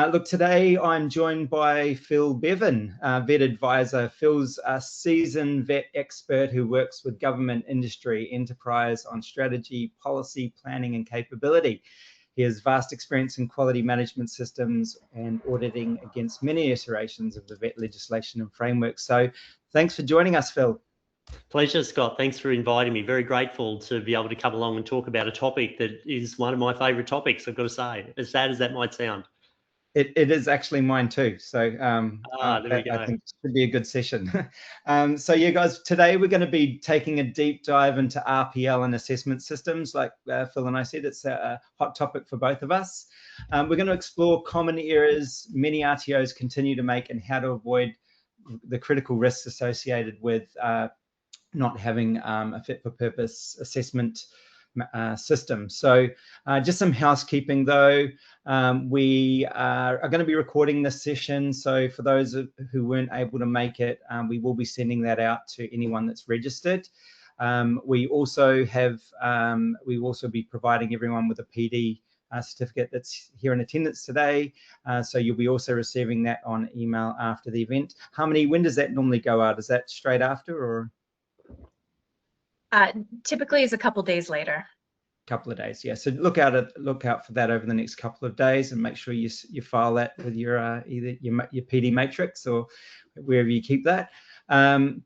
Look, today I'm joined by Phill Bevan, VET Advisor. Phil's a seasoned VET expert who works with government, industry, enterprise on strategy, policy, planning and capability. He has vast experience in quality management systems and auditing against many iterations of the VET legislation and framework. So thanks for joining us, Phill. Pleasure, Scott. Thanks for inviting me. Very grateful to be able to come along and talk about a topic that is one of my favourite topics, I've got to say, as sad as that might sound. It is actually mine too. So there we go. I think it should be a good session. So yeah, guys, today we're going to be taking a deep dive into RPL and assessment systems. Like Phill and I said, it's a hot topic for both of us. We're going to explore common errors many RTOs continue to make and how to avoid the critical risks associated with not having a fit-for-purpose assessment system. So just some housekeeping though. We are going to be recording this session, so for those who weren't able to make it, we will be sending that out to anyone that's registered. We will also be providing everyone with a PD certificate that's here in attendance today, so you'll be also receiving that on email after the event. Harmony, when does that normally go out? Is that straight after, or? Typically is a couple days later. Couple of days, yeah. So look out for that over the next couple of days, and make sure you file that with your either your PD matrix or wherever you keep that. And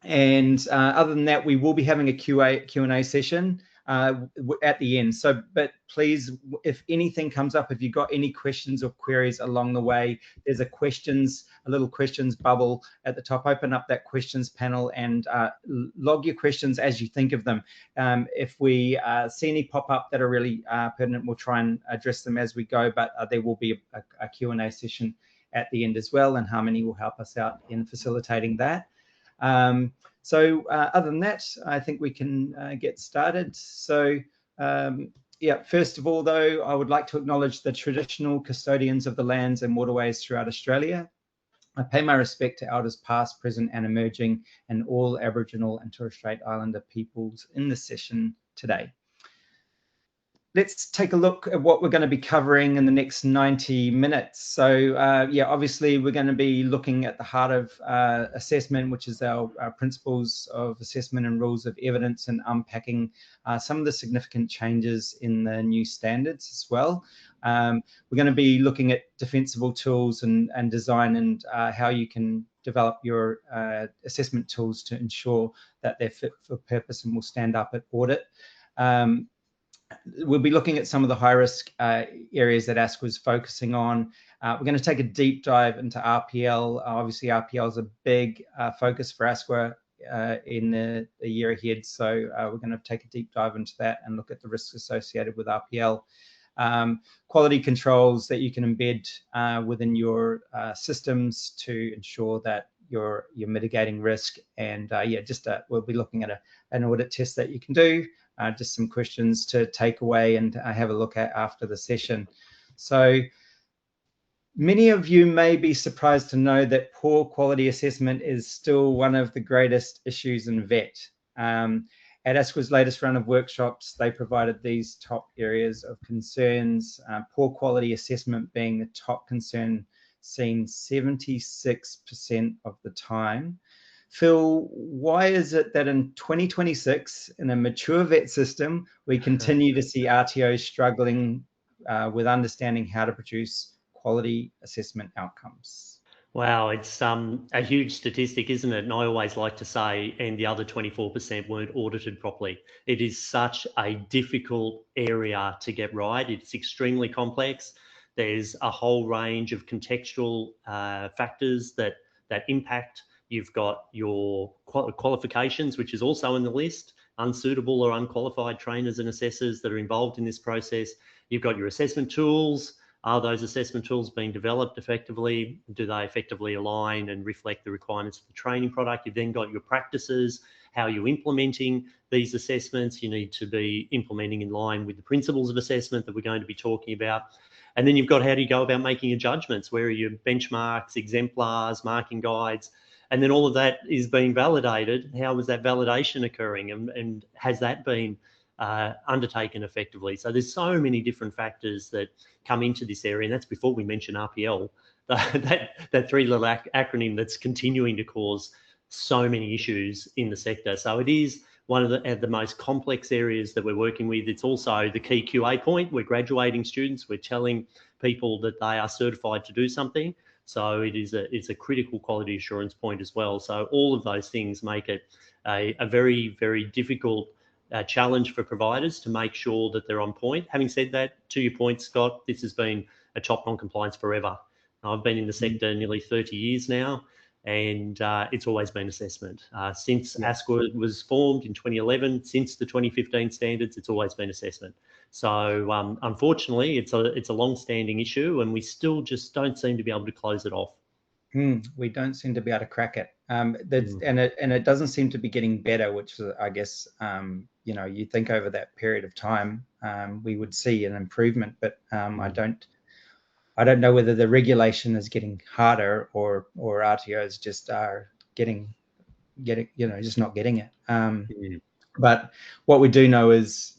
other than that, we will be having a Q&A session at the end. So, but please, if anything comes up, if you've got any questions or queries along the way, there's a little questions bubble at the top. Open up that questions panel and log your questions as you think of them. If we see any pop up that are really pertinent, we'll try and address them as we go, but there will be a Q&A session at the end as well, and Harmony will help us out in facilitating that. So other than that, I think we can get started. So yeah, first of all, though, I would like to acknowledge the traditional custodians of the lands and waterways throughout Australia. I pay my respect to elders past, present and emerging, and all Aboriginal and Torres Strait Islander peoples in this session today. Let's take a look at what we're going to be covering in the next 90 minutes. So yeah, obviously we're going to be looking at the heart of assessment, which is our principles of assessment and rules of evidence, and unpacking some of the significant changes in the new standards as well. We're going to be looking at defensible tools and design, and how you can develop your assessment tools to ensure that they're fit for purpose and will stand up at audit. We'll be looking at some of the high-risk areas that ASQA is focusing on. We're going to take a deep dive into RPL. Obviously, RPL is a big focus for ASQA in the year ahead. So we're going to take a deep dive into that and look at the risks associated with RPL. Quality controls that you can embed within your systems to ensure that you're mitigating risk. And yeah, we'll be looking at an audit test that you can do. Just some questions to take away and have a look at after the session. So many of you may be surprised to know that poor quality assessment is still one of the greatest issues in VET. At ASQA's latest round of workshops, they provided these top areas of concerns, poor quality assessment being the top concern, seen 76% of the time. Phill, why is it that in 2026, in a mature VET system, we continue to see RTOs struggling with understanding how to produce quality assessment outcomes? Wow, it's a huge statistic, isn't it? And I always like to say, and the other 24% weren't audited properly. It is such a difficult area to get right. It's extremely complex. There's a whole range of contextual factors that impact. You've got your qualifications, which is also in the list, unsuitable or unqualified trainers and assessors that are involved in this process. You've got your assessment tools. Are those assessment tools being developed effectively? Do they effectively align and reflect the requirements of the training product? You've then got your practices, how you're implementing these assessments. You need to be implementing in line with the principles of assessment that we're going to be talking about. And then you've got how do you go about making your judgments? Where are your benchmarks, exemplars, marking guides? And then all of that is being validated. How is that validation occurring? And has that been undertaken effectively. So there's so many different factors that come into this area, and that's before we mention RPL, that three little acronym that's continuing to cause so many issues in the sector. So it is one of the most complex areas that we're working with. It's also the key QA point. We're graduating students. We're telling people that they are certified to do something. So it's a critical quality assurance point as well. So all of those things make it a very, very difficult challenge for providers to make sure that they're on point. Having said that, to your point, Scott, this has been a top non-compliance forever. I've been in the sector nearly 30 years now, and it's always been assessment. Since ASQA was formed in 2011, since the 2015 standards, it's always been assessment. So unfortunately, it's a long-standing issue, and we still just don't seem to be able to close it off. We don't seem to be able to crack it, and it doesn't seem to be getting better. Which I guess you think over that period of time we would see an improvement, but I don't know whether the regulation is getting harder or RTOs just are getting just not getting it. But what we do know is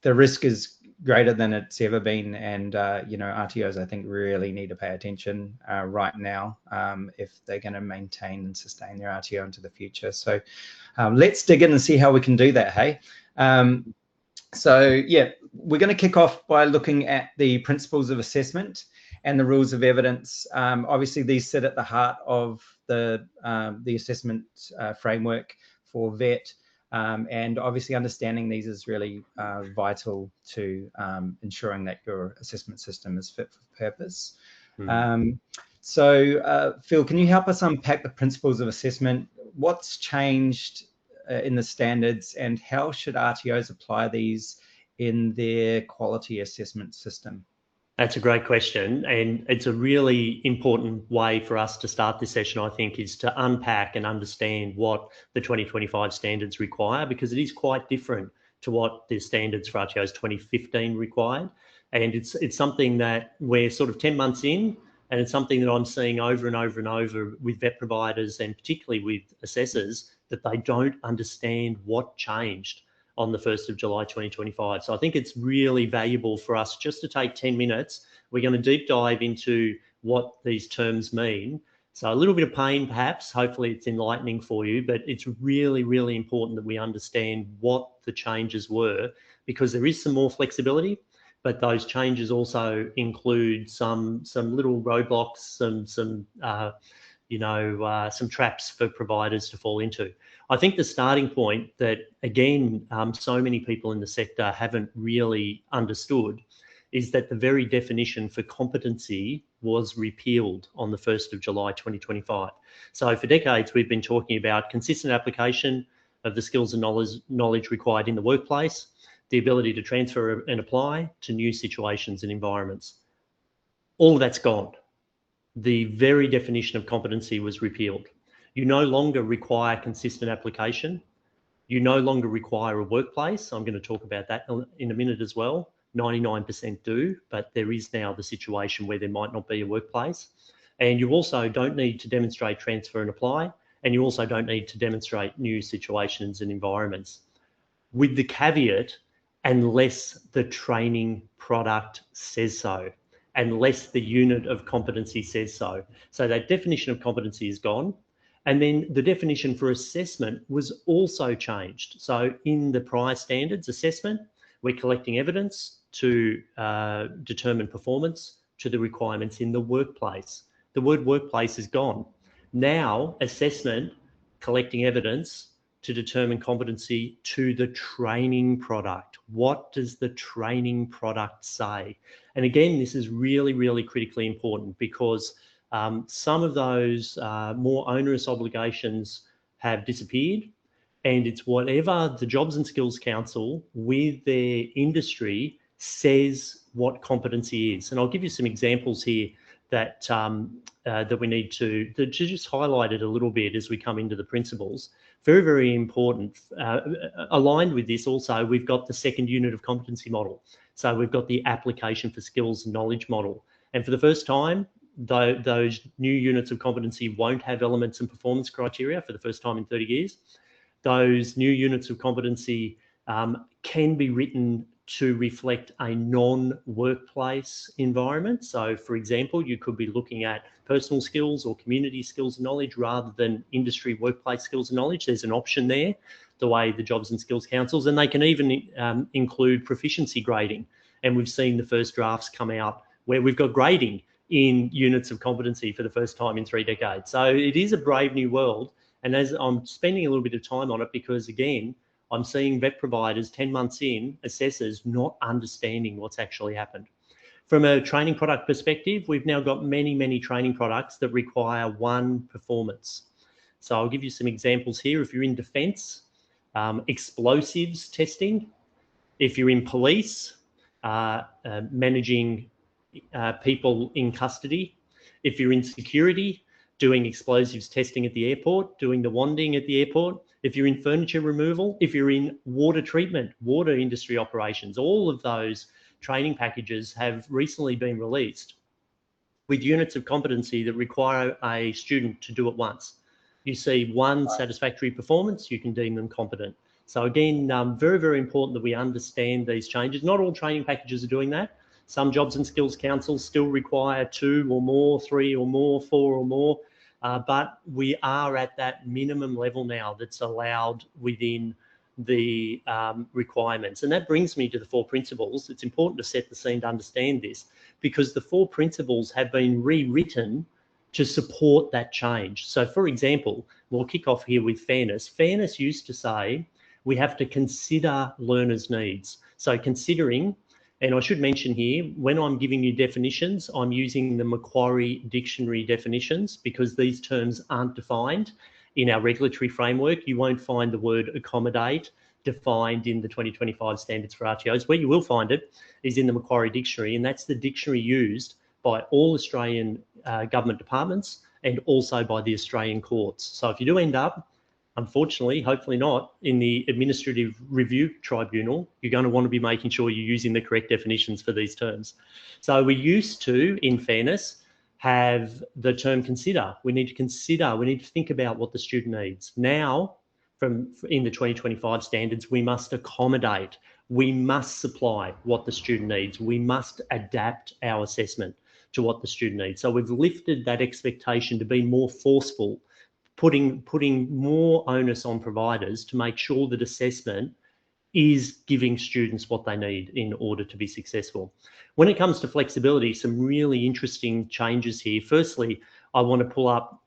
the risk is greater than it's ever been, and RTOs I think really need to pay attention right now if they're going to maintain and sustain their RTO into the future. So let's dig in and see how we can do that. Hey. So yeah, we're going to kick off by looking at the principles of assessment and the rules of evidence. Obviously, these sit at the heart of the assessment framework for VET, and obviously understanding these is really vital to ensuring that your assessment system is fit for purpose. So Phil, can you help us unpack the principles of assessment? What's changed in the standards, and how should RTOs apply these in their quality assessment system? That's a great question, and it's a really important way for us to start this session, I think, is to unpack and understand what the 2025 standards require, because it is quite different to what the standards for RTOs 2015 required. And it's something that we're sort of 10 months in, and it's something that I'm seeing over and over and over with vet providers and particularly with assessors, that they don't understand what changed on the 1st of July 2025. So I think it's really valuable for us just to take 10 minutes. We're going to deep dive into what these terms mean. So a little bit of pain, perhaps. Hopefully it's enlightening for you, but it's really, really important that we understand what the changes were, because there is some more flexibility, but those changes also include some little roadblocks, some traps for providers to fall into. I think the starting point that, again, so many people in the sector haven't really understood is that the very definition for competency was repealed on the 1st of July 2025. So for decades, we've been talking about consistent application of the skills and knowledge required in the workplace, the ability to transfer and apply to new situations and environments. All of that's gone. The very definition of competency was repealed. You no longer require consistent application. You no longer require a workplace. I'm going to talk about that in a minute as well. 99% do, but there is now the situation where there might not be a workplace. And you also don't need to demonstrate transfer and apply, and you also don't need to demonstrate new situations and environments. With the caveat, unless the training product says so, unless the unit of competency says so. So that definition of competency is gone. And then the definition for assessment was also changed. So in the prior standards assessment, we're collecting evidence to determine performance to the requirements in the workplace. The word workplace is gone. Now, assessment, collecting evidence to determine competency to the training product. What does the training product say? And again, this is really, really critically important, because some of those more onerous obligations have disappeared, and it's whatever the Jobs and Skills Council with their industry says what competency is. And I'll give you some examples here that that we need to just highlight it a little bit as we come into the principles. Very, very important. Aligned with this also, we've got the second unit of competency model. So we've got the application for skills and knowledge model. And for the first time, those new units of competency won't have elements and performance criteria for the first time in 30 years. Those new units of competency can be written to reflect a non-workplace environment. So, for example, you could be looking at personal skills or community skills and knowledge rather than industry workplace skills and knowledge. There's an option there, the way the Jobs and Skills Councils, and they can even include proficiency grading. And we've seen the first drafts come out where we've got grading in units of competency for the first time in 3 decades. So it is a brave new world. And as I'm spending a little bit of time on it, because again, I'm seeing VET providers 10 months in, assessors not understanding what's actually happened. From a training product perspective, we've now got many, many training products that require one performance. So I'll give you some examples here. If you're in defence, explosives testing. If you're in police, managing people in custody. If you're in security, doing explosives testing at the airport, doing the wanding at the airport. If you're in furniture removal, if you're in water treatment, water industry operations, all of those training packages have recently been released with units of competency that require a student to do it once. You see one satisfactory performance, you can deem them competent. So again, very, very important that we understand these changes. Not all training packages are doing that. Some Jobs and Skills Councils still require 2 or more, 3 or more, 4 or more. But we are at that minimum level now that's allowed within the requirements. And that brings me to the 4 principles. It's important to set the scene to understand this, because the 4 principles have been rewritten to support that change. So for example, we'll kick off here with fairness. Fairness used to say we have to consider learners' needs. So considering, and I should mention here, when I'm giving you definitions, I'm using the Macquarie Dictionary definitions because these terms aren't defined in our regulatory framework. You won't find the word accommodate defined in the 2025 standards for RTOs. Where you will find it is in the Macquarie Dictionary, and that's the dictionary used by all Australian government departments and also by the Australian courts. So if you do end up, unfortunately, hopefully not, in the Administrative Review Tribunal, you're going to want to be making sure you're using the correct definitions for these terms. So we used to, in fairness, have the term consider. We need to consider, we need to think about what the student needs. Now, in the 2025 standards, we must accommodate, we must supply what the student needs. We must adapt our assessment to what the student needs. So we've lifted that expectation to be more forceful, putting more onus on providers to make sure that assessment is giving students what they need in order to be successful. When it comes to flexibility, some really interesting changes here. Firstly, I want to pull up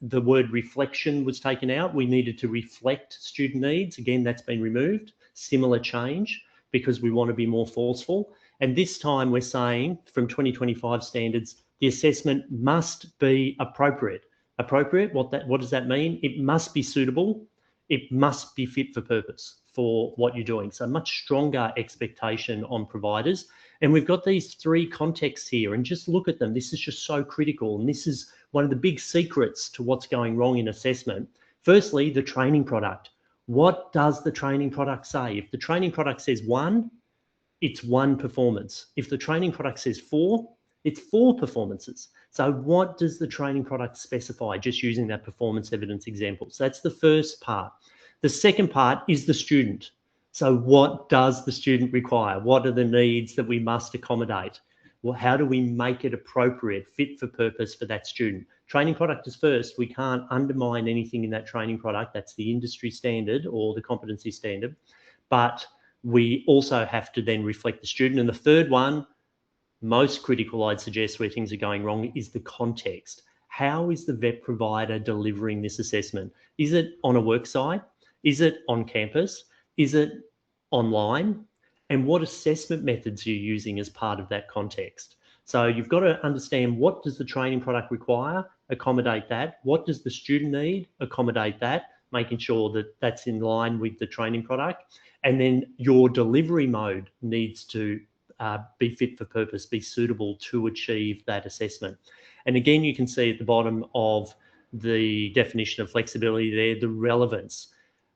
the word reflection was taken out. We needed to reflect student needs. Again, that's been removed. Similar change because we want to be more forceful. And this time we're saying from 2025 standards, the assessment must be appropriate. Appropriate, what does that mean? It must be suitable. It must be fit for purpose for what you're doing. So much stronger expectation on providers. And we've got these 3 contexts here, and just look at them. This is just so critical. And this is one of the big secrets to what's going wrong in assessment. Firstly, the training product. What does the training product say? If the training product says 1, it's 1 performance. If the training product says 4, it's 4 performances. So what does the training product specify? Just using that performance evidence example. So that's the first part. The second part is the student. So what does the student require? What are the needs that we must accommodate? Well, how do we make it appropriate, fit for purpose for that student? Training product is first. We can't undermine anything in that training product. That's the industry standard or the competency standard. But we also have to then reflect the student. And the third one, most critical, I'd suggest, where things are going wrong is the context. How is the VET provider delivering this assessment? Is it on a work site? Is it on campus? Is it online? And what assessment methods are you using as part of that context? So you've got to understand, what does the training product require? Accommodate that. What does the student need? Accommodate that, making sure that that's in line with the training product. And then your delivery mode needs to be fit for purpose, be suitable to achieve that assessment. And again, you can see at the bottom of the definition of flexibility there, the relevance.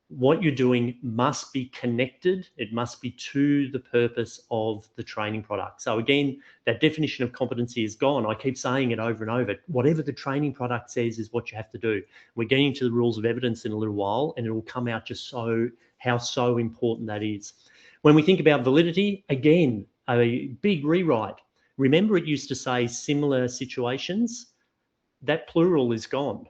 What you're doing must be connected. It must be to the purpose of the training product. So again, that definition of competency is gone. I keep saying it over and over. Whatever the training product says is what you have to do. We're getting to the rules of evidence in a little while, and it will come out just so how so important that is. When we think about validity, again, a big rewrite. Remember, it used to say similar situations. That plural is gone.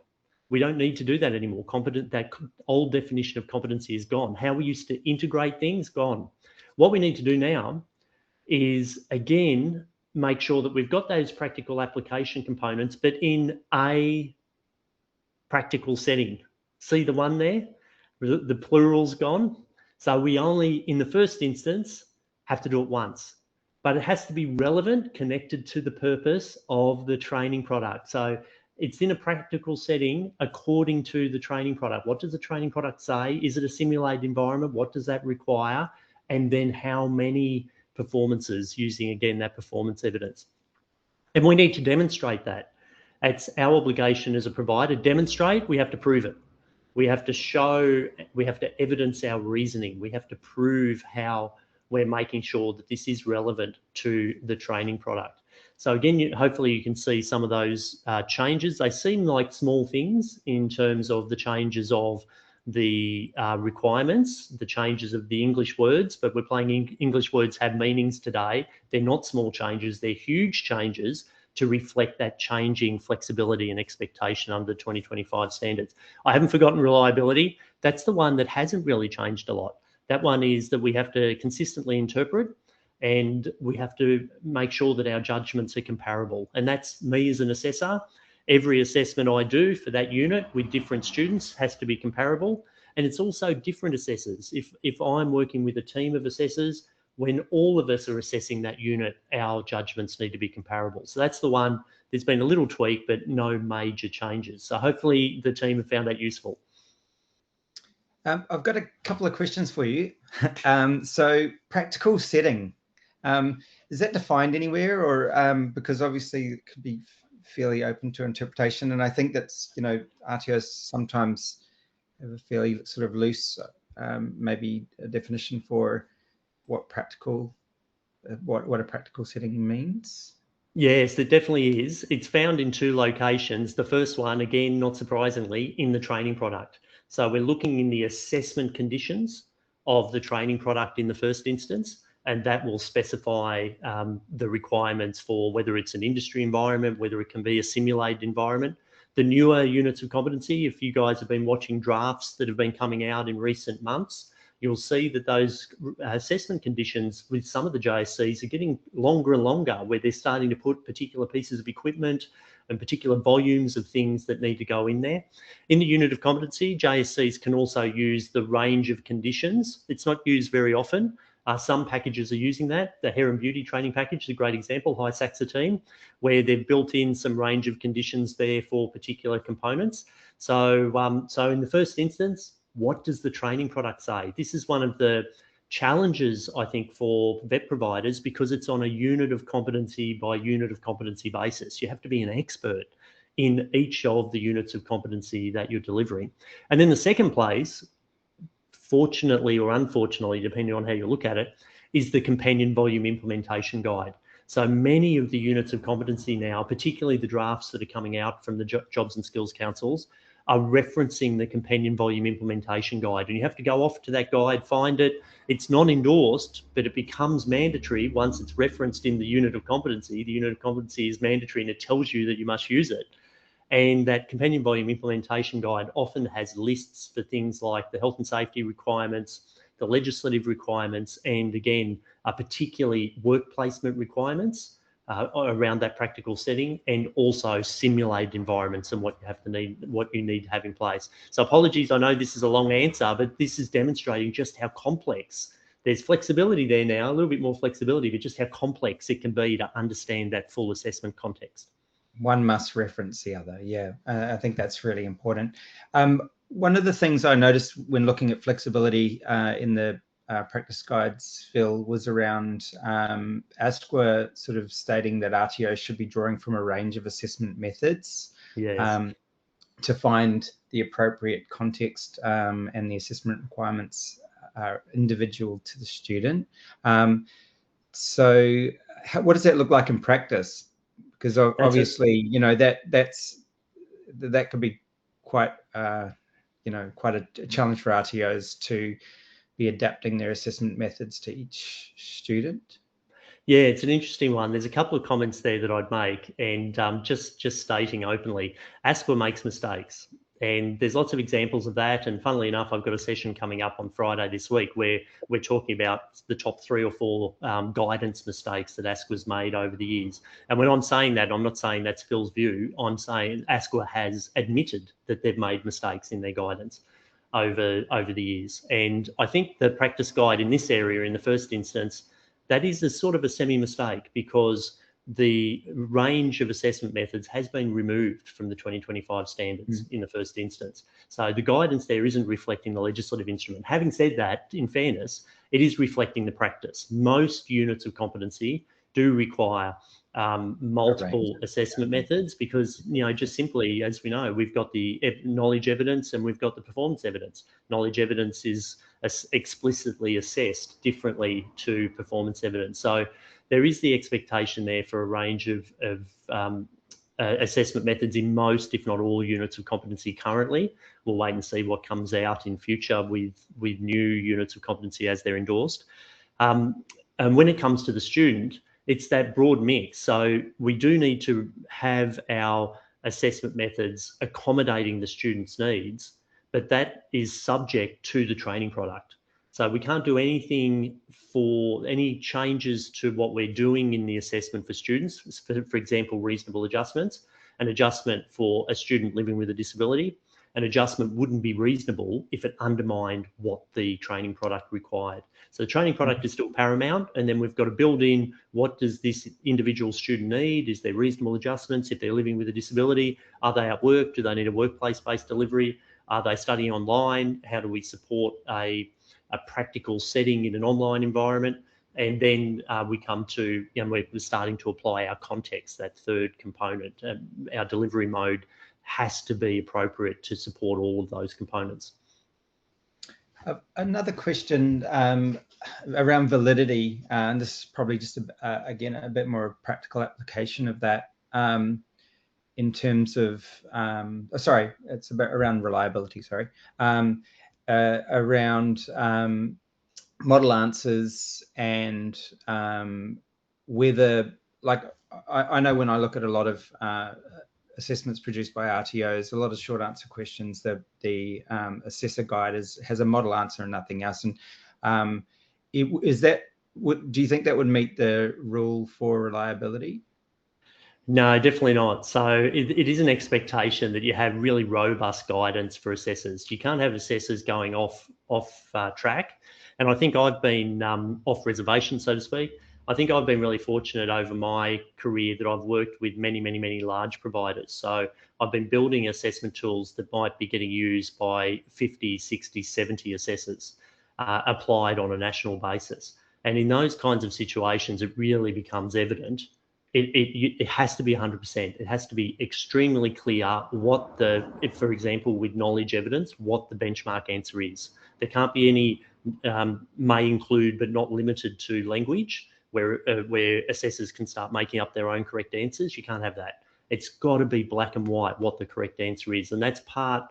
We don't need to do that anymore. That old definition of competency is gone. How we used to integrate things, gone. What we need to do now is, again, make sure that we've got those practical application components, but in a practical setting. See the one there? The plural's gone. So we only, in the first instance, have to do it once. But it has to be relevant, connected to the purpose of the training product. So it's in a practical setting according to the training product. What does the training product say? Is it a simulated environment? What does that require? And then how many performances, using, again, that performance evidence. And we need to demonstrate that. It's our obligation as a provider. Demonstrate, we have to prove it. We have to show, we have to evidence our reasoning. We have to prove how we're making sure that this is relevant to the training product. So again, hopefully you can see some of those changes. They seem like small things in terms of the changes of the requirements, the changes of the English words, but we're playing English words have meanings today. They're not small changes, they're huge changes to reflect that changing flexibility and expectation under 2025 standards. I haven't forgotten reliability. That's the one that hasn't really changed a lot. That one is that we have to consistently interpret, and we have to make sure that our judgments are comparable. And that's me as an assessor. Every assessment I do for that unit with different students has to be comparable. And it's also different assessors. If I'm working with a team of assessors, when all of us are assessing that unit, our judgments need to be comparable. So that's the one. There's been a little tweak, but no major changes. So hopefully the team have found that useful. I've got a couple of questions for you. So practical setting, is that defined anywhere, or because obviously it could be fairly open to interpretation, and I think that's, you know, RTOs sometimes have a fairly sort of loose, maybe a definition for what practical, what a practical setting means. Yes, it definitely is. It's found in two locations. The first one, again, not surprisingly, in the training product. So we're looking in the assessment conditions of the training product in the first instance, and that will specify the requirements for whether it's an industry environment, whether it can be a simulated environment. The newer units of competency, if you guys have been watching drafts that have been coming out in recent months, you'll see that those assessment conditions with some of the JSCs are getting longer and longer, where they're starting to put particular pieces of equipment and particular volumes of things that need to go in there. In the unit of competency, JSCs can also use the range of conditions. It's not used very often. Some packages are using that. The Hair and Beauty training package is a great example, High Saxa team, where they've built in some range of conditions there for particular components. So in the first instance, what does the training product say? This is one of the challenges, I think, for vet providers, because it's on a unit of competency by unit of competency basis. You have to be an expert in each of the units of competency that you're delivering. And then the second place, fortunately or unfortunately, depending on how you look at it, is the companion volume implementation guide. So many of the units of competency now, particularly the drafts that are coming out from the Jobs and Skills Councils, are referencing the companion volume implementation guide. And you have to go off to that guide, find it. It's not endorsed, but it becomes mandatory once it's referenced in the unit of competency. The unit of competency is mandatory and it tells you that you must use it. And that companion volume implementation guide often has lists for things like the health and safety requirements, the legislative requirements, and again, particularly work placement requirements around that practical setting, and also simulated environments and what you need to have in place. So apologies, I know this is a long answer, but this is demonstrating just how complex. There's flexibility there now, a little bit more flexibility, but just how complex it can be to understand that full assessment context. One must reference the other. Yeah, I think that's really important. One of the things I noticed when looking at flexibility in the practice guides, Phil, was around ASQA sort of stating that RTOs should be drawing from a range of assessment methods. Yes. To find the appropriate context, and the assessment requirements are individual to the student. So what does that look like in practice? Because obviously, you know, that could be quite, you know, quite a challenge for RTOs to be adapting their assessment methods to each student? Yeah, it's an interesting one. There's a couple of comments there that I'd make, and just stating openly, ASQA makes mistakes, and there's lots of examples of that. And funnily enough, I've got a session coming up on Friday this week where we're talking about the top 3 or 4 guidance mistakes that ASQA's made over the years. And when I'm saying that, I'm not saying that's Phil's view. I'm saying ASQA has admitted that they've made mistakes in their guidance over the years. And I think the practice guide in this area, in the first instance, that is a sort of a semi-mistake, because the range of assessment methods has been removed from the 2025 standards in the first instance. So the guidance there isn't reflecting the legislative instrument. Having said that, in fairness, it is reflecting the practice. Most units of competency do require multiple assessment methods, because, just simply, as we know, we've got the knowledge evidence and we've got the performance evidence. Knowledge evidence is explicitly assessed differently to performance evidence. So there is the expectation there for a range of assessment methods in most, if not all, units of competency currently. We'll wait and see what comes out in future with new units of competency as they're endorsed. And when it comes to the student, it's that broad mix. So we do need to have our assessment methods accommodating the student's needs, but that is subject to the training product. So we can't do anything for any changes to what we're doing in the assessment for students. For example, reasonable adjustments. An adjustment for a student living with a disability, an adjustment wouldn't be reasonable if it undermined what the training product required. So the training product is still paramount, and then we've got to build in, what does this individual student need? Is there reasonable adjustments if they're living with a disability? Are they at work? Do they need a workplace-based delivery? Are they studying online? How do we support a practical setting in an online environment? And then we come to, we're starting to apply our context, that third component. Our delivery mode has to be appropriate to support all of those components. Another question around validity, and this is probably just again a bit more practical application of that, in terms of sorry, it's about around reliability. Sorry, around model answers, and whether, like, I know when I look at a lot of assessments produced by RTOs, a lot of short answer questions, the assessor guide has a model answer and nothing else. And do you think that would meet the rule for reliability? No, definitely not. So it is an expectation that you have really robust guidance for assessors. You can't have assessors going off track. And I think I've been off reservation, so to speak. I think I've been really fortunate over my career that I've worked with many, many, many large providers. So I've been building assessment tools that might be getting used by 50, 60, 70 assessors applied on a national basis. And in those kinds of situations, it really becomes evident. It has to be 100%. It has to be extremely clear what for example, with knowledge evidence, what the benchmark answer is. There can't be any may include but not limited to language where assessors can start making up their own correct answers. You can't have that. It's got to be black and white what the correct answer is. And that's part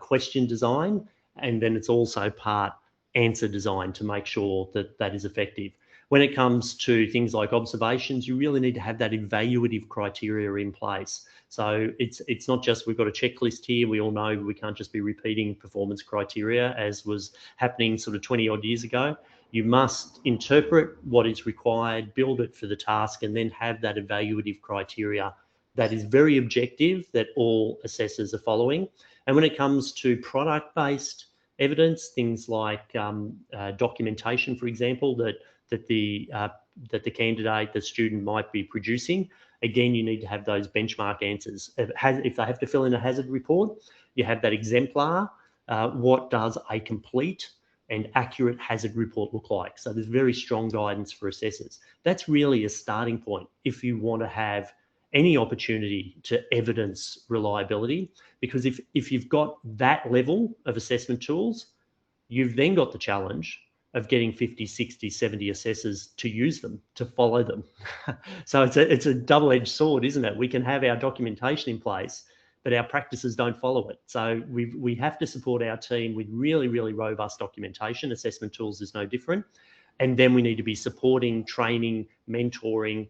question design, and then it's also part answer design to make sure that that is effective. When it comes to things like observations, you really need to have that evaluative criteria in place. So it's not just we've got a checklist here. We all know we can't just be repeating performance criteria as was happening sort of 20 odd years ago. You must interpret what is required, build it for the task, and then have that evaluative criteria that is very objective, that all assessors are following. And when it comes to product-based evidence, things like documentation, for example, that the candidate, the student might be producing, again, you need to have those benchmark answers. If they have to fill in a hazard report, you have that exemplar. What does a complete and accurate hazard report look like? So there's very strong guidance for assessors. That's really a starting point if you want to have any opportunity to evidence reliability, because if you've got that level of assessment tools, you've then got the challenge of getting 50, 60, 70 assessors to use them, to follow them. So it's a double-edged sword, isn't it? We can have our documentation in place, but our practices don't follow it. So we have to support our team with really, really robust documentation. Assessment tools is no different. And then we need to be supporting, training, mentoring,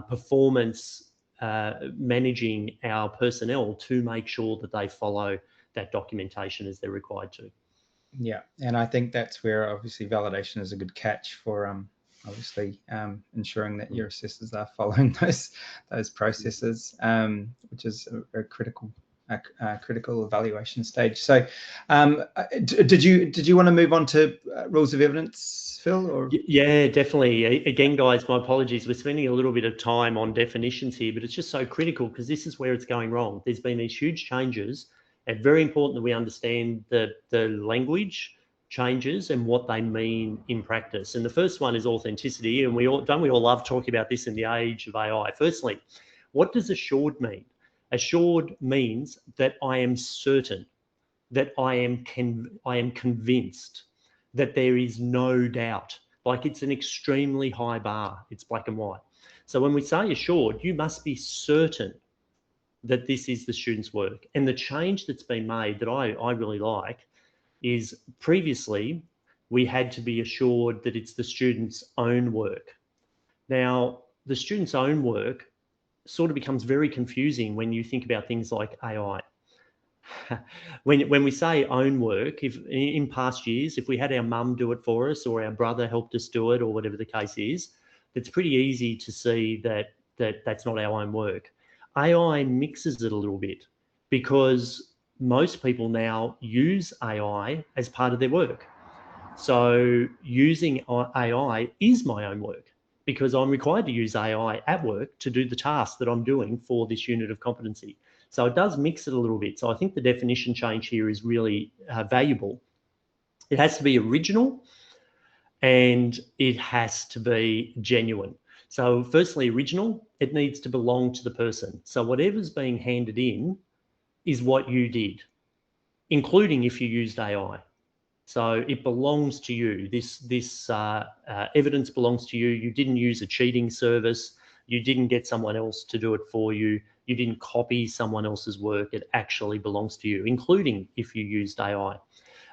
performance, managing our personnel to make sure that they follow that documentation as they're required to. Yeah, and I think that's where obviously validation is a good catch for obviously ensuring that your assessors are following those processes, which is a critical evaluation stage. So did you want to move on to rules of evidence, Phil? Or? Yeah, definitely. Again, guys, my apologies. We're spending a little bit of time on definitions here, but it's just so critical because this is where it's going wrong. There's been these huge changes, and very important that we understand the language changes and what they mean in practice. And the first one is authenticity, and we all love talking about this in the age of AI. Firstly, what does assured mean? Assured means that I am certain, that I am convinced, that there is no doubt. Like, it's an extremely high bar. It's black and white. So when we say assured, you must be certain that this is the student's work. And the change that's been made that I really like is previously we had to be assured that it's the student's own work. Now, the student's own work sort of becomes very confusing when you think about things like AI. When we say own work, if in past years, if we had our mum do it for us or our brother helped us do it or whatever the case is, it's pretty easy to see that that's not our own work. AI mixes it a little bit because most people now use AI as part of their work. So using AI is my own work because I'm required to use AI at work to do the task that I'm doing for this unit of competency. So it does mix it a little bit. So I think the definition change here is really valuable. It has to be original and it has to be genuine. So firstly, original, it needs to belong to the person. So whatever's being handed in is what you did, including if you used AI. So it belongs to you. This evidence belongs to you. You didn't use a cheating service. You didn't get someone else to do it for you. You didn't copy someone else's work. It actually belongs to you, including if you used AI.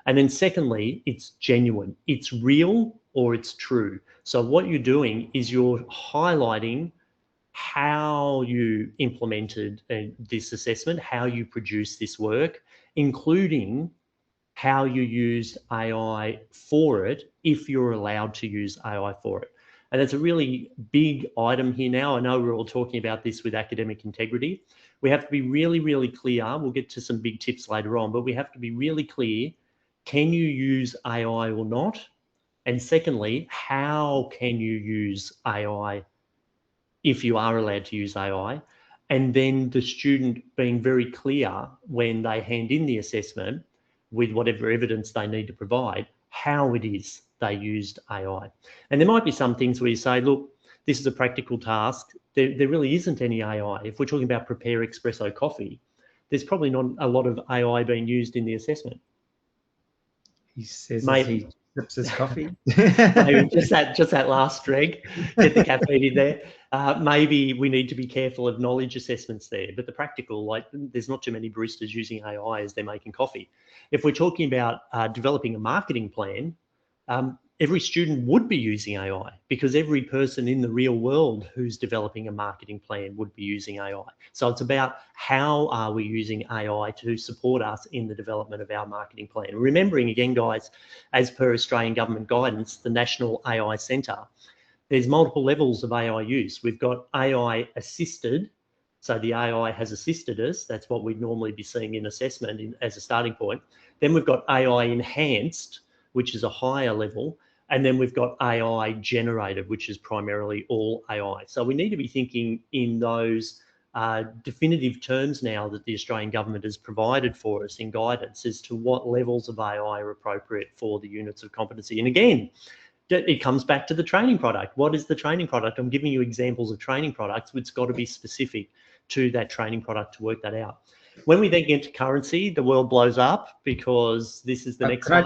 And then secondly, it's genuine. It's real or it's true. So what you're doing is you're highlighting how you implemented this assessment, how you produced this work, including how you used AI for it, if you're allowed to use AI for it. And it's a really big item here now. I know we're all talking about this with academic integrity. We have to be really, really clear. We'll get to some big tips later on, but we have to be really clear. Can you use AI or not? And secondly, how can you use AI if you are allowed to use AI? And then the student being very clear when they hand in the assessment with whatever evidence they need to provide, how it is they used AI. And there might be some things where you say, look, this is a practical task. There really isn't any AI. If we're talking about prepare espresso coffee, there's probably not a lot of AI being used in the assessment. He says Maybe. He sips his coffee. Maybe just that last drag, get the caffeine in there. Maybe we need to be careful of knowledge assessments there, but the practical, like there's not too many baristas using AI as they're making coffee. If we're talking about developing a marketing plan, every student would be using AI because every person in the real world who's developing a marketing plan would be using AI. So it's about how are we using AI to support us in the development of our marketing plan. Remembering again, guys, as per Australian government guidance, the National AI Centre, there's multiple levels of AI use. We've got AI assisted. So the AI has assisted us. That's what we'd normally be seeing in assessment as a starting point. Then we've got AI enhanced, which is a higher level. And then we've got AI generated, which is primarily all AI. So we need to be thinking in those definitive terms now that the Australian government has provided for us in guidance as to what levels of AI are appropriate for the units of competency. And again, it comes back to the training product. What is the training product? I'm giving you examples of training products. It's got to be specific to that training product to work that out. When we then get to currency, the world blows up because this is the next one.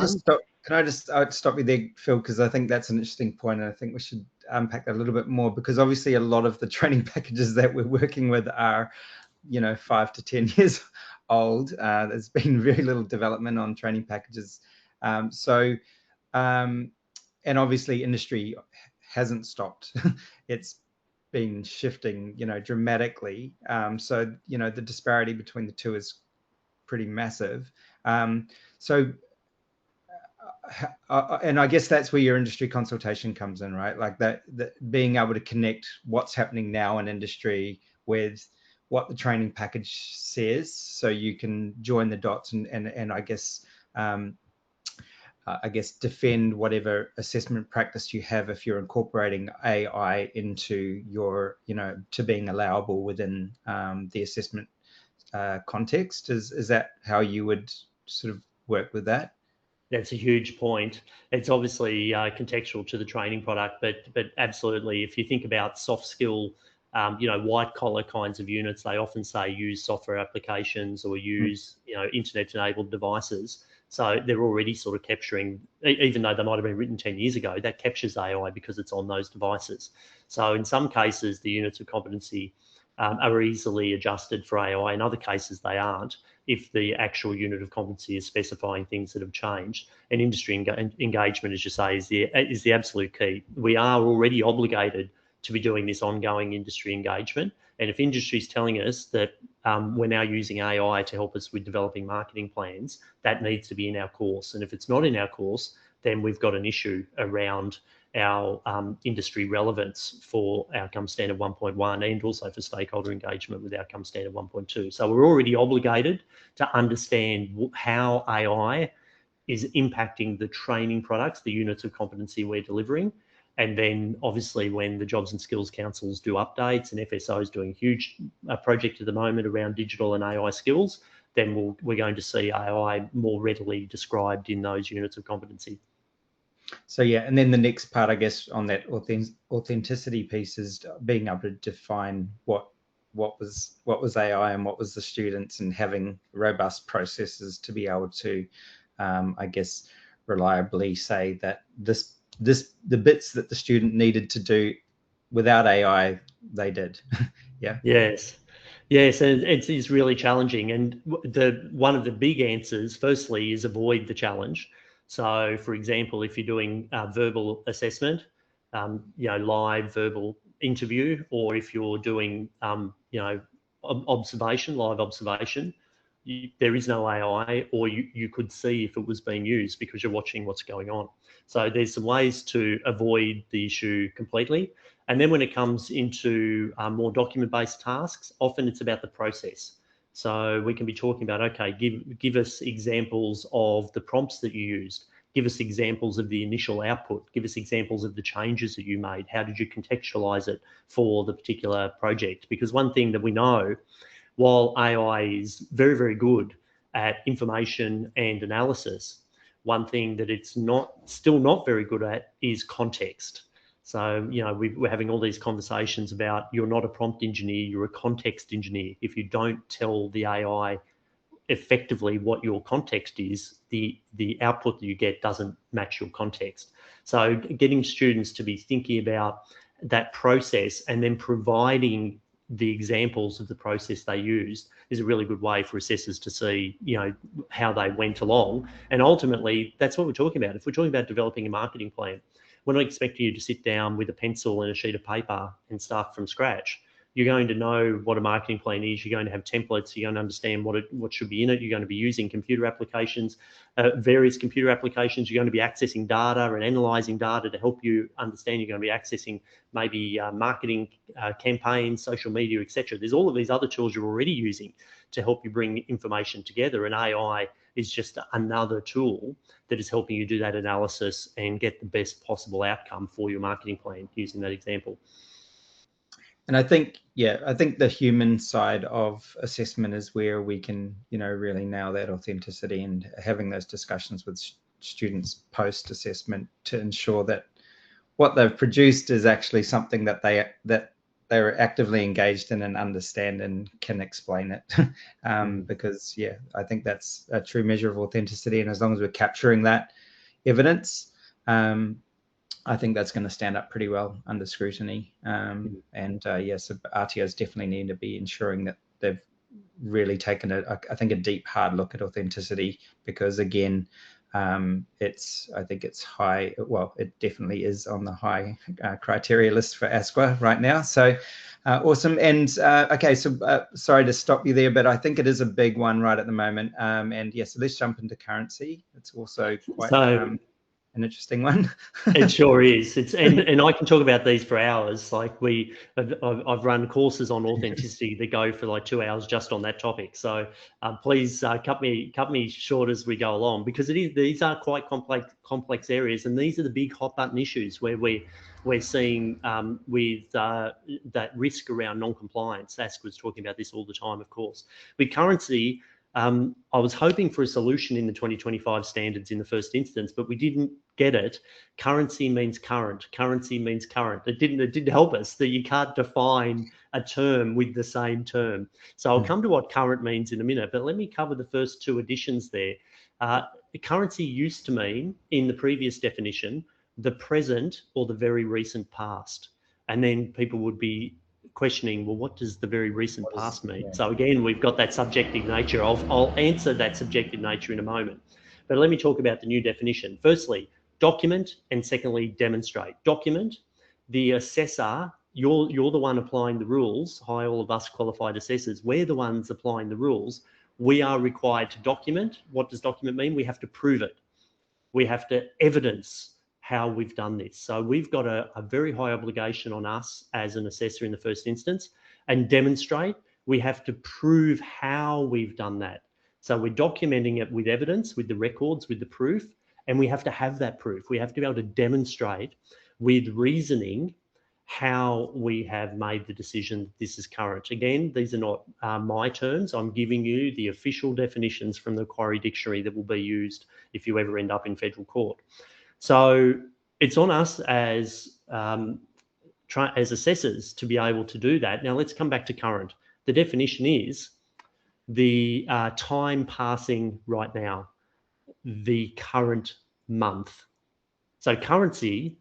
Can I just stop you there, Phil, because I think that's an interesting point, and I think we should unpack that a little bit more, because obviously a lot of the training packages that we're working with are is 5 to 10 years old. There's been very little development on training packages. And obviously industry hasn't stopped. It's been shifting, dramatically. So, the disparity between the two is pretty massive. And I guess that's where your industry consultation comes in, right? Like that being able to connect what's happening now in industry with what the training package says, so you can join the dots and I guess defend whatever assessment practice you have if you're incorporating AI into your, to being allowable within the assessment context. Is that how you would sort of work with that? That's a huge point. It's obviously contextual to the training product, but absolutely, if you think about soft skill, white collar kinds of units, they often say use software applications or use, internet enabled devices. So they're already sort of capturing, even though they might have been written 10 years ago, that captures AI because it's on those devices. So in some cases, the units of competency are easily adjusted for AI. In other cases, they aren't, if the actual unit of competency is specifying things that have changed. And industry engagement, as you say, is the absolute key. We are already obligated to be doing this ongoing industry engagement. And if industry is telling us that we're now using AI to help us with developing marketing plans, that needs to be in our course. And if it's not in our course, then we've got an issue around our industry relevance for outcome standard 1.1 and also for stakeholder engagement with outcome standard 1.2. So we're already obligated to understand how AI is impacting the training products, the units of competency we're delivering. And then obviously when the Jobs and Skills Councils do updates, and FSO is doing a huge project at the moment around digital and AI skills, then we're going to see AI more readily described in those units of competency. So yeah, and then the next part, I guess, on that authenticity piece is being able to define what was AI and what was the students, and having robust processes to be able to, I guess, reliably say that the bits that the student needed to do without AI, they did. Yeah. Yes, and it is really challenging. And one of the big answers, firstly, is avoid the challenge. So, for example, if you're doing verbal assessment, live verbal interview, or if you're doing, live observation, there is no AI, or you could see if it was being used because you're watching what's going on. So there's some ways to avoid the issue completely. And then when it comes into more document-based tasks, often it's about the process. So we can be talking about, okay, give us examples of the prompts that you used. Give us examples of the initial output. Give us examples of the changes that you made. How did you contextualize it for the particular project? Because one thing that we know, while AI is very, very good at information and analysis, one thing that it's still not very good at is context. So, we're having all these conversations about you're not a prompt engineer, you're a context engineer. If you don't tell the AI effectively what your context is, the output that you get doesn't match your context. So getting students to be thinking about that process and then providing the examples of the process they used is a really good way for assessors to see, how they went along. And ultimately, that's what we're talking about. If we're talking about developing a marketing plan, we're not expecting you to sit down with a pencil and a sheet of paper and start from scratch. You're going to know what a marketing plan is. You're going to have templates. You're going to understand what should be in it. You're going to be using computer applications, various computer applications. You're going to be accessing data and analysing data to help you understand. You're going to be accessing maybe marketing campaigns, social media, etc. There's all of these other tools you're already using to help you bring information together. And AI is just another tool that is helping you do that analysis and get the best possible outcome for your marketing plan using that example. And I think the human side of assessment is where we can, really nail that authenticity, and having those discussions with students post-assessment to ensure that what they've produced is actually something that they're actively engaged in and understand and can explain it. Because, I think that's a true measure of authenticity. And as long as we're capturing that evidence, I think that's going to stand up pretty well under scrutiny. So RTOs definitely need to be ensuring that really taken I think a deep, hard look at authenticity, because again, I think it's high. Well, it definitely is on the high criteria list for ASQA right now. So awesome. And okay, so sorry to stop you there, but I think it is a big one right at the moment. And yes, let's jump into currency. It's also quite an interesting one. It sure is. And I can talk about these for hours. Like I've run courses on authenticity that go for like 2 hours just on that topic. So please cut me short as we go along, because these are quite complex areas, and these are the big hot button issues where we're seeing with that risk around non-compliance. ASQA was talking about this all the time, of course. With currency, I was hoping for a solution in the 2025 standards in the first instance, but we didn't get it. Currency means current. Currency means current. It didn't help us that you can't define a term with the same term. So I'll come to what current means in a minute, but let me cover the first two additions there. Currency used to mean, in the previous definition, the present or the very recent past. And then people would be questioning, well, what does the very recent past mean? Yeah. So again, we've got that subjective nature. I'll answer that subjective nature in a moment. But let me talk about the new definition. Firstly, document, and secondly, demonstrate. Document, the assessor, you're the one applying the rules. Hi, all of us qualified assessors, we're the ones applying the rules. We are required to document. What does document mean? We have to prove it. We have to evidence how we've done this. So we've got a very high obligation on us as an assessor in the first instance. And demonstrate, we have to prove how we've done that. So we're documenting it with evidence, with the records, with the proof, and we have to have that proof. We have to be able to demonstrate with reasoning how we have made the decision this is current. Again, these are not my terms. I'm giving you the official definitions from the Quarry Dictionary that will be used if you ever end up in federal court. So it's on us as assessors to be able to do that. Now let's come back to current. The definition is the time passing right now, the current month. So currency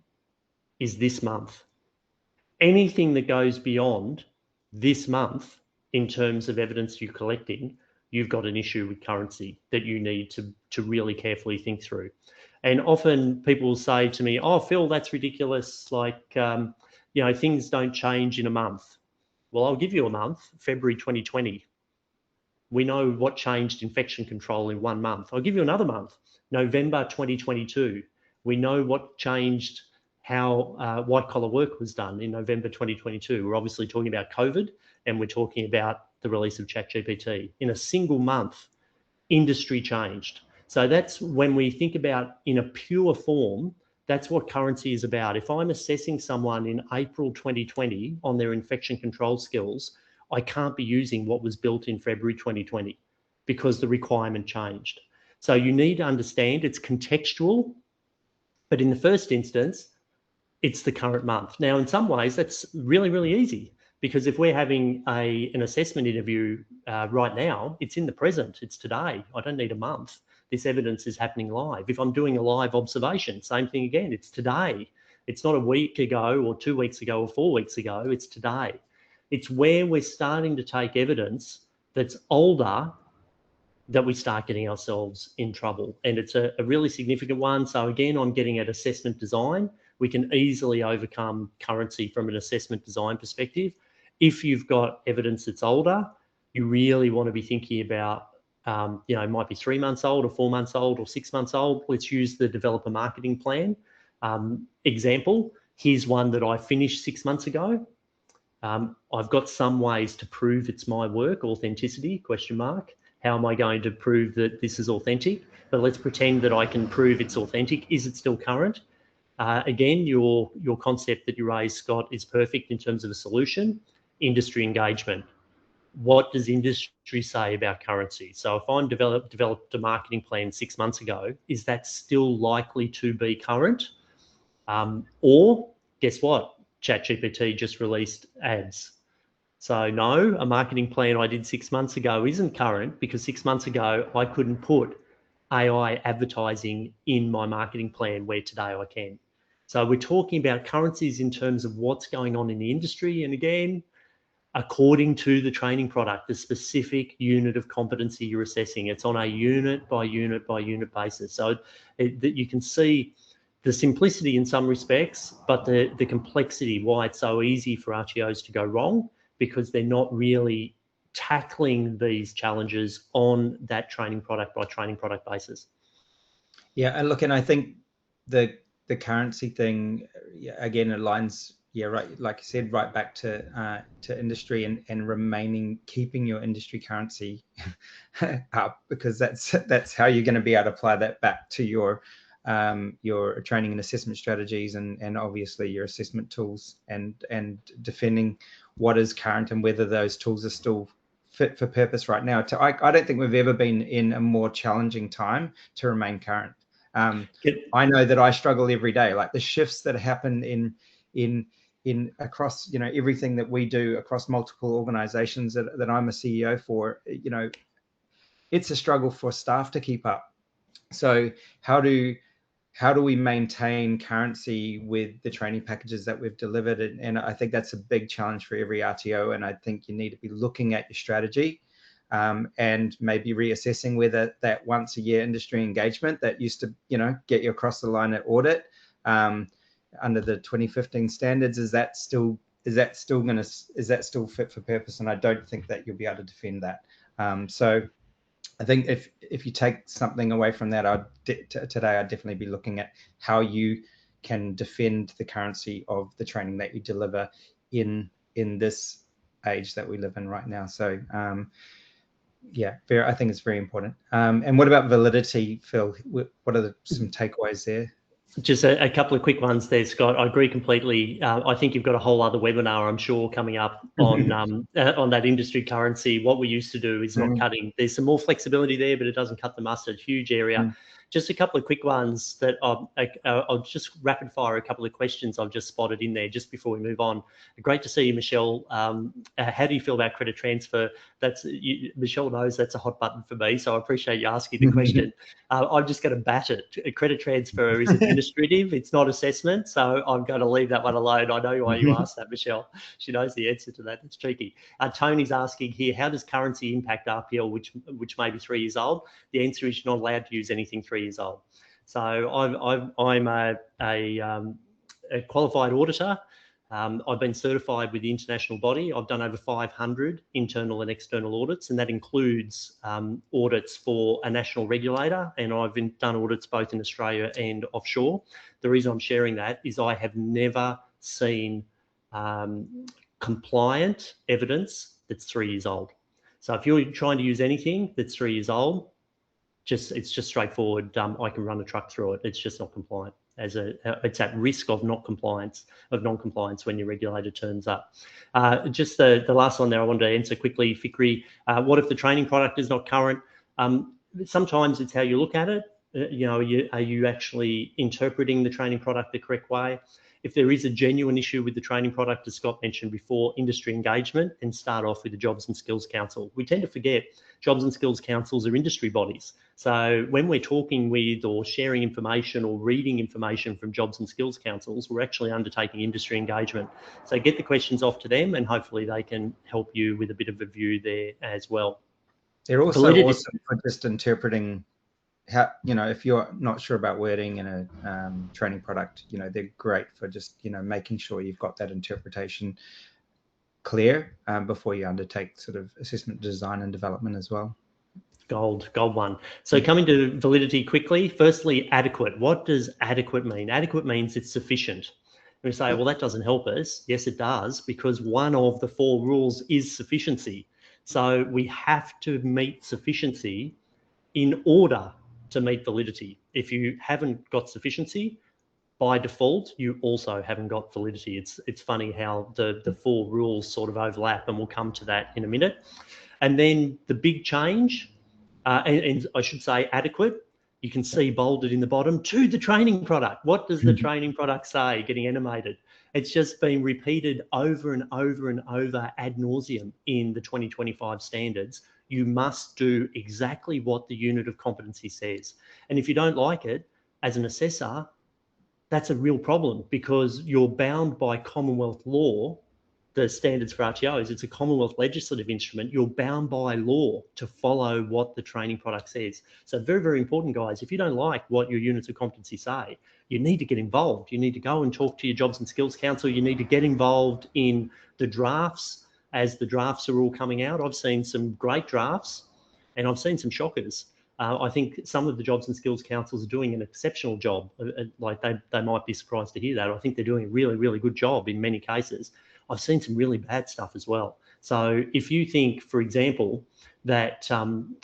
is this month. Anything that goes beyond this month in terms of evidence you're collecting, you've got an issue with currency that you need to really carefully think through. And often people will say to me, oh, Phil, that's ridiculous. Like, things don't change in a month. Well, I'll give you a month, February 2020. We know what changed infection control in 1 month. I'll give you another month, November 2022. We know what changed how white collar work was done in November 2022. We're obviously talking about COVID, and we're talking about the release of ChatGPT. In a single month, industry changed. So that's when we think about in a pure form, that's what currency is about. If I'm assessing someone in April 2020 on their infection control skills, I can't be using what was built in February 2020 because the requirement changed. So you need to understand it's contextual, but in the first instance, it's the current month. Now, in some ways, that's really, really easy, because if we're having an assessment interview right now, it's in the present, it's today. I don't need a month. This evidence is happening live. If I'm doing a live observation, same thing again, it's today. It's not a week ago or 2 weeks ago or 4 weeks ago, it's today. It's where we're starting to take evidence that's older that we start getting ourselves in trouble. And it's a really significant one. So again, I'm getting at assessment design. We can easily overcome currency from an assessment design perspective. If you've got evidence that's older, you really want to be thinking about, it might be 3 months old or 4 months old or 6 months old. Let's use the developer marketing plan example. Here's one that I finished 6 months ago. I've got some ways to prove it's my work, authenticity, question mark. How am I going to prove that this is authentic? But let's pretend that I can prove it's authentic. Is it still current? Again, your concept that you raised, Scott, is perfect in terms of a solution. Industry engagement. What does industry say about currency? So if I'm developed a marketing plan 6 months ago, is that still likely to be current? Or guess what? ChatGPT just released ads. So no, a marketing plan I did 6 months ago isn't current, because 6 months ago I couldn't put AI advertising in my marketing plan, where today I can. So we're talking about currencies in terms of what's going on in the industry. And again, according to the training product, the specific unit of competency you're assessing. It's on a unit by unit by unit basis. So that you can see the simplicity in some respects, but the complexity, why it's so easy for RTOs to go wrong, because they're not really tackling these challenges on that training product by training product basis. Yeah, and look, and I think the currency thing, again, aligns, right, like you said, right back to industry and keeping your industry currency up, because that's how you're going to be able to apply that back to your training and assessment strategies, and obviously your assessment tools, and defending what is current and whether those tools are still fit for purpose right now. I don't think we've ever been in a more challenging time to remain current. I know that I struggle every day, like the shifts that happen in across, everything that we do across multiple organizations that I'm a CEO for. It's a struggle for staff to keep up. So how do we maintain currency with the training packages that we've delivered? And I think that's a big challenge for every RTO. And I think you need to be looking at your strategy, and maybe reassessing whether that once a year industry engagement that used to, get you across the line at audit, under the 2015 standards, is that still fit for purpose? And I don't think that you'll be able to defend that. So I think if you take something away from that, today I'd definitely be looking at how you can defend the currency of the training that you deliver in this age that we live in right now. So I think it's very important. And what about validity, Phil? What are some takeaways there? Just a couple of quick ones there, Scott. I agree completely. I think you've got a whole other webinar, I'm sure, coming up on that industry currency. What we used to do is not cutting. There's some more flexibility there, but it doesn't cut the mustard. Huge area. Just a couple of quick ones that I'll just rapid fire a couple of questions I've just spotted in there just before we move on. Great to see you, Michelle. How do you feel about credit transfer? Michelle knows that's a hot button for me, so I appreciate you asking the question. I'm just going to bat it. Credit transfer is administrative. It's not assessment, so I'm going to leave that one alone. I know why you asked that, Michelle. She knows the answer to that. It's tricky. Tony's asking here, how does currency impact RPL, which may be 3 years old? The answer is you're not allowed to use anything 3 years old. So I'm a qualified auditor. I've been certified with the international body. I've done over 500 internal and external audits, and that includes audits for a national regulator, and I've done audits both in Australia and offshore. The reason I'm sharing that is I have never seen compliant evidence that's 3 years old. So if you're trying to use anything that's 3 years old, it's just straightforward. I can run a truck through it. It's just not compliant. It's at risk of non-compliance when your regulator turns up. Just the last one there I wanted to answer quickly, Fikri. What if the training product is not current? Sometimes it's how you look at it. Are you actually interpreting the training product the correct way? If there is a genuine issue with the training product, as Scott mentioned before, industry engagement, and start off with the Jobs and Skills Council. We tend to forget Jobs and Skills Councils are industry bodies. So when we're talking with or sharing information or reading information from Jobs and Skills Councils, we're actually undertaking industry engagement. So get the questions off to them, and hopefully they can help you with a bit of a view there as well. They're also awesome for just interpreting how, if you're not sure about wording in a training product, they're great for just, making sure you've got that interpretation clear before you undertake sort of assessment design and development as well. Gold one. So coming to validity quickly, firstly, adequate. What does adequate mean? Adequate means it's sufficient. We say, well, that doesn't help us. Yes, it does, because one of the 4 rules is sufficiency. So we have to meet sufficiency in order to meet validity. If you haven't got sufficiency, by default, you also haven't got validity. It's funny how the 4 rules sort of overlap, and we'll come to that in a minute. And then the big change, and I should say adequate, you can see bolded in the bottom, to the training product. What does the training product say? Getting animated. It's just been repeated over and over and over ad nauseum in the 2025 standards. You must do exactly what the unit of competency says. And if you don't like it, as an assessor, that's a real problem, because you're bound by Commonwealth law the standards for RTOs, it's a Commonwealth legislative instrument. You're bound by law to follow what the training product says. So very, very important, guys. If you don't like what your units of competency say, you need to get involved. You need to go and talk to your Jobs and Skills Council. You need to get involved in the drafts as the drafts are all coming out. I've seen some great drafts and I've seen some shockers. I think some of the Jobs and Skills Councils are doing an exceptional job. Like they might be surprised to hear that. I think they're doing a really, really good job in many cases. I've seen some really bad stuff as well. So if you think, for example, that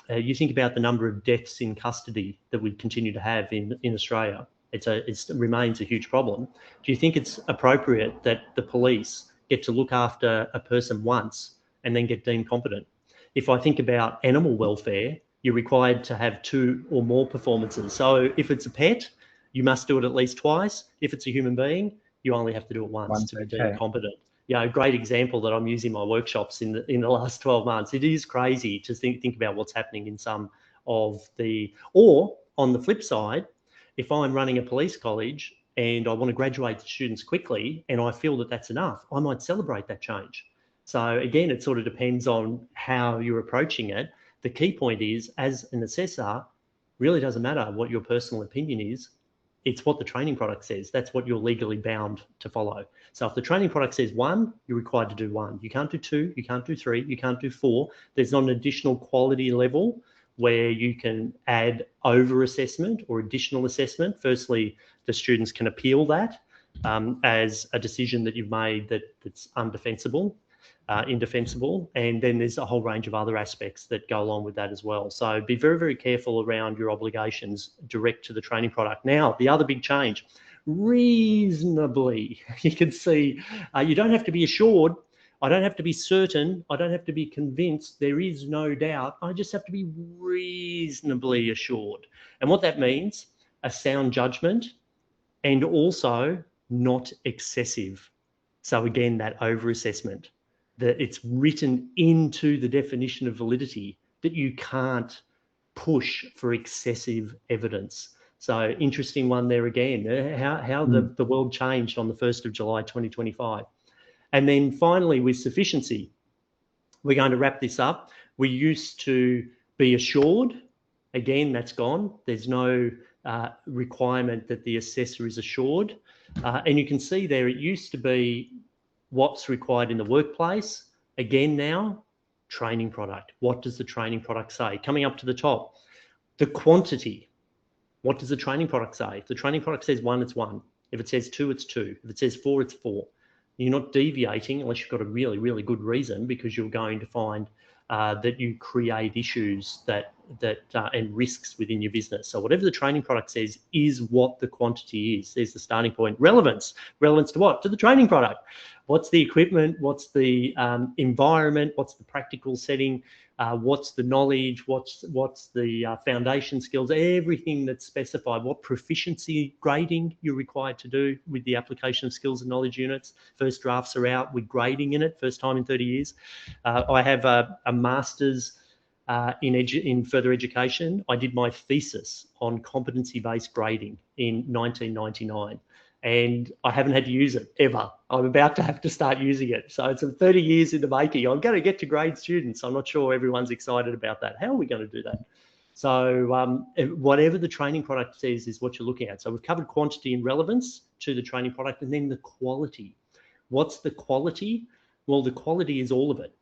you think about the number of deaths in custody that we continue to have in Australia, it remains a huge problem. Do you think it's appropriate that the police get to look after a person once and then get deemed competent? If I think about animal welfare, you're required to have 2 or more performances. So if it's a pet, you must do it at least twice. If it's a human being, you only have to do it once to be deemed competent. A great example that I'm using in my workshops in the last 12 months. It is crazy to think about what's happening in some of the, or on the flip side, if I'm running a police college and I want to graduate the students quickly and I feel that that's enough, I might celebrate that change. So again, it sort of depends on how you're approaching it. The key point is, as an assessor, really doesn't matter what your personal opinion is. It's what the training product says. That's what you're legally bound to follow. So if the training product says 1, you're required to do 1. You can't do 2, you can't do 3, you can't do 4. There's not an additional quality level where you can add over assessment or additional assessment. Firstly, the students can appeal that as a decision that you've made that's undefensible. Indefensible, and then there's a whole range of other aspects that go along with that as well. So be very, very careful around your obligations direct to the training product. Now, the other big change, reasonably, you can see you don't have to be assured. I don't have to be certain. I don't have to be convinced. There is no doubt. I just have to be reasonably assured. And what that means, a sound judgment and also not excessive. So again, that over assessment. That it's written into the definition of validity that you can't push for excessive evidence. So interesting one there again, how the world changed on the 1st of July 2025. And then finally with sufficiency, we're going to wrap this up. We used to be assured, again, that's gone. There's no requirement that the assessor is assured. And you can see there, it used to be what's required in the workplace. Again now, training product. What does the training product say? Coming up to the top, the quantity. What does the training product say? If the training product says 1, it's 1. If it says 2, it's 2. If it says 4, it's 4. You're not deviating unless you've got a really, really good reason, because you're going to find that you create issues and risks within your business. So whatever the training product says is what the quantity is. There's the starting point. Relevance. Relevance to what? To the training product. What's the equipment? What's the environment? What's the practical setting? What's the knowledge? What's the foundation skills? Everything that's specified. What proficiency grading you're required to do with the application of skills and knowledge units. First drafts are out with grading in it. First time in 30 years. I have a master's in further education. I did my thesis on competency-based grading in 1999. And I haven't had to use it ever. I'm about to have to start using it. So it's 30 years in the making. I'm going to get to grade students. I'm not sure everyone's excited about that. How are we going to do that? So whatever the training product says is what you're looking at. So we've covered quantity and relevance to the training product, and then the quality. What's the quality? Well, the quality is all of it.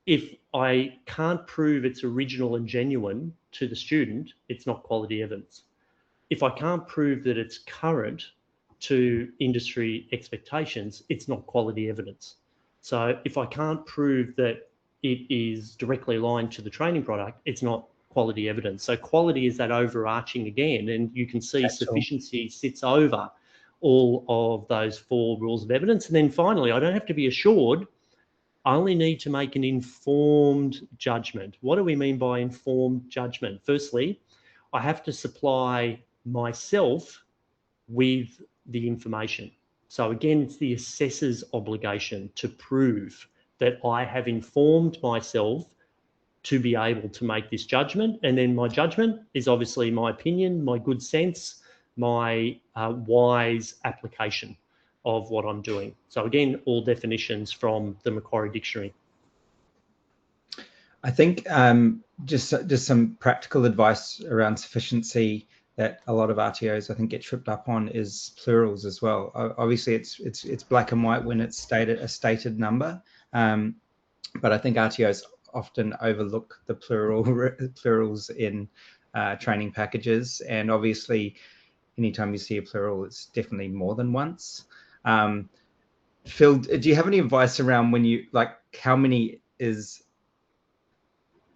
If I can't prove it's original and genuine to the student, it's not quality evidence. If I can't prove that it's current to industry expectations, it's not quality evidence. So if I can't prove that it is directly aligned to the training product, it's not quality evidence. So quality is that overarching again, and you can see sufficiency sits over all of those 4 rules of evidence. And then finally, I don't have to be assured. I only need to make an informed judgment. What do we mean by informed judgment? Firstly, I have to supply myself with the information. So again, it's the assessor's obligation to prove that I have informed myself to be able to make this judgment. And then my judgment is obviously my opinion, my good sense, my wise application of what I'm doing. So again, all definitions from the Macquarie Dictionary. I think just some practical advice around sufficiency that a lot of RTOs I think get tripped up on is plurals as well. Obviously, it's black and white when it's a stated number, but I think RTOs often overlook the plurals in training packages, and obviously, anytime you see a plural, it's definitely more than once. Phil, do you have any advice around when you how many is,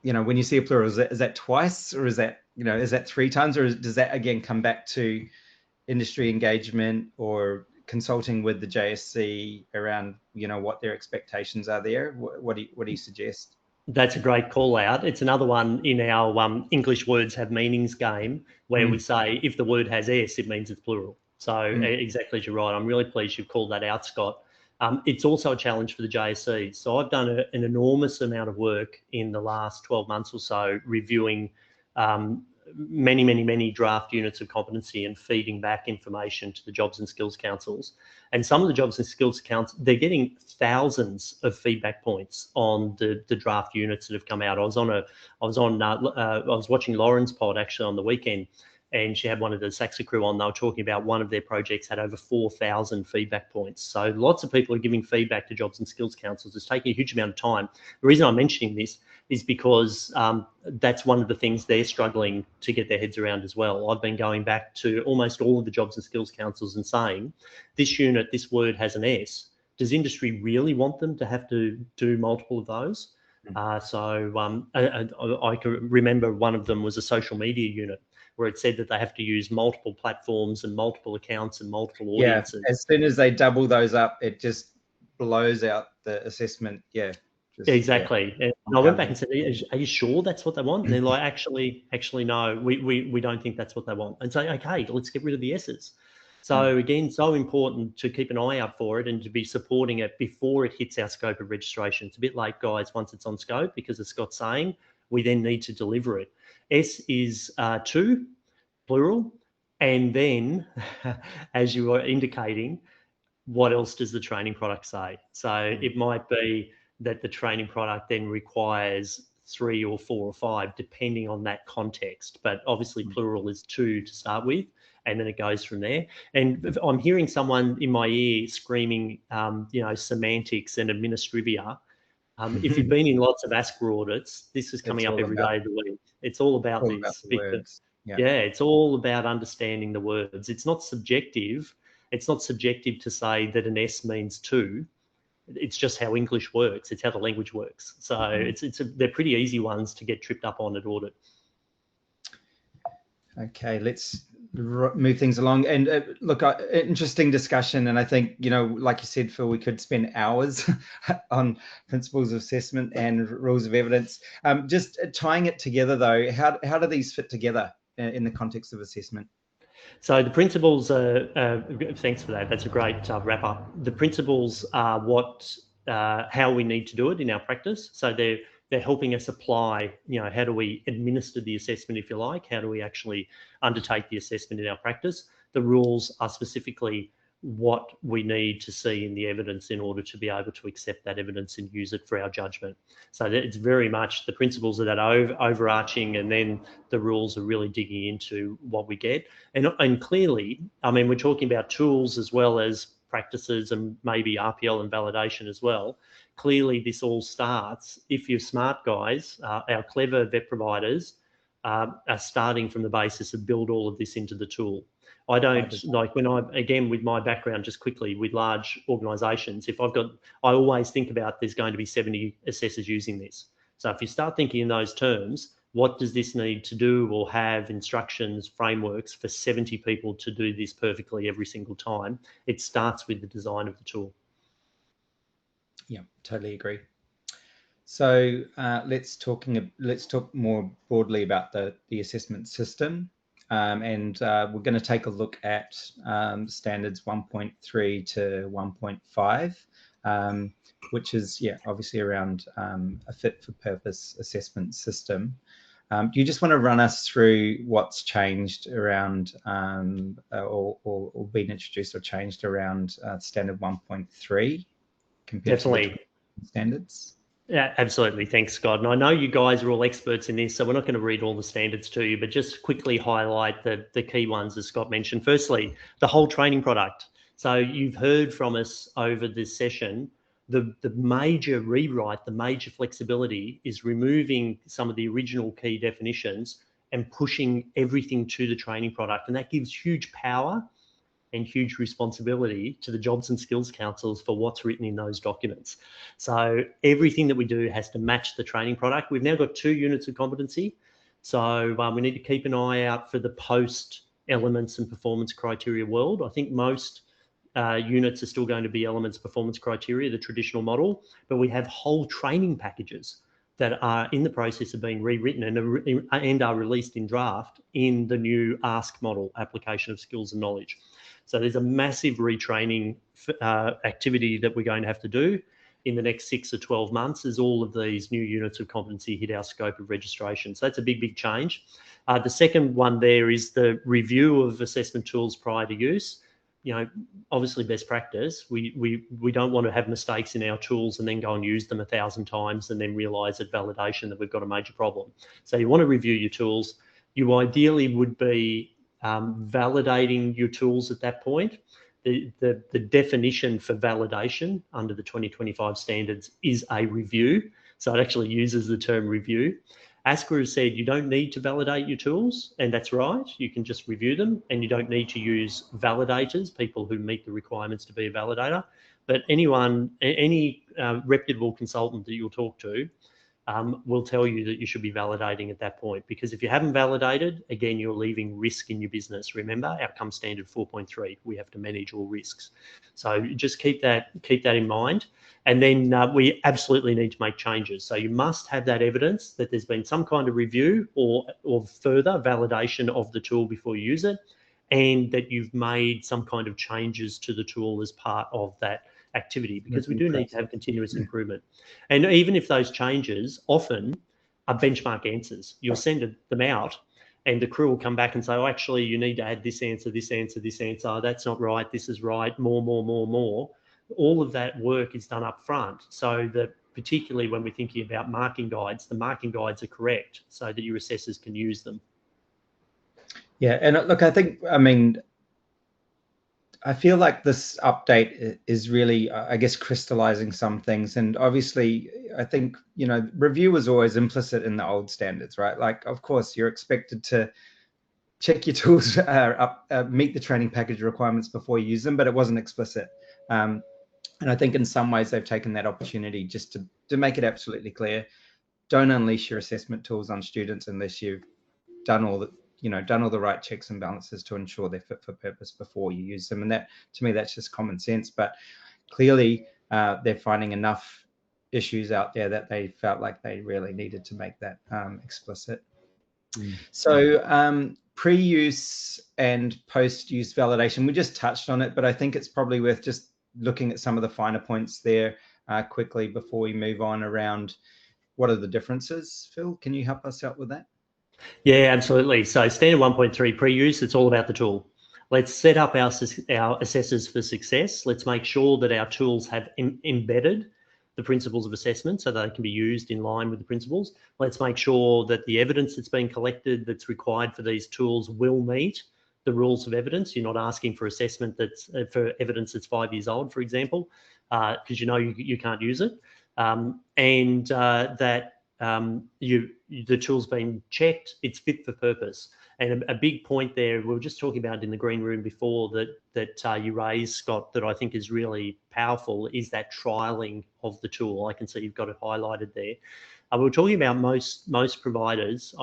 when you see a plural, is that twice, or is that, is that 3 times, or does that again come back to industry engagement or consulting with the JSC around, what their expectations are there? What do you suggest? That's a great call out. It's another one in our English words have meanings game where we say if the word has S, it means it's plural. So exactly as you're right. I'm really pleased you've called that out, Scott. It's also a challenge for the JSC. So I've done an enormous amount of work in the last 12 months or so reviewing many draft units of competency and feeding back information to the Jobs and Skills Councils. And some of the Jobs and Skills Councils, they're getting thousands of feedback points on the draft units that have come out. I was watching Lauren's pod actually on the weekend, and she had one of the Saxa crew on. They were talking about one of their projects had over 4,000 feedback points. So lots of people are giving feedback to Jobs and Skills Councils. It's taking a huge amount of time. The reason I'm mentioning this is because that's one of the things they're struggling to get their heads around as well. I've been going back to almost all of the Jobs and Skills Councils and saying, this unit, this word has an S. Does industry really want them to have to do multiple of those? I can remember one of them was a social media unit, where it said that they have to use multiple platforms and multiple accounts and multiple audiences. Yeah, as soon as they double those up, it just blows out the assessment. Yeah. Exactly. Yeah. And I went back and said, are you sure that's what they want? And they're like, actually, no, we don't think that's what they want. And say, okay, let's get rid of the S's. So again, so important to keep an eye out for it and to be supporting it before it hits our scope of registration. It's a bit late, guys, once it's on scope, because as Scott's saying, we then need to deliver it. S is 2, plural. And then, as you were indicating, what else does the training product say? So it might be that the training product then requires 3 or 4 or 5, depending on that context. But obviously plural is 2 to start with, and then it goes from there. And I'm hearing someone in my ear screaming, semantics and administrivia. If you've been in lots of ASQA audits, this is coming up every day of the week. It's all about this. It's all about understanding the words. It's not subjective. It's not subjective to say that an S means 2. It's just how English works. It's how the language works. So they're pretty easy ones to get tripped up on at audit. Okay, let's move things along. And look, interesting discussion. And I think, like you said, Phil, we could spend hours on principles of assessment and rules of evidence. Just tying it together, though, how do these fit together in the context of assessment? So the principles thanks for that. That's a great wrap up. The principles are how we need to do it in our practice. So they're helping us apply, how do we administer the assessment, if you like? How do we actually undertake the assessment in our practice? The rules are specifically what we need to see in the evidence in order to be able to accept that evidence and use it for our judgment. So it's very much the principles of that overarching, and then the rules are really digging into what we get. And clearly, we're talking about tools as well as practices and maybe RPL and validation as well. Clearly, this all starts, if you're smart guys, our clever vet providers are starting from the basis of build all of this into the tool. I don't again, with my background, just quickly, with large organisations, I always think about there's going to be 70 assessors using this. So if you start thinking in those terms, what does this need to do or have instructions, frameworks for 70 people to do this perfectly every single time? It starts with the design of the tool. Yeah, totally agree. So let's talk more broadly about the assessment system. And we're going to take a look at standards 1.3 to 1.5, which is, obviously around a fit for purpose assessment system. Do you just want to run us through what's changed around or been introduced or changed around standard 1.3 compared Definitely. to standards? Yeah, absolutely. Thanks, Scott. And I know you guys are all experts in this, so we're not going to read all the standards to you, but just quickly highlight the key ones, as Scott mentioned. Firstly, the whole training product. So you've heard from us over this session, the major rewrite, the major flexibility is removing some of the original key definitions and pushing everything to the training product. And that gives huge power and huge responsibility to the Jobs and Skills Councils for what's written in those documents. So everything that we do has to match the training product. We've now got 2 units of competency. So we need to keep an eye out for the post elements and performance criteria world. I think most units are still going to be elements performance criteria, the traditional model, but we have whole training packages that are in the process of being rewritten and are released in draft in the new ASK model, application of skills and knowledge. So there's a massive retraining activity that we're going to have to do in the next 6 or 12 months as all of these new units of competency hit our scope of registration. So that's a big, big change. The second one there is the review of assessment tools prior to use. You know, obviously best practice. We don't want to have mistakes in our tools and then go and use them 1,000 times and then realise at validation that we've got a major problem. So you want to review your tools. You ideally would be validating your tools at that point. The definition for validation under the 2025 standards is a review. So it actually uses the term review. ASQA has said you don't need to validate your tools, and that's right. You can just review them, and you don't need to use validators, people who meet the requirements to be a validator. But any reputable consultant that you'll talk to will tell you that you should be validating at that point, because if you haven't validated, again, you're leaving risk in your business. Remember, outcome standard 4.3, we have to manage all risks. So just keep that in mind. And then we absolutely need to make changes. So you must have that evidence that there's been some kind of review or further validation of the tool before you use it, and that you've made some kind of changes to the tool as part of that activity, because we do need to have continuous improvement. And even if those changes often are benchmark answers, you'll send them out and the crew will come back and say, oh, actually, you need to add this answer, this answer, this answer. Oh, that's not right. This is right. More. All of that work is done up front, so that particularly when we're thinking about marking guides, the marking guides are correct so that your assessors can use them. Yeah, and look, I feel like this update is really, I guess, crystallizing some things. And obviously, I think, review was always implicit in the old standards, right? Like, of course, you're expected to check your tools meet the training package requirements before you use them, but it wasn't explicit. And I think in some ways they've taken that opportunity just to make it absolutely clear. Don't unleash your assessment tools on students unless you've done all the right checks and balances to ensure they're fit for purpose before you use them. And that, to me, that's just common sense. But clearly they're finding enough issues out there that they felt like they really needed to make that explicit. So pre-use and post-use validation, we just touched on it, but I think it's probably worth just looking at some of the finer points there quickly before we move on around what are the differences. Phil, can you help us out with that? Yeah, absolutely. So standard 1.3 pre-use, it's all about the tool. Let's set up our assessors for success. Let's make sure that our tools have embedded the principles of assessment so that they can be used in line with the principles. Let's make sure that the evidence that's being collected that's required for these tools will meet the rules of evidence. You're not asking for assessment for evidence that's 5 years old, for example, because you can't use it, and that the tool's been checked, it's fit for purpose. And a big point there, we were just talking about in the green room before that you raised, Scott, that I think is really powerful, is that trialing of the tool. I can see you've got it highlighted there. We were talking about most providers,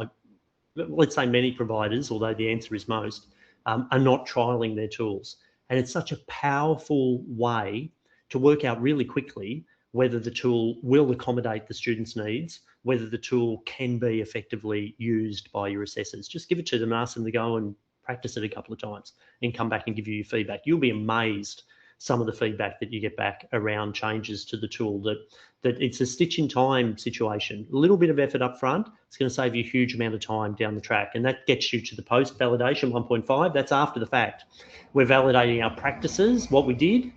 let's say many providers, although the answer is most, are not trialing their tools. And it's such a powerful way to work out really quickly whether the tool will accommodate the student's needs, whether the tool can be effectively used by your assessors. Just give it to them, ask them to go and practice it a couple of times and come back and give you your feedback. You'll be amazed some of the feedback that you get back around changes to the tool, that it's a stitch in time situation. A little bit of effort up front, it's going to save you a huge amount of time down the track, and that gets you to the post validation 1.5. That's after the fact. We're validating our practices, what we did,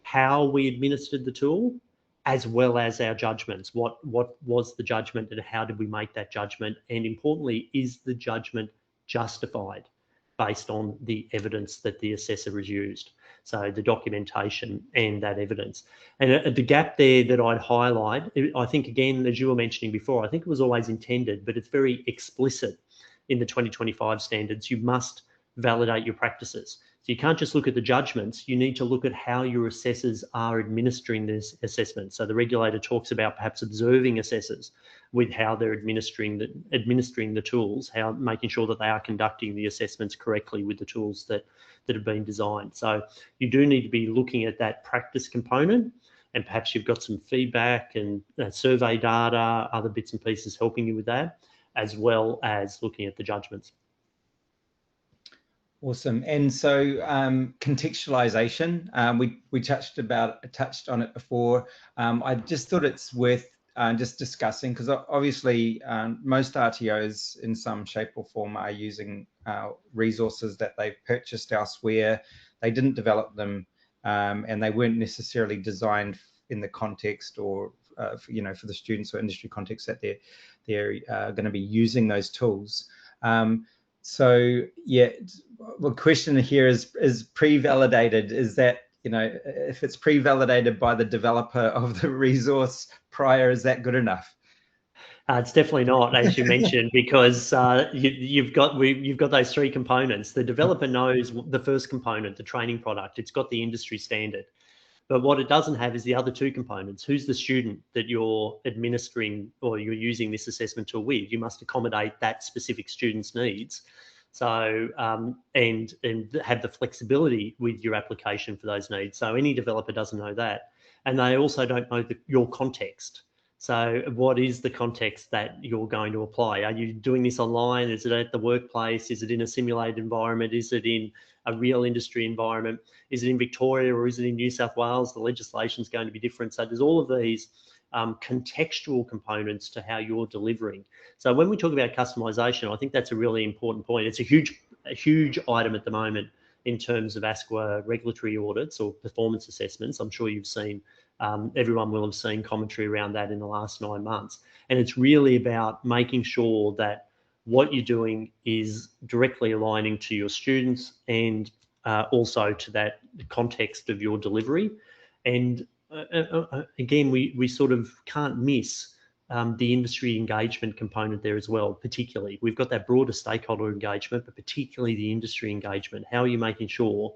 how we administered the tool, as well as our judgments. What was the judgment and how did we make that judgment? And importantly, is the judgment justified based on the evidence that the assessor has used? So the documentation and that evidence. And the gap there that I'd highlight, I think, again, as you were mentioning before, I think it was always intended, but it's very explicit in the 2025 standards. You must validate your practices. So you can't just look at the judgments, you need to look at how your assessors are administering this assessment. So the regulator talks about perhaps observing assessors with how they're administering the tools, how making sure that they are conducting the assessments correctly with the tools that have been designed. So you do need to be looking at that practice component, and perhaps you've got some feedback and survey data, other bits and pieces helping you with that, as well as looking at the judgments. Awesome. And so contextualization, we touched on it before. I just thought it's worth just discussing, because obviously most RTOs in some shape or form are using resources that they've purchased elsewhere. They didn't develop them, and they weren't necessarily designed in the context or for the students or industry context that they're going to be using those tools. So yeah, the question here is pre-validated. Is that, if it's pre-validated by the developer of the resource prior, is that good enough? It's definitely not, as you mentioned, because you've got those three components. The developer knows the first component, the training product. It's got the industry standard. But what it doesn't have is the other two components. Who's the student that you're administering or you're using this assessment tool with? You must accommodate that specific student's needs. So, and have the flexibility with your application for those needs. So any developer doesn't know that. And they also don't know your context. So what is the context that you're going to apply? Are you doing this online? Is it at the workplace? Is it in a simulated environment? Is it in a real industry environment? Is it in Victoria or is it in New South Wales? The legislation is going to be different. So there's all of these contextual components to how you're delivering. So when we talk about customization, I think that's a really important point. It's a huge item at the moment in terms of ASQA regulatory audits or performance assessments. I'm sure you've seen, everyone will have seen commentary around that in the last 9 months. And it's really about making sure that what you're doing is directly aligning to your students and also to that context of your delivery. And again, we sort of can't miss the industry engagement component there as well. Particularly, we've got that broader stakeholder engagement, but particularly the industry engagement. How are you making sure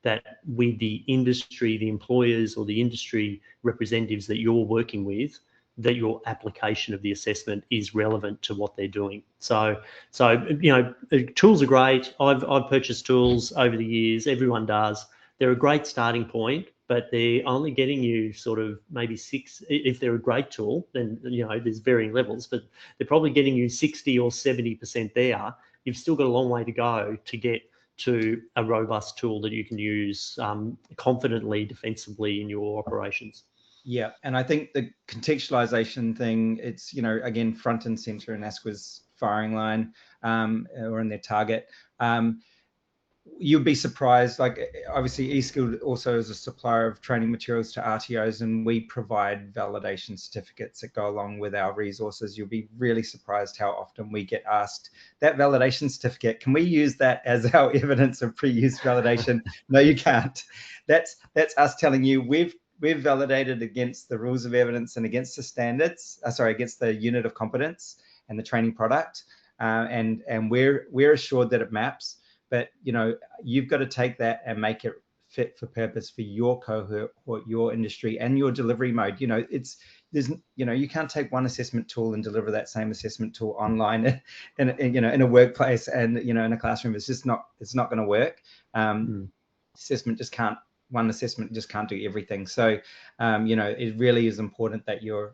that with the industry, the employers or the industry representatives that you're working with, that your application of the assessment is relevant to what they're doing? So tools are great. I've purchased tools over the years. Everyone does. They're a great starting point, but they're only getting you sort of maybe 6. If they're a great tool, then there's varying levels, but they're probably getting you 60 or 70% there. You've still got a long way to go to get to a robust tool that you can use confidently, defensively in your operations. Yeah, and I think the contextualization thing, it's, again, front and center in ASQA's firing line or in their target. You'd be surprised, like obviously eSkilled also is a supplier of training materials to RTOs, and we provide validation certificates that go along with our resources. You'll be really surprised how often we get asked, that validation certificate, can we use that as our evidence of pre-use validation? No, you can't. That's us telling you we've validated against the rules of evidence and against the standards, against the unit of competence and the training product, and we're assured that it maps. But you've got to take that and make it fit for purpose for your cohort, or your industry and your delivery mode. You can't take one assessment tool and deliver that same assessment tool online in a workplace and in a classroom. It's just not going to work. One assessment just can't do everything. So it really is important that you're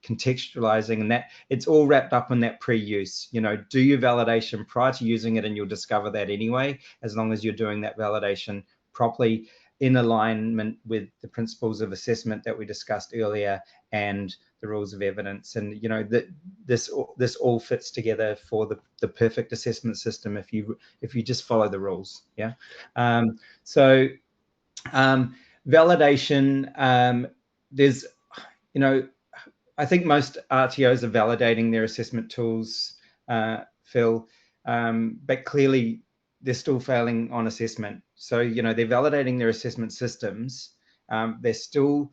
contextualizing, and that it's all wrapped up in that pre-use. Do your validation prior to using it, and you'll discover that anyway, as long as you're doing that validation properly. in alignment with the principles of assessment that we discussed earlier and the rules of evidence. And, you know, that this all fits together for the perfect assessment system if you just follow the rules. Yeah. Validation, there's, you know, I think most RTOs are validating their assessment tools, Phil, but clearly they're still failing on assessment. So, you know, they're validating their assessment systems. They're still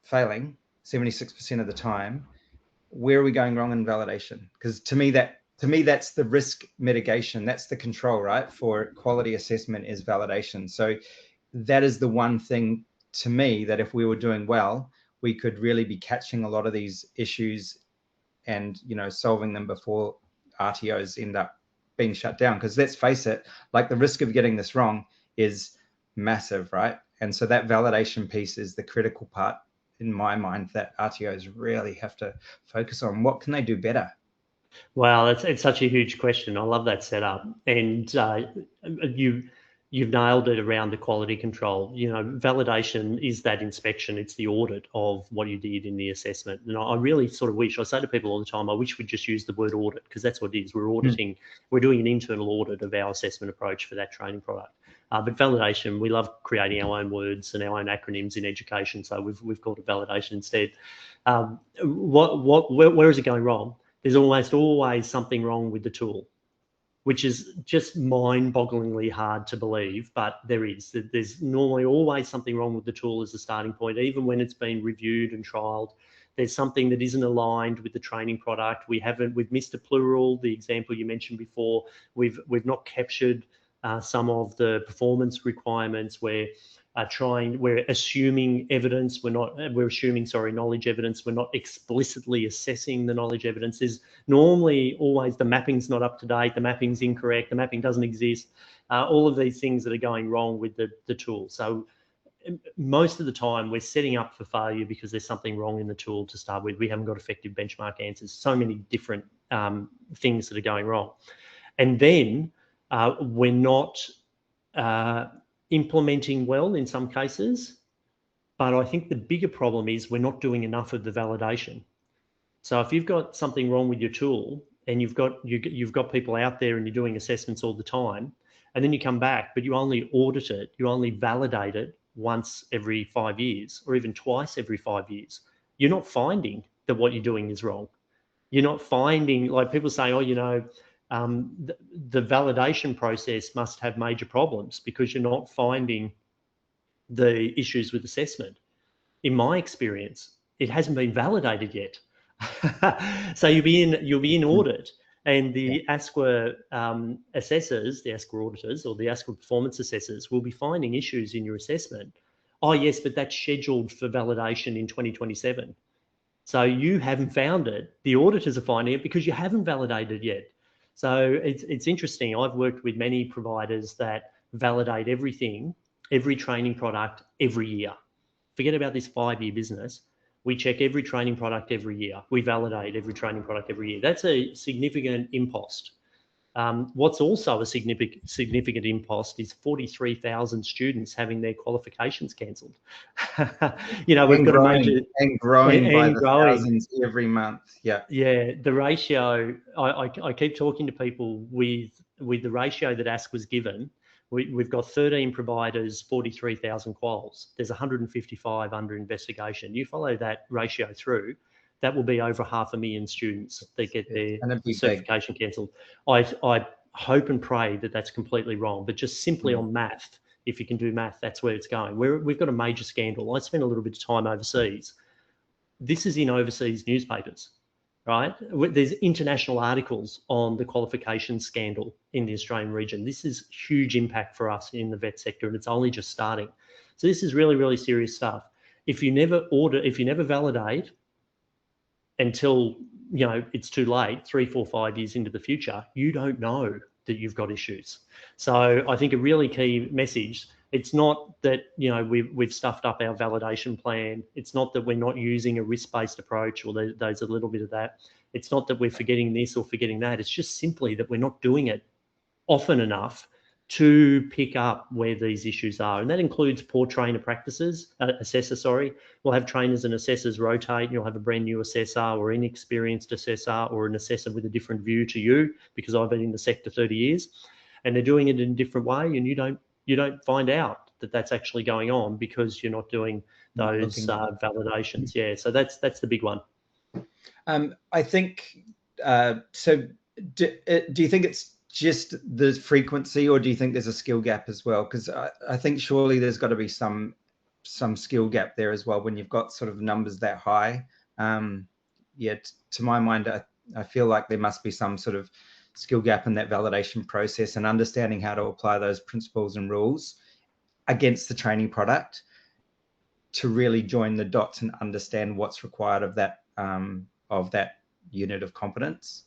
failing 76% of the time. Where are we going wrong in validation? Because to me, that's the risk mitigation. That's the control, right? For quality assessment is validation. So that is the one thing to me that if we were doing well, we could really be catching a lot of these issues and, you know, solving them before RTOs end up being shut down. Because let's face it, like the risk of getting this wrong is massive, right? And so that validation piece is the critical part in my mind that RTOs really have to focus on. What can they do better? Wow, it's such a huge question. I love that setup, and you've nailed it around the quality control. You know, validation is that inspection. It's the audit of what you did in the assessment. And I really sort of wish, I say to people all the time, I wish we'd just use the word audit, because that's what it is. We're auditing, we're doing an internal audit of our assessment approach for that training product. But validation, we love creating our own words and our own acronyms in education. So we've called it validation instead. Where is it going wrong? There's almost always something wrong with the tool, which is just mind-bogglingly hard to believe, but there is. There's normally always something wrong with the tool as a starting point, even when it's been reviewed and trialed. There's something that isn't aligned with the training product. We've missed a plural, the example you mentioned before. We've not captured some of the performance requirements. We're assuming evidence. We're assuming knowledge evidence. We're not explicitly assessing the knowledge evidence. There's normally always the mapping's not up to date, the mapping's incorrect, the mapping doesn't exist. All of these things that are going wrong with the tool. So most of the time we're setting up for failure because there's something wrong in the tool to start with. We haven't got effective benchmark answers. So many different things that are going wrong. And then we're not implementing well in some cases, but I think the bigger problem is we're not doing enough of the validation. So if you've got something wrong with your tool and you've got people out there and you're doing assessments all the time, and then you come back, but you only audit it, you only validate it once every 5 years or even twice every 5 years, you're not finding that what you're doing is wrong. You're not finding, like people say, oh, you know, the validation process must have major problems because you're not finding the issues with assessment. In my experience, it hasn't been validated yet. So you'll be in audit, and the ASQA assessors, the ASQA auditors or the ASQA performance assessors will be finding issues in your assessment. Oh yes, but that's scheduled for validation in 2027. So you haven't found it. The auditors are finding it because you haven't validated yet. So it's interesting. I've worked with many providers that validate everything, every training product every year. Forget about this 5-year business. We check every training product every year. We validate every training product every year. That's a significant impost. What's also a significant impost is 43,000 students having their qualifications cancelled. You know, we've got growing by the thousands every month. Yeah. Yeah. The ratio, I keep talking to people with the ratio that ASQ was given. We've got 13 providers, 43,000 quals. There's 155 under investigation. You follow that ratio through, that will be over 500,000 students that get their certification cancelled. I hope and pray that that's completely wrong, but just simply on math, if you can do math, that's where it's going. We've got a major scandal. I spent a little bit of time overseas. This is in overseas newspapers, right? There's international articles on the qualification scandal in the Australian region. This is huge impact for us in the vet sector, and it's only just starting. So this is really, really serious stuff. If you never validate until, you know, it's too late, 3, 4, 5 years into the future, you don't know that you've got issues. So I think a really key message, it's not that, you know, we've stuffed up our validation plan. It's not that we're not using a risk-based approach, or there's a little bit of that. It's not that we're forgetting this or forgetting that. It's just simply that we're not doing it often enough to pick up where these issues are. And that includes poor trainer practices, assessor, We'll have trainers and assessors rotate, and you'll have a brand new assessor or inexperienced assessor or an assessor with a different view to you, because I've been in the sector 30 years, and they're doing it in a different way, and you don't find out that that's actually going on because you're not doing those validations. Yeah, so that's the big one. I think, so do you think it's just the frequency, or do you think there's a skill gap as well? Because I think surely there's got to be some skill gap there as well when you've got sort of numbers that high. Yeah, to my mind, I feel like there must be some sort of skill gap in that validation process and understanding how to apply those principles and rules against the training product to really join the dots and understand what's required of that unit of competence.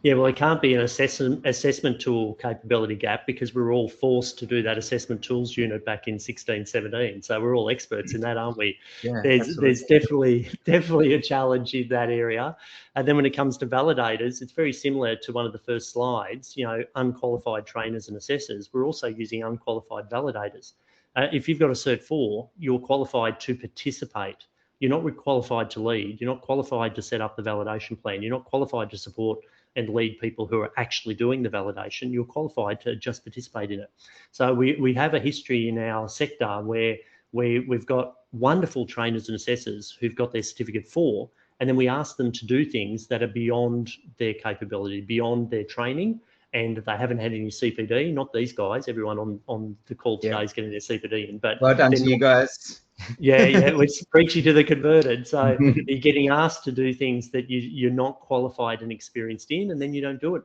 Yeah, well, it can't be an assessment tool capability gap, because we're all forced to do that assessment tools unit back in 16, 17. So we're all experts in that, aren't we? Yeah, there's definitely a challenge in that area. And then when it comes to validators, it's very similar to one of the first slides, unqualified trainers and assessors. We're also using unqualified validators. If you've got a Cert 4, you're qualified to participate. You're not qualified to lead. You're not qualified to set up the validation plan. You're not qualified to support and lead people who are actually doing the validation. You're qualified to just participate in it. So we have a history in our sector where we've got wonderful trainers and assessors who've got their Certificate 4, and then we ask them to do things that are beyond their capability, beyond their training, and they haven't had any CPD. Not these guys. Everyone on the call today is getting their CPD in. But well done to you guys. Yeah, we're preaching to the converted. So you're getting asked to do things that you're not qualified and experienced in, and then you don't do it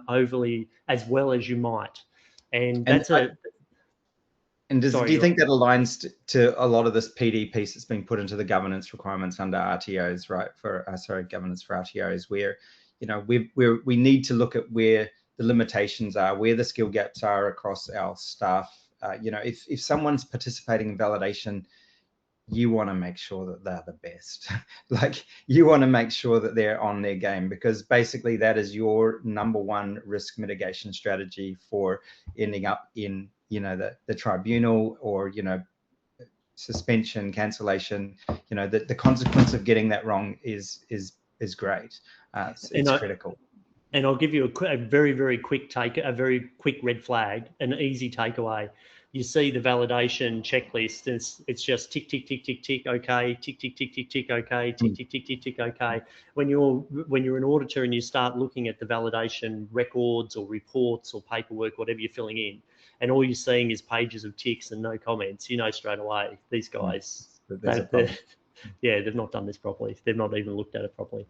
overly as well as you might. And that's do you think that aligns to a lot of this PD piece that's been put into the governance requirements under RTOs, right? Governance for RTOs, where we need to look at where the limitations are, where the skill gaps are across our staff. If someone's participating in validation, you want to make sure that they're the best. Like, you want to make sure that they're on their game, because basically that is your number one risk mitigation strategy for ending up in, the tribunal or, suspension, cancellation. The consequence of getting that wrong is great. It's critical. And I'll give you a very, very quick a very quick red flag, an easy takeaway. You see the validation checklist, it's just tick, tick, tick, tick, tick, okay, tick, tick, tick, tick, tick, okay, tick, tick, tick, tick, tick, okay. When you're an auditor and you start looking at the validation records or reports or paperwork, whatever you're filling in, and all you're seeing is pages of ticks and no comments, straight away, these guys, they've not done this properly. They've not even looked at it properly.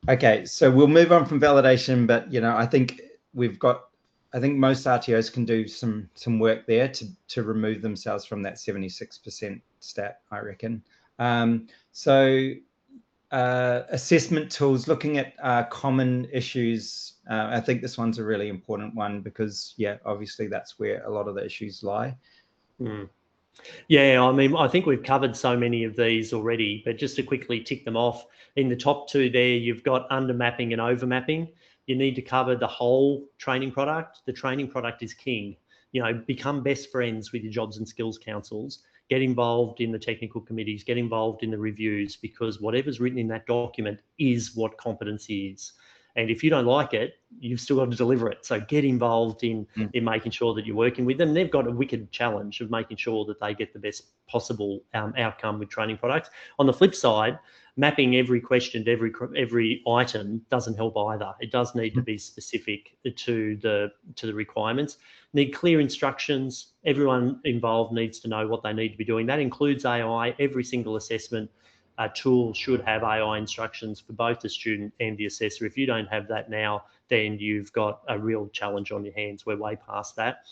Okay, so we'll move on from validation, but I think most RTOs can do some work there to remove themselves from that 76% stat, I reckon. Assessment tools, looking at common issues. I think this one's a really important one because, obviously that's where a lot of the issues lie. Yeah, I think we've covered so many of these already, but just to quickly tick them off, in the top two there, you've got undermapping and overmapping. You need to cover the whole training product. The training product is king. Become best friends with your jobs and skills councils. Get involved in the technical committees. Get involved in the reviews, because whatever's written in that document is what competency is. And if you don't like it, you've still got to deliver it. So get involved in making sure that you're working with them. They've got a wicked challenge of making sure that they get the best possible outcome with training products. On the flip side, mapping every question to every item doesn't help either. It does need to be specific to the requirements. Need clear instructions. Everyone involved needs to know what they need to be doing. That includes AI. Every single assessment tool should have AI instructions for both the student and the assessor. If you don't have that now, then you've got a real challenge on your hands. We're way past that.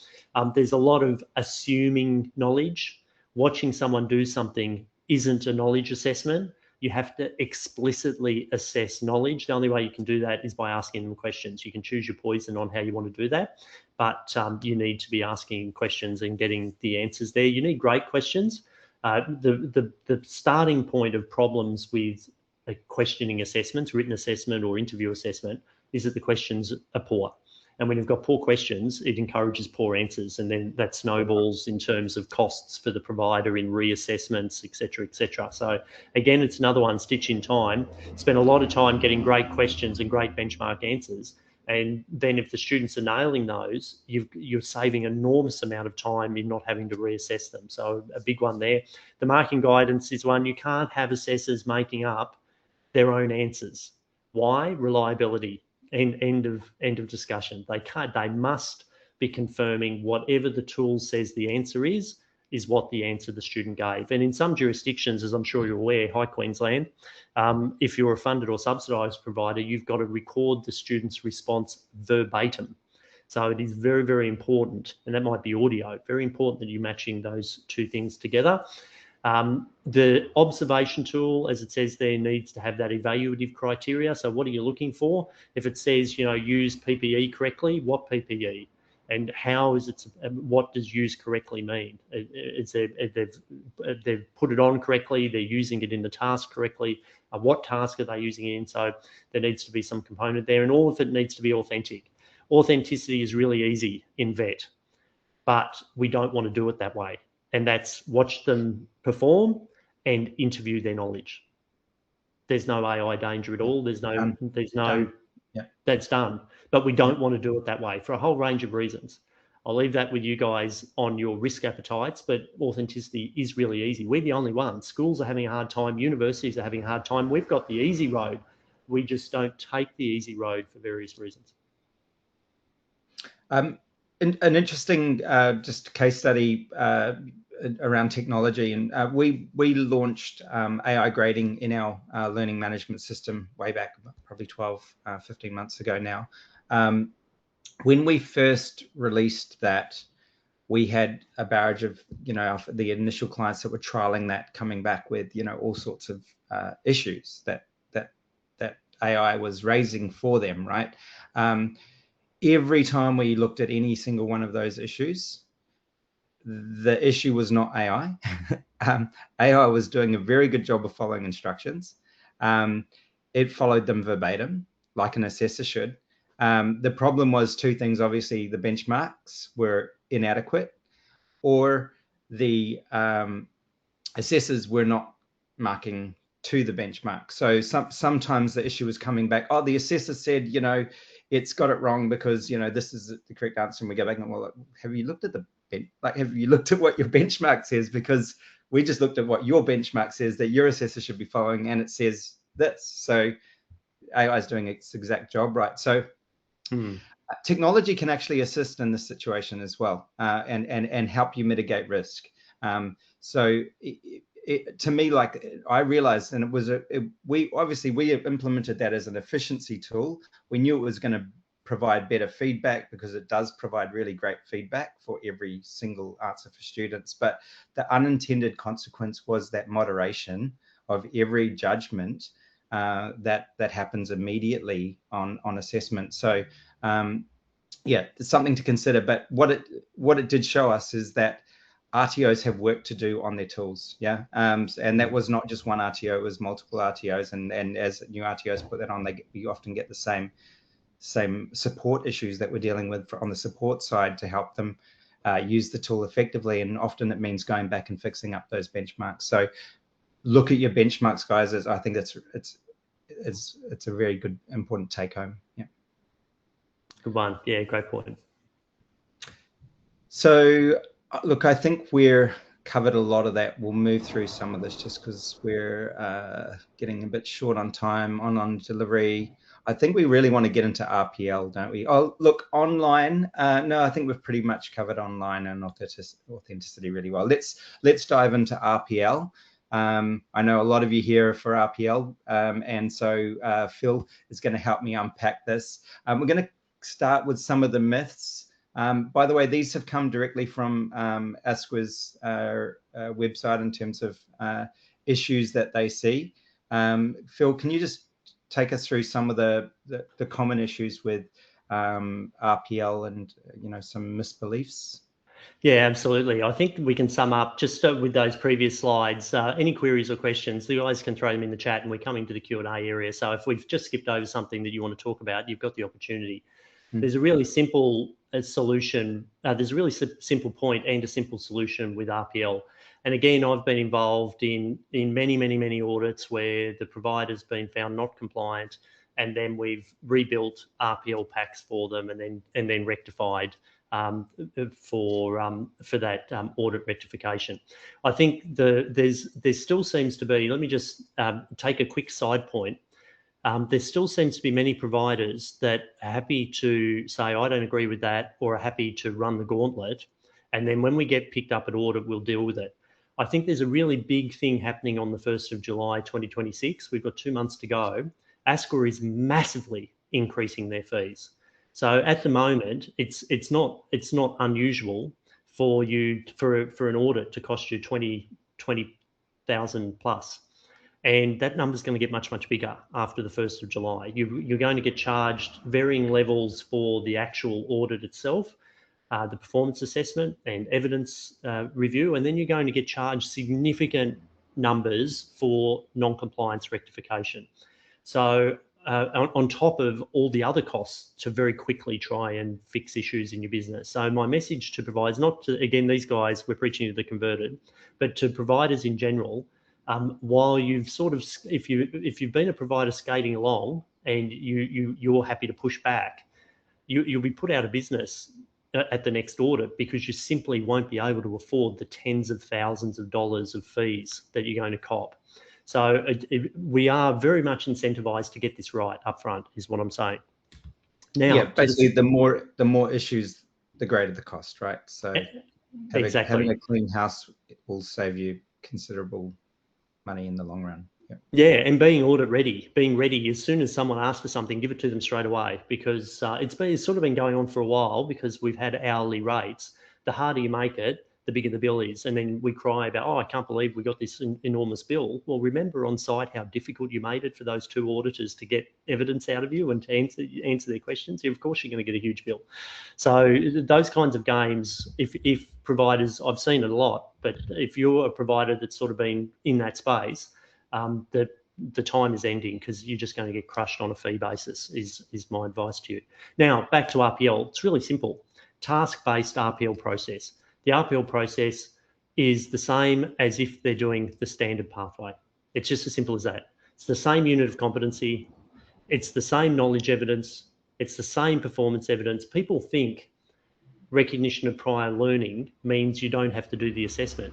There's a lot of assuming knowledge. Watching someone do something isn't a knowledge assessment. You have to explicitly assess knowledge. The only way you can do that is by asking them questions. You can choose your poison on how you want to do that, but you need to be asking questions and getting the answers there. You need great questions. The starting point of problems with questioning assessments, written assessment or interview assessment, is that the questions are poor. And when you've got poor questions, it encourages poor answers, and then that snowballs in terms of costs for the provider in reassessments, et cetera, et cetera. So again, it's another one, stitch in time. Spend a lot of time getting great questions and great benchmark answers. And then if the students are nailing those, you're saving an enormous amount of time in not having to reassess them. So a big one there. The marking guidance is one. You can't have assessors making up their own answers. Why? Reliability. End of discussion. They must be confirming whatever the tool says the answer is what the answer the student gave. And in some jurisdictions, as I'm sure you're aware, High Queensland, if you're a funded or subsidised provider, you've got to record the student's response verbatim. So it is very, very important, and that might be audio, very important that you're matching those two things together. The observation tool, as it says there, needs to have that evaluative criteria. So what are you looking for? If it says, use PPE correctly, what PPE? And how is it? What does use correctly mean? They've put it on correctly. They're using it in the task correctly. What task are they using it in? So there needs to be some component there, and all of it needs to be authentic. Authenticity is really easy in VET, but we don't want to do it that way. And that's watch them perform and interview their knowledge. There's no AI danger at all. That's done. But we don't want to do it that way for a whole range of reasons. I'll leave that with you guys on your risk appetites, but authenticity is really easy. We're the only ones. Schools are having a hard time. Universities are having a hard time. We've got the easy road. We just don't take the easy road for various reasons. An interesting just case study around technology, and we launched AI grading in our learning management system way back, probably 15 months ago now. When we first released that, we had a barrage of the initial clients that were trialing that coming back with all sorts of issues that AI was raising for them, right? Every time we looked at any single one of those issues, the issue was not AI. AI was doing a very good job of following instructions. It followed them verbatim, like an assessor should. The problem was two things. Obviously, the benchmarks were inadequate, or the assessors were not marking to the benchmark. So sometimes the issue was coming back. Oh, the assessor said, it's got it wrong because this is the correct answer, and we go back and well, have you looked at have you looked at what your benchmark says? Because we just looked at what your benchmark says that your assessor should be following, and it says this. So AI is doing its exact job, right? So technology can actually assist in this situation as well, and help you mitigate risk. So to me, like I realized, and we implemented that as an efficiency tool. We knew it was going to provide better feedback because it does provide really great feedback for every single answer for students. But the unintended consequence was that moderation of every judgment that happens immediately on assessment. So it's something to consider. But what it did show us is that RTOs have work to do on their tools, and that was not just one RTO; it was multiple RTOs. And as new RTOs put that on, you often get the same support issues that we're dealing with on the support side to help them use the tool effectively. And often it means going back and fixing up those benchmarks. So look at your benchmarks, guys. I think it's a very good, important take home. Yeah. Good one. Yeah, great point. So look, I think we're covered a lot of that. We'll move through some of this just because we're getting a bit short on time on delivery. I think we really want to get into RPL, don't we? Oh, look, online. No, I think we've pretty much covered online and authenticity really well. Let's dive into RPL. I know a lot of you here are for RPL, and so Phil is going to help me unpack this. We're going to start with some of the myths. By the way, these have come directly from ASQA's website in terms of issues that they see. Phil, can you just take us through some of the common issues with RPL and some misbeliefs? Yeah, absolutely. I think we can sum up just with those previous slides. Any queries or questions, the guys can throw them in the chat, and we're coming to the Q&A area. So if we've just skipped over something that you want to talk about, you've got the opportunity. There's a really simple solution. There's a really simple point and a simple solution with RPL. And again, I've been involved in many audits where the provider's been found not compliant, and then we've rebuilt RPL packs for them, and then rectified for that audit rectification. I think there still seems to be. Let me just take a quick side point. There still seems to be many providers that are happy to say, I don't agree with that, or are happy to run the gauntlet, and then when we get picked up at audit, we'll deal with it. I think there's a really big thing happening on the 1st of July 2026. We've got 2 months to go. ASQA is massively increasing their fees. So at the moment, it's not unusual for an audit to cost you 20,000 plus. And that number is going to get much bigger after the 1st of July. You're going to get charged varying levels for the actual audit itself, the performance assessment and evidence review, and then you're going to get charged significant numbers for non-compliance rectification. So on top of all the other costs to very quickly try and fix issues in your business. So my message to providers, not to, again, these guys, we're preaching to the converted, but to providers in general, while you've sort of, if you've been a provider skating along and you're happy to push back, you'll be put out of business at the next audit, because you simply won't be able to afford the tens of thousands of dollars of fees that you're going to cop. So we are very much incentivized to get this right up front, is what I'm saying. Now, yeah, basically the more issues, the greater the cost, right? So having a clean house will save you considerable money in the long run. Yeah, and being audit ready, being ready as soon as someone asks for something, give it to them straight away, because it's sort of been going on for a while, because we've had hourly rates. The harder you make it, the bigger the bill is. And then we cry about, oh, I can't believe we got this enormous bill. Well, remember on site how difficult you made it for those 2 auditors to get evidence out of you and to answer their questions. Of course, you're going to get a huge bill. So those kinds of games, if providers, I've seen it a lot, but if you're a provider that's sort of been in that space, the time is ending, because you're just going to get crushed on a fee basis, is my advice to you. Now, back to RPL. It's really simple. Task-based RPL process. The RPL process is the same as if they're doing the standard pathway. It's just as simple as that. It's the same unit of competency. It's the same knowledge evidence. It's the same performance evidence. People think recognition of prior learning means you don't have to do the assessment.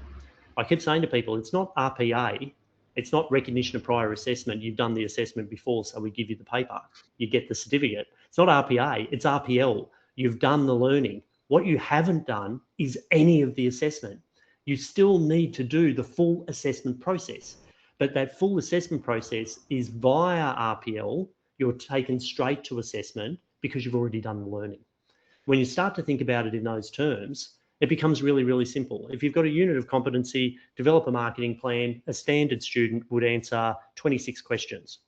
I keep saying to people, it's not RPA. It's not recognition of prior assessment. You've done the assessment before, so we give you the paper. You get the certificate. It's not RPA, it's RPL. You've done the learning. What you haven't done is any of the assessment. You still need to do the full assessment process. But that full assessment process is via RPL. You're taken straight to assessment because you've already done the learning. When you start to think about it in those terms, it becomes really simple. If you've got a unit of competency, develop a marketing plan, a standard student would answer 26 questions.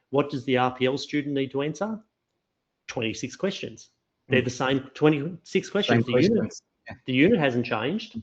What does the RPL student need to answer? 26 questions. They're the same 26 questions. The unit hasn't changed.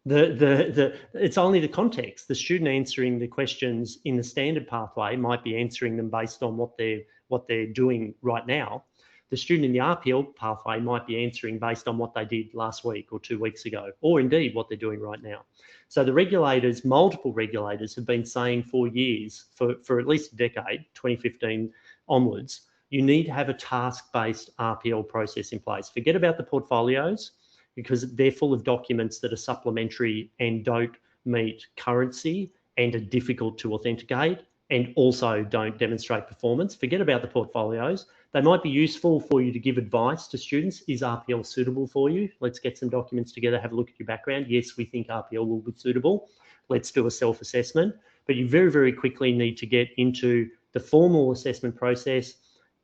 It's only the context. The student answering the questions in the standard pathway might be answering them based on what they're doing right now. The student in the RPL pathway might be answering based on what they did last week or 2 weeks ago, or indeed what they're doing right now. So the regulators, multiple regulators, have been saying for years, for at least a decade, 2015 onwards, you need to have a task-based RPL process in place. Forget about the portfolios, because they're full of documents that are supplementary and don't meet currency and are difficult to authenticate and also don't demonstrate performance. Forget about the portfolios. They might be useful for you to give advice to students. Is RPL suitable for you? Let's get some documents together, have a look at your background. Yes, we think RPL will be suitable. Let's do a self-assessment. But you very quickly need to get into the formal assessment process,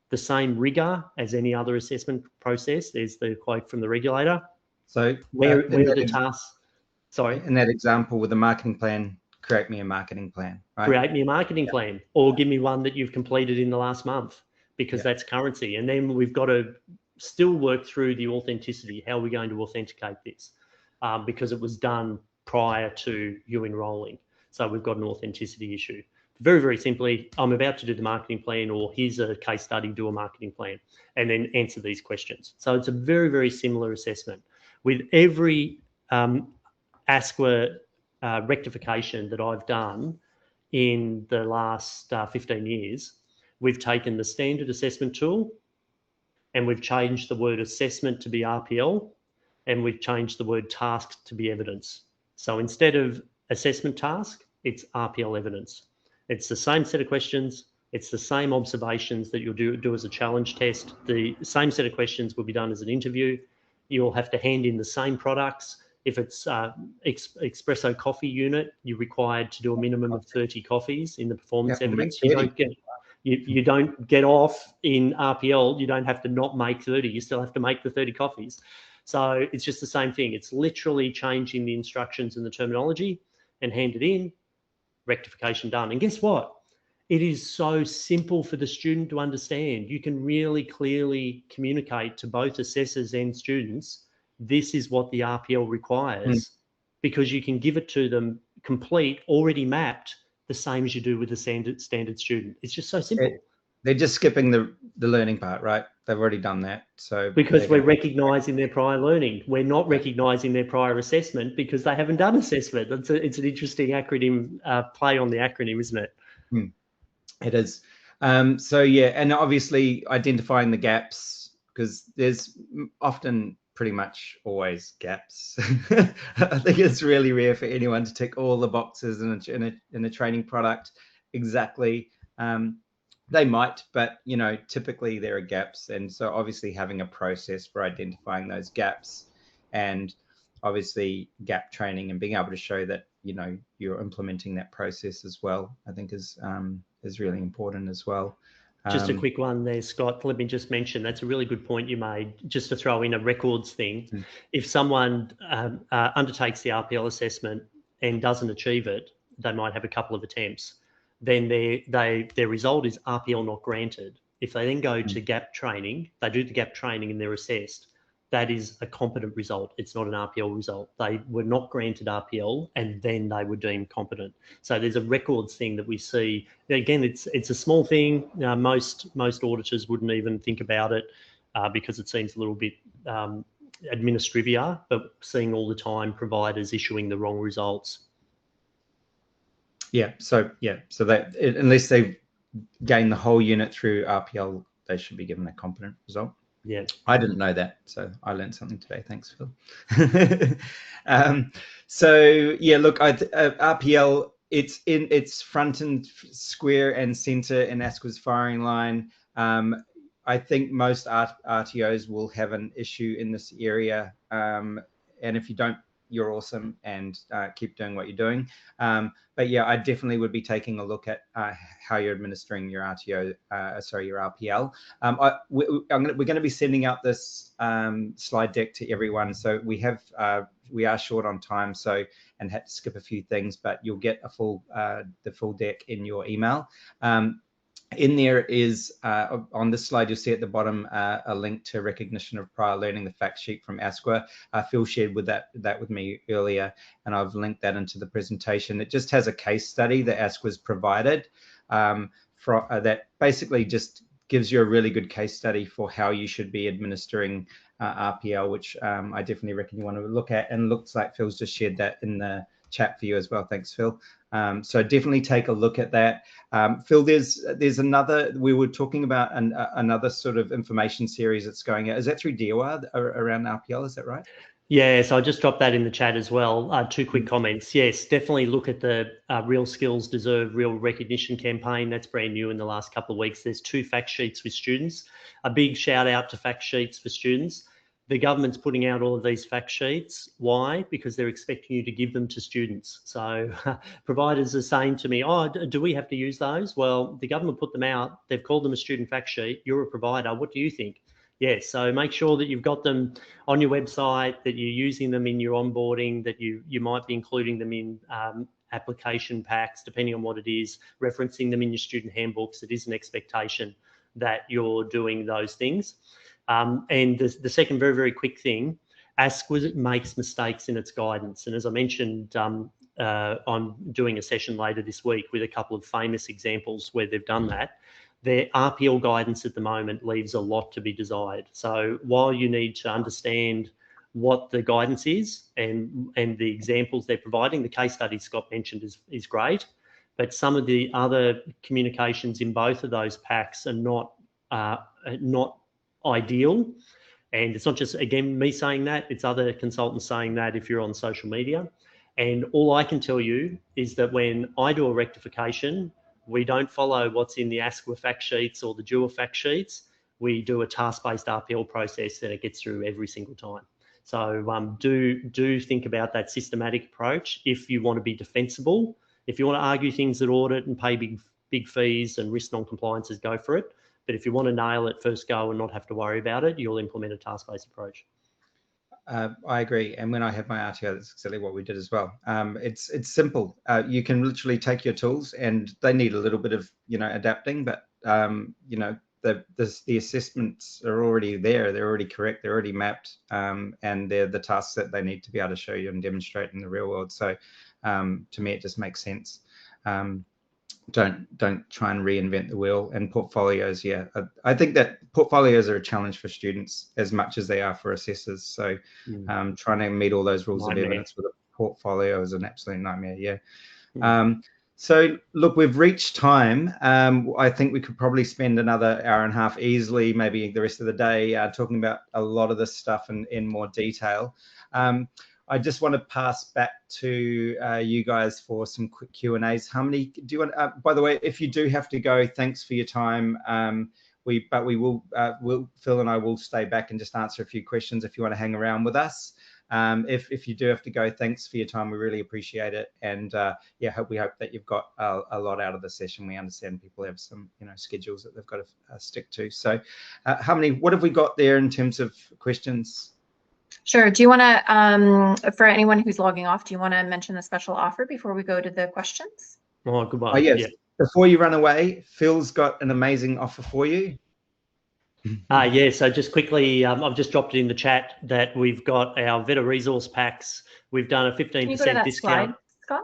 the same rigor as any other assessment process. There's the quote from the regulator. So where are the tasks? Sorry. In that example with the marketing plan, create me a marketing plan. Right? Create me a marketing plan, or give me one that you've completed in the last month, because that's currency. And then we've got to still work through the authenticity. How are we going to authenticate this? Because it was done prior to you enrolling. So we've got an authenticity issue. very, very simply, I'm about to do the marketing plan, or here's a case study, do a marketing plan, and then answer these questions. So it's a very, very similar assessment. With every ASQA rectification that I've done in the last 15 years, we've taken the standard assessment tool and we've changed the word assessment to be RPL, and we've changed the word task to be evidence. So instead of assessment task, it's RPL evidence. It's the same set of questions. It's the same observations that you'll do as a challenge test. The same set of questions will be done as an interview. You'll have to hand in the same products. If it's espresso coffee unit, you're required to do a minimum of 30 coffees in the performance evidence. You don't get off in RPL. You don't have to not make 30. You still have to make the 30 coffees. So it's just the same thing. It's literally changing the instructions and the terminology and hand it in, rectification done. And guess what? It is so simple for the student to understand. You can really clearly communicate to both assessors and students, this is what the RPL requires, because you can give it to them complete, already mapped, the same as you do with a standard student. It's just so simple. They're just skipping the learning part, right? They've already done that. So because we're recognising their prior learning. We're not recognising their prior assessment because they haven't done assessment. It's an interesting acronym play on the acronym, isn't it? It is. So yeah, and obviously identifying the gaps, because there's often pretty much always gaps. I think it's really rare for anyone to tick all the boxes in a training product exactly. They might, but you know, typically there are gaps, and so obviously having a process for identifying those gaps, and obviously gap training and being able to show that, you know, you're implementing that process as well, I think is really important as well. Just a quick one there, Scott. Let me just mention, that's a really good point you made, just to throw in a records thing. If someone undertakes the RPL assessment and doesn't achieve it, they might have a couple of attempts. Then their result is RPL not granted. If they then go to gap training, they do the gap training and they're assessed, that is a competent result. It's not an RPL result. They were not granted RPL and then they were deemed competent. So there's a records thing that we see. Again, it's a small thing. Most auditors wouldn't even think about it because it seems a little bit administrivia, but seeing all the time providers issuing the wrong results. So that unless they've gained the whole unit through RPL, they should be given a competent result. Yeah, I didn't know that, so I learned something today. Thanks, Phil. So yeah, look, RPL, it's front and square and center in ASQA's firing line. I think most RTOs will have an issue in this area, and if you don't, you're awesome, and keep doing what you're doing. But yeah, I definitely would be taking a look at how you're administering your your RPL. We're going to be sending out this slide deck to everyone. So we are short on time, and had to skip a few things, but you'll get the full deck in your email. In there is, on this slide, you'll see at the bottom a link to recognition of prior learning, the fact sheet from ASQA. Phil shared that with me earlier, and I've linked that into the presentation. It just has a case study that ASQA's provided that basically just gives you a really good case study for how you should be administering RPL, which I definitely reckon you want to look at. And looks like Phil's just shared that in the chat for you as well. Thanks, Phil. So definitely take a look at that. Phil, there's another, we were talking about another sort of information series that's going out. Is that through DOR around RPL? Is that right? Yeah, so I just dropped that in the chat as well. 2 quick comments. Yes, definitely look at the Real Skills Deserve Real Recognition campaign. That's brand new in the last couple of weeks. There's 2 fact sheets with students. A big shout out to fact sheets for students. The government's putting out all of these fact sheets. Why? Because they're expecting you to give them to students. So providers are saying to me, oh, do we have to use those? Well, the government put them out. They've called them a student fact sheet. You're a provider. What do you think? Yes, so make sure that you've got them on your website, that you're using them in your onboarding, that you might be including them in application packs, depending on what it is, referencing them in your student handbooks. It is an expectation that you're doing those things. And the second very, very quick thing, ASQA makes mistakes in its guidance. And as I mentioned I'm doing a session later this week with a couple of famous examples where they've done that. Their RPL guidance at the moment leaves a lot to be desired. So while you need to understand what the guidance is and the examples they're providing, the case study Scott mentioned is great, but some of the other communications in both of those packs are not ideal. And it's not just, again, me saying that, it's other consultants saying that if you're on social media. And all I can tell you is that when I do a rectification, we don't follow what's in the ASQA fact sheets or the JUA fact sheets. We do a task-based RPL process and it gets through every single time. So do think about that systematic approach if you want to be defensible. If you want to argue things at audit and pay big fees and risk non-compliances, go for it. But if you want to nail it first go and not have to worry about it, you'll implement a task-based approach. I agree. And when I had my RTO, that's exactly what we did as well. It's simple. You can literally take your tools, and they need a little bit of adapting, but the assessments are already there. They're already correct. They're already mapped, and they're the tasks that they need to be able to show you and demonstrate in the real world. So to me, it just makes sense. Don't try and reinvent the wheel. And portfolios, I think that portfolios are a challenge for students as much as they are for assessors. So trying to meet all those rules of evidence with a portfolio is an absolute nightmare. So look, we've reached time. I think we could probably spend another hour and a half easily, maybe the rest of the day, talking about a lot of this stuff in more detail. I just want to pass back to you guys for some quick Q&As. How many do you want? By the way, if you do have to go, thanks for your time. We will, Phil and I will stay back and just answer a few questions if you want to hang around with us. If you do have to go, thanks for your time. We really appreciate it. And we hope that you've got a lot out of the session. We understand people have some schedules that they've got to stick to. So what have we got there in terms of questions? Sure. Do you want to, for anyone who's logging off, do you want to mention the special offer before we go to the questions? Oh, good one. Oh, yes. Yeah. Before you run away, Phil's got an amazing offer for you. So just quickly, I've just dropped it in the chat that we've got our VET resource packs. We've done a 15% discount. Slide, Scott?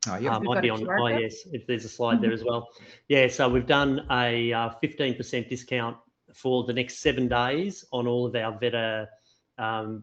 Oh, yeah. Might be on. Oh, yes, if there's a slide there as well. Yeah, so we've done a 15% discount for the next 7 days on all of our VET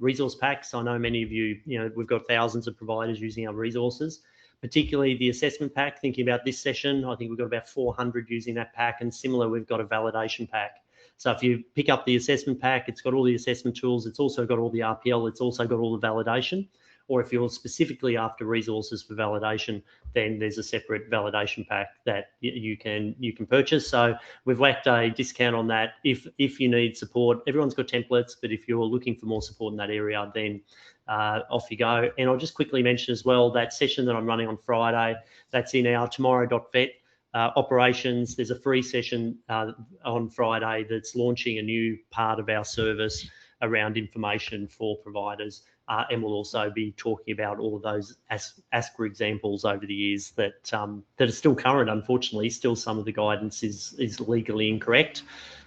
resource packs. I know many of you, we've got thousands of providers using our resources, particularly the assessment pack. Thinking about this session, I think we've got about 400 using that pack, and similar, we've got a validation pack. So if you pick up the assessment pack, it's got all the assessment tools, it's also got all the RPL, it's also got all the validation. Or if you're specifically after resources for validation, then there's a separate validation pack that you can purchase. So we've whacked a discount on that. If you need support, everyone's got templates, but if you're looking for more support in that area, then off you go. And I'll just quickly mention as well that session that I'm running on Friday, that's in our tomorrow.vet operations. There's a free session on Friday that's launching a new part of our service around information for providers. And we'll also be talking about all of those ASQA examples over the years that are still current. Unfortunately, still some of the guidance is legally incorrect.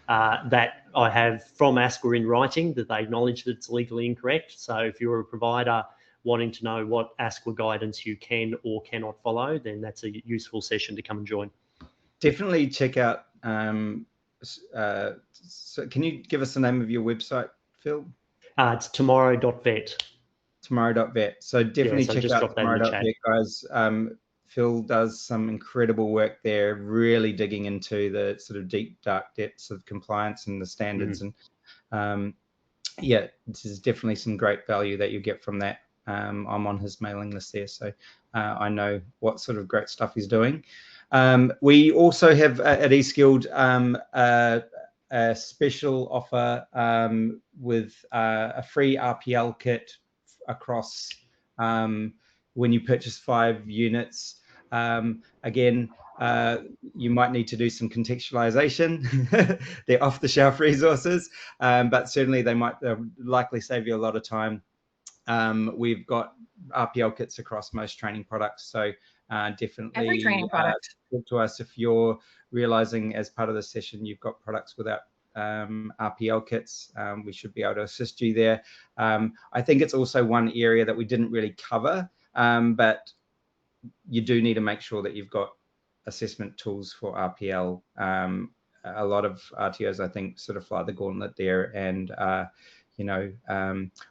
That I have from ASQA in writing that they acknowledge that it's legally incorrect. So if you're a provider wanting to know what ASQA guidance you can or cannot follow, then that's a useful session to come and join. Definitely check out. So can you give us the name of your website, Phil? It's tomorrow.vet. Tomorrow.vet. So definitely check out tomorrow.vet, guys. Phil does some incredible work there, really digging into the sort of deep, dark depths of compliance and the standards. And this is definitely some great value that you get from that. I'm on his mailing list there, so I know what sort of great stuff he's doing. We also have at eSkilled a special offer with a free RPL kit across when you purchase 5 units. Again, you might need to do some contextualization. They're off-the-shelf resources, but certainly they'll likely save you a lot of time. We've got RPL kits across most training products, so definitely every training product. Talk to us if you're realizing as part of the session you've got products without RPL kits. We should be able to assist you there. I think it's also one area that we didn't really cover, but you do need to make sure that you've got assessment tools for RPL. A lot of RTOs, I think, sort of fly the gauntlet there and,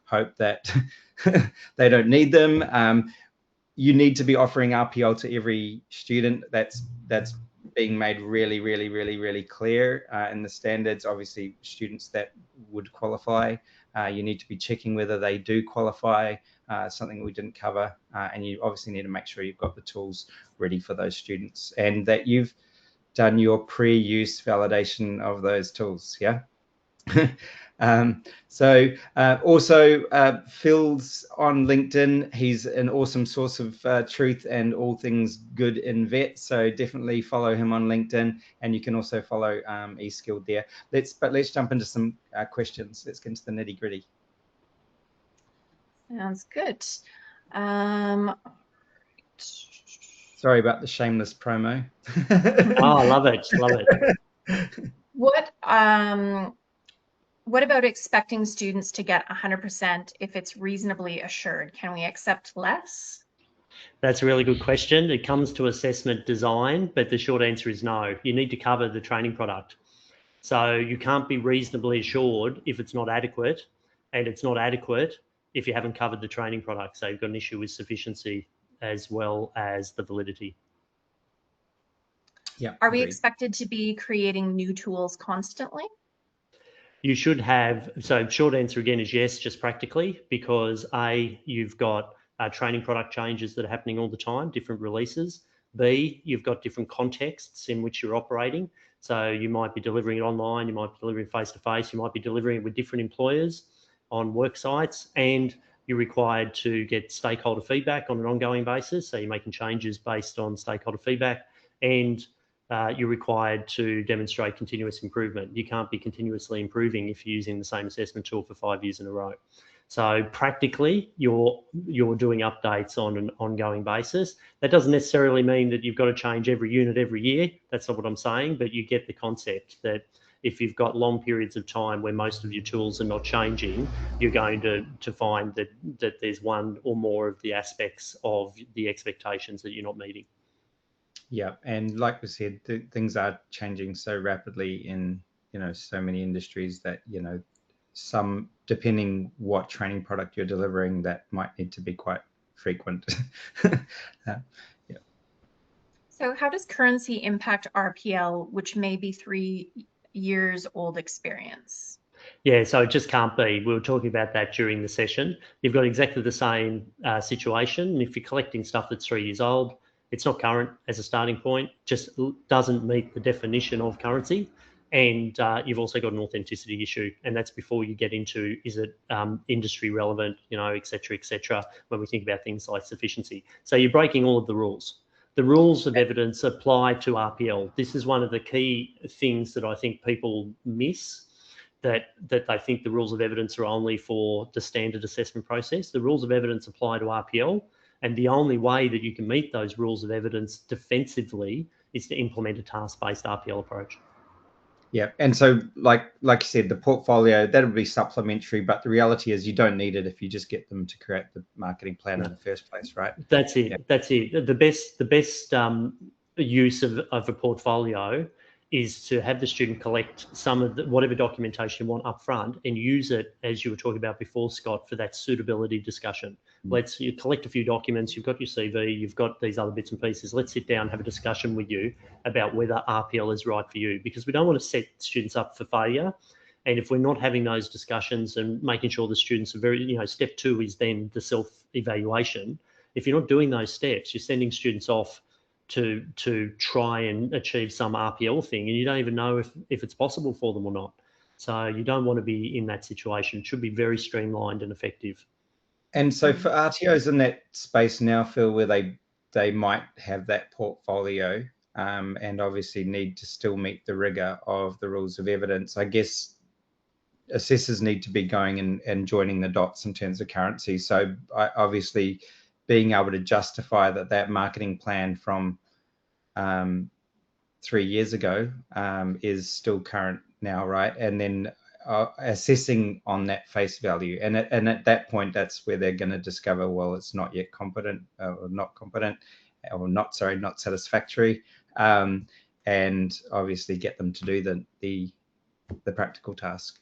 hope that they don't need them. You need to be offering RPL to every student. That's being made really, really, really, really clear in the standards. Obviously, students that would qualify, you need to be checking whether they do qualify, something we didn't cover. And you obviously need to make sure you've got the tools ready for those students and that you've done your pre-use validation of those tools. Yeah. Also Phil's on LinkedIn. He's an awesome source of truth and all things good in VET. So definitely follow him on LinkedIn, and you can also follow eSkilled there. Let's jump into some questions. Let's get into the nitty gritty. Sounds good. Sorry about the shameless promo. Oh, I love it. Love it. What about expecting students to get 100% if it's reasonably assured? Can we accept less? That's a really good question. It comes to assessment design, but the short answer is no. You need to cover the training product. So you can't be reasonably assured if it's not adequate, and it's not adequate if you haven't covered the training product. So you've got an issue with sufficiency as well as the validity. Yeah. Are we expected to be creating new tools constantly? You should have, so short answer again is yes, just practically, because A, you've got training product changes that are happening all the time, different releases. B, you've got different contexts in which you're operating. So you might be delivering it online, you might be delivering face-to-face, you might be delivering it with different employers on work sites, and you're required to get stakeholder feedback on an ongoing basis. So you're making changes based on stakeholder feedback, and you're required to demonstrate continuous improvement. You can't be continuously improving if you're using the same assessment tool for 5 years in a row. So practically, you're doing updates on an ongoing basis. That doesn't necessarily mean that you've got to change every unit every year. That's not what I'm saying, but you get the concept that if you've got long periods of time where most of your tools are not changing, you're going to find that there's one or more of the aspects of the expectations that you're not meeting. Yeah, and like we said, things are changing so rapidly in so many industries that some, depending what training product you're delivering, that might need to be quite frequent. Yeah. So how does currency impact RPL, which may be 3 years old experience? Yeah, so it just can't be. We were talking about that during the session. You've got exactly the same situation. If you're collecting stuff that's 3 years old, it's not current as a starting point, just doesn't meet the definition of currency. And you've also got an authenticity issue, and that's before you get into, is it industry relevant, et cetera, when we think about things like sufficiency. So you're breaking all of the rules. The rules of evidence apply to RPL. This is one of the key things that I think people miss, that they think the rules of evidence are only for the standard assessment process. The rules of evidence apply to RPL. And the only way that you can meet those rules of evidence defensively is to implement a task-based RPL approach. Yeah, and so like you said, the portfolio, that would be supplementary, but the reality is you don't need it if you just get them to create the marketing plan in the first place, right? That's it. Yeah. That's it. The best use of a portfolio is to have the student collect some of whatever documentation you want up front and use it, as you were talking about before, Scott, for that suitability discussion. You collect a few documents, you've got your CV, you've got these other bits and pieces. Let's sit down and have a discussion with you about whether RPL is right for you, because we don't want to set students up for failure. And if we're not having those discussions and making sure the students are very, step 2 is then the self-evaluation. If you're not doing those steps, you're sending students off to try and achieve some RPL thing, and you don't even know if it's possible for them or not. So you don't want to be in that situation. It should be very streamlined and effective. And so for RTOs in that space now, Phil, where they might have that portfolio and obviously need to still meet the rigor of the rules of evidence, I guess assessors need to be going and joining the dots in terms of currency. So obviously being able to justify that marketing plan from 3 years ago is still current now, right? And then assessing on that face value. And at that point, that's where they're going to discover, well, it's not yet competent or not competent. or not satisfactory, and obviously get them to do the practical task.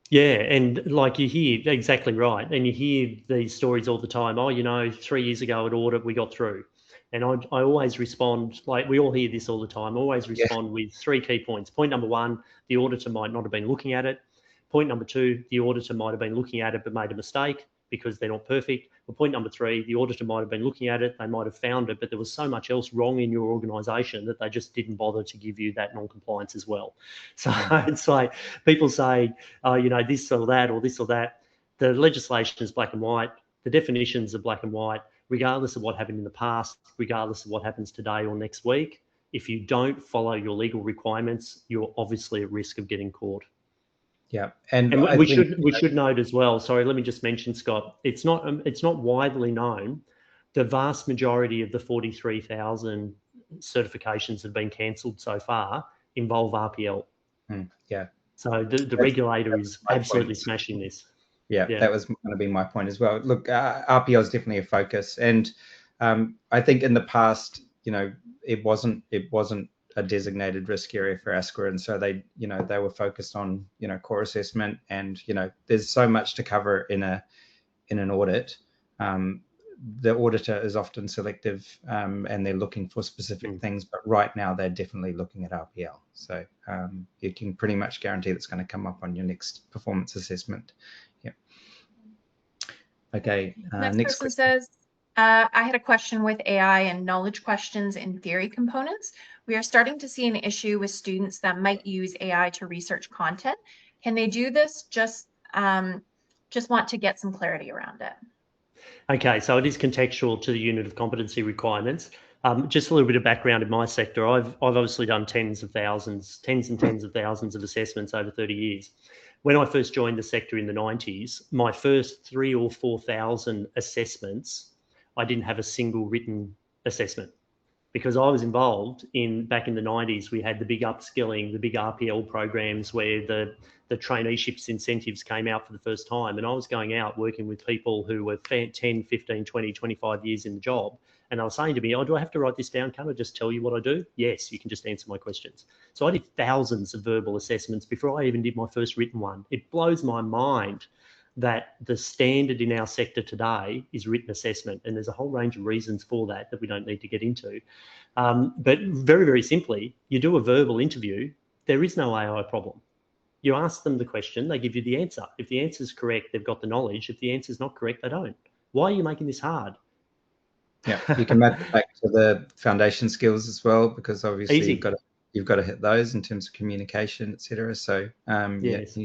Yeah, and like you hear, exactly right, and you hear these stories all the time. Oh, 3 years ago at audit, we got through. And I always respond, like we all hear this all the time, always respond with 3 key points. Point number 1, the auditor might not have been looking at it. Point number 2, the auditor might have been looking at it but made a mistake because they're not perfect. Or point number 3, the auditor might have been looking at it, they might have found it, but there was so much else wrong in your organisation that they just didn't bother to give you that non-compliance as well. So it's like people say, oh, this or that or this or that. The legislation is black and white. The definitions are black and white. Regardless of what happened in the past, regardless of what happens today or next week, if you don't follow your legal requirements, you're obviously at risk of getting caught. Yeah, and we should note as well. Sorry, let me just mention, Scott. It's not widely known. The vast majority of the 43,000 certifications that have been cancelled so far involve RPL. Yeah. So the regulator is absolutely smashing this. Yeah, that was going to be my point as well. Look, RPL is definitely a focus, and I think in the past, it wasn't a designated risk area for ASQA, and so they were focused on core assessment, and there's so much to cover in an audit. The auditor is often selective, and they're looking for specific things, but right now they're definitely looking at RPL. So you can pretty much guarantee that's going to come up on your next performance assessment. Okay. Next person says, I had a question with AI and knowledge questions in theory components. We are starting to see an issue with students that might use AI to research content. Can they do this? Just want to get some clarity around it. Okay, so it is contextual to the unit of competency requirements. Just a little bit of background in my sector. I've obviously done tens and tens of thousands of assessments over 30 years. When I first joined the sector in the 90s, my first 3,000 or 4,000 assessments, I didn't have a single written assessment because I was involved back in the 90s. We had the big upskilling, the big RPL programs where the traineeships incentives came out for the first time. And I was going out working with people who were 10, 15, 20, 25 years in the job. And they were saying to me, oh, do I have to write this down? Can I just tell you what I do? Yes, you can just answer my questions. So I did thousands of verbal assessments before I even did my first written one. It blows my mind that the standard in our sector today is written assessment. And there's a whole range of reasons for that we don't need to get into. But very, very simply, you do a verbal interview, there is no AI problem. You ask them the question, they give you the answer. If the answer is correct, they've got the knowledge. If the answer is not correct, they don't. Why are you making this hard? Yeah, you can map it back to the foundation skills as well, because obviously you've got to hit those in terms of communication, etc. So yes.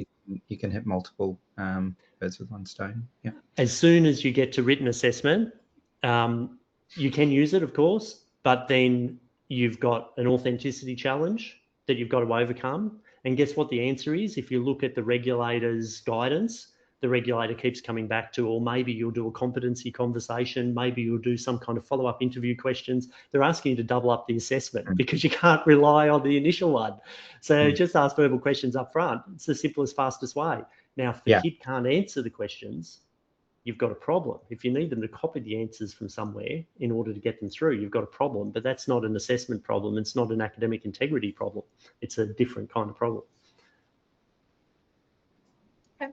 You can hit multiple birds with one stone. Yeah. As soon as you get to written assessment, you can use it, of course, but then you've got an authenticity challenge that you've got to overcome. And guess what the answer is? If you look at the regulator's guidance, the regulator keeps coming back to, or maybe you'll do a competency conversation, maybe you'll do some kind of follow-up interview questions. They're asking you to double up the assessment because you can't rely on the initial one. So just ask verbal questions up front. It's the simplest, fastest way. Now, if the kid can't answer the questions, you've got a problem. If you need them to copy the answers from somewhere in order to get them through, you've got a problem. But that's not an assessment problem. It's not an academic integrity problem. It's a different kind of problem. Okay.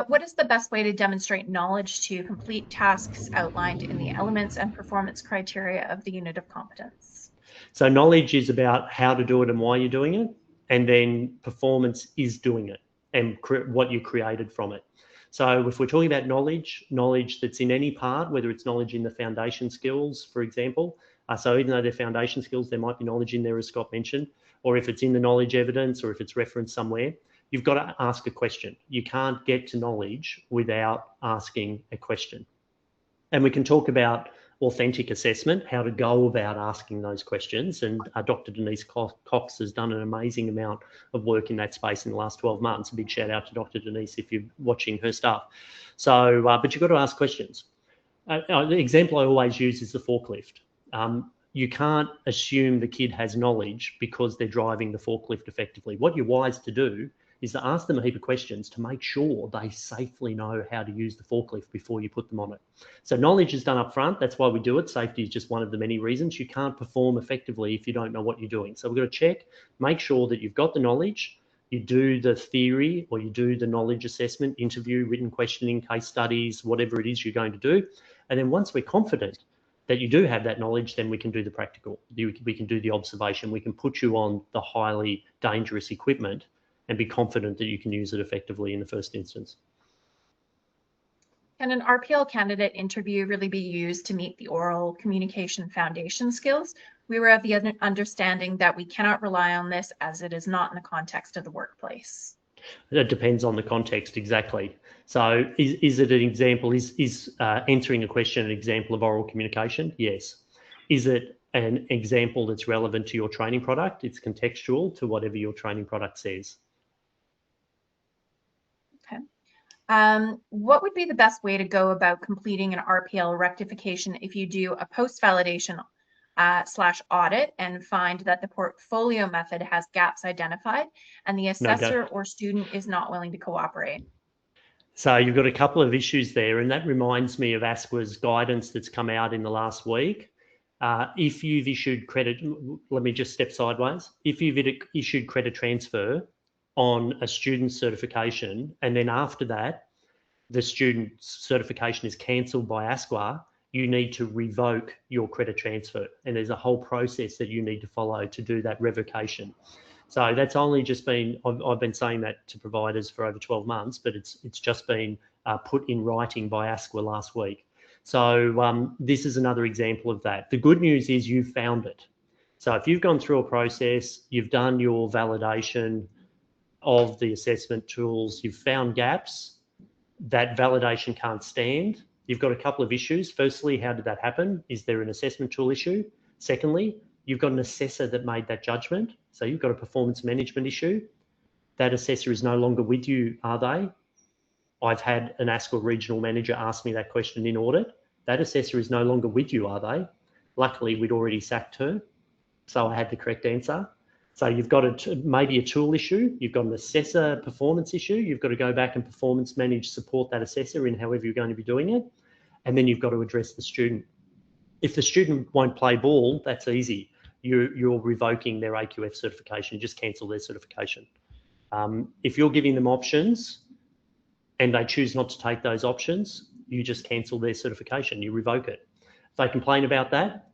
What is the best way to demonstrate knowledge to complete tasks outlined in the elements and performance criteria of the unit of competence? So knowledge is about how to do it and why you're doing it. And then performance is doing it and what you created from it. So if we're talking about knowledge that's in any part, whether it's knowledge in the foundation skills, for example, so even though they're foundation skills, there might be knowledge in there, as Scott mentioned, or if it's in the knowledge evidence or if it's referenced somewhere, you've got to ask a question. You can't get to knowledge without asking a question. And we can talk about authentic assessment, how to go about asking those questions. And Dr. Denise Cox has done an amazing amount of work in that space in the last 12 months. A big shout out to Dr. Denise if you're watching her stuff. So, but you've got to ask questions. The example I always use is the forklift. You can't assume the kid has knowledge because they're driving the forklift effectively. What you're wise to do is to ask them a heap of questions to make sure they safely know how to use the forklift before you put them on it. So knowledge is done up front. That's why we do it. Safety is just one of the many reasons. You can't perform effectively if you don't know what you're doing. So we've got to check, make sure that you've got the knowledge, you do the theory or you do the knowledge assessment, interview, written questioning, case studies, whatever it is you're going to do. And then once we're confident that you do have that knowledge, then we can do the practical. We can do the observation. We can put you on the highly dangerous equipment and be confident that you can use it effectively in the first instance. Can an RPL candidate interview really be used to meet the oral communication foundation skills? We were of the understanding that we cannot rely on this as it is not in the context of the workplace. It depends on the context, exactly. So is it an example, is answering a question an example of oral communication? Yes. Is it an example that's relevant to your training product? It's contextual to whatever your training product says. Okay. What would be the best way to go about completing an RPL rectification if you do a post-validation / audit and find that the portfolio method has gaps identified and the assessor or student is not willing to cooperate? So you've got a couple of issues there, and that reminds me of ASQA's guidance that's come out in the last week. If you've issued credit, let me just step sideways. If you've issued credit transfer on a student's certification, and then after that, the student's certification is cancelled by ASQA, you need to revoke your credit transfer. And there's a whole process that you need to follow to do that revocation. So that's only just been, I've been saying that to providers for over 12 months, but it's just been put in writing by ASQA last week. So this is another example of that. The good news is you've found it. So if you've gone through a process, you've done your validation of the assessment tools, you've found gaps, that validation can't stand. You've got a couple of issues. Firstly, how did that happen? Is there an assessment tool issue? Secondly, you've got an assessor that made that judgment. So you've got a performance management issue. That assessor is no longer with you, are they? I've had an ASQA regional manager ask me that question in audit. That assessor is no longer with you, are they? Luckily, we'd already sacked her, so I had the correct answer. So you've got maybe a tool issue, you've got an assessor performance issue, you've got to go back and performance manage, support that assessor in however you're going to be doing it, and then you've got to address the student. If the student won't play ball, that's easy. You're revoking their AQF certification, just cancel their certification. If you're giving them options and they choose not to take those options, you just cancel their certification, you revoke it. If they complain about that,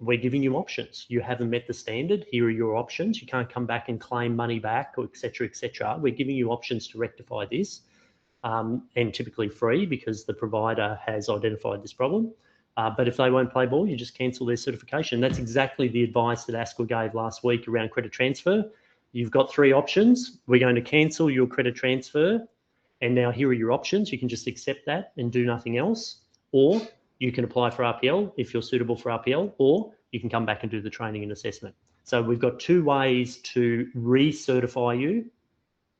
we're giving you options. You haven't met the standard, here are your options. You can't come back and claim money back, or et cetera, et cetera. We're giving you options to rectify this, and typically free because the provider has identified this problem. But if they won't play ball, you just cancel their certification. That's exactly the advice that ASQA gave last week around credit transfer. You've got 3 options. We're going to cancel your credit transfer, and now here are your options. You can just accept that and do nothing else, or you can apply for RPL if you're suitable for RPL, or you can come back and do the training and assessment. So we've got 2 ways to recertify you,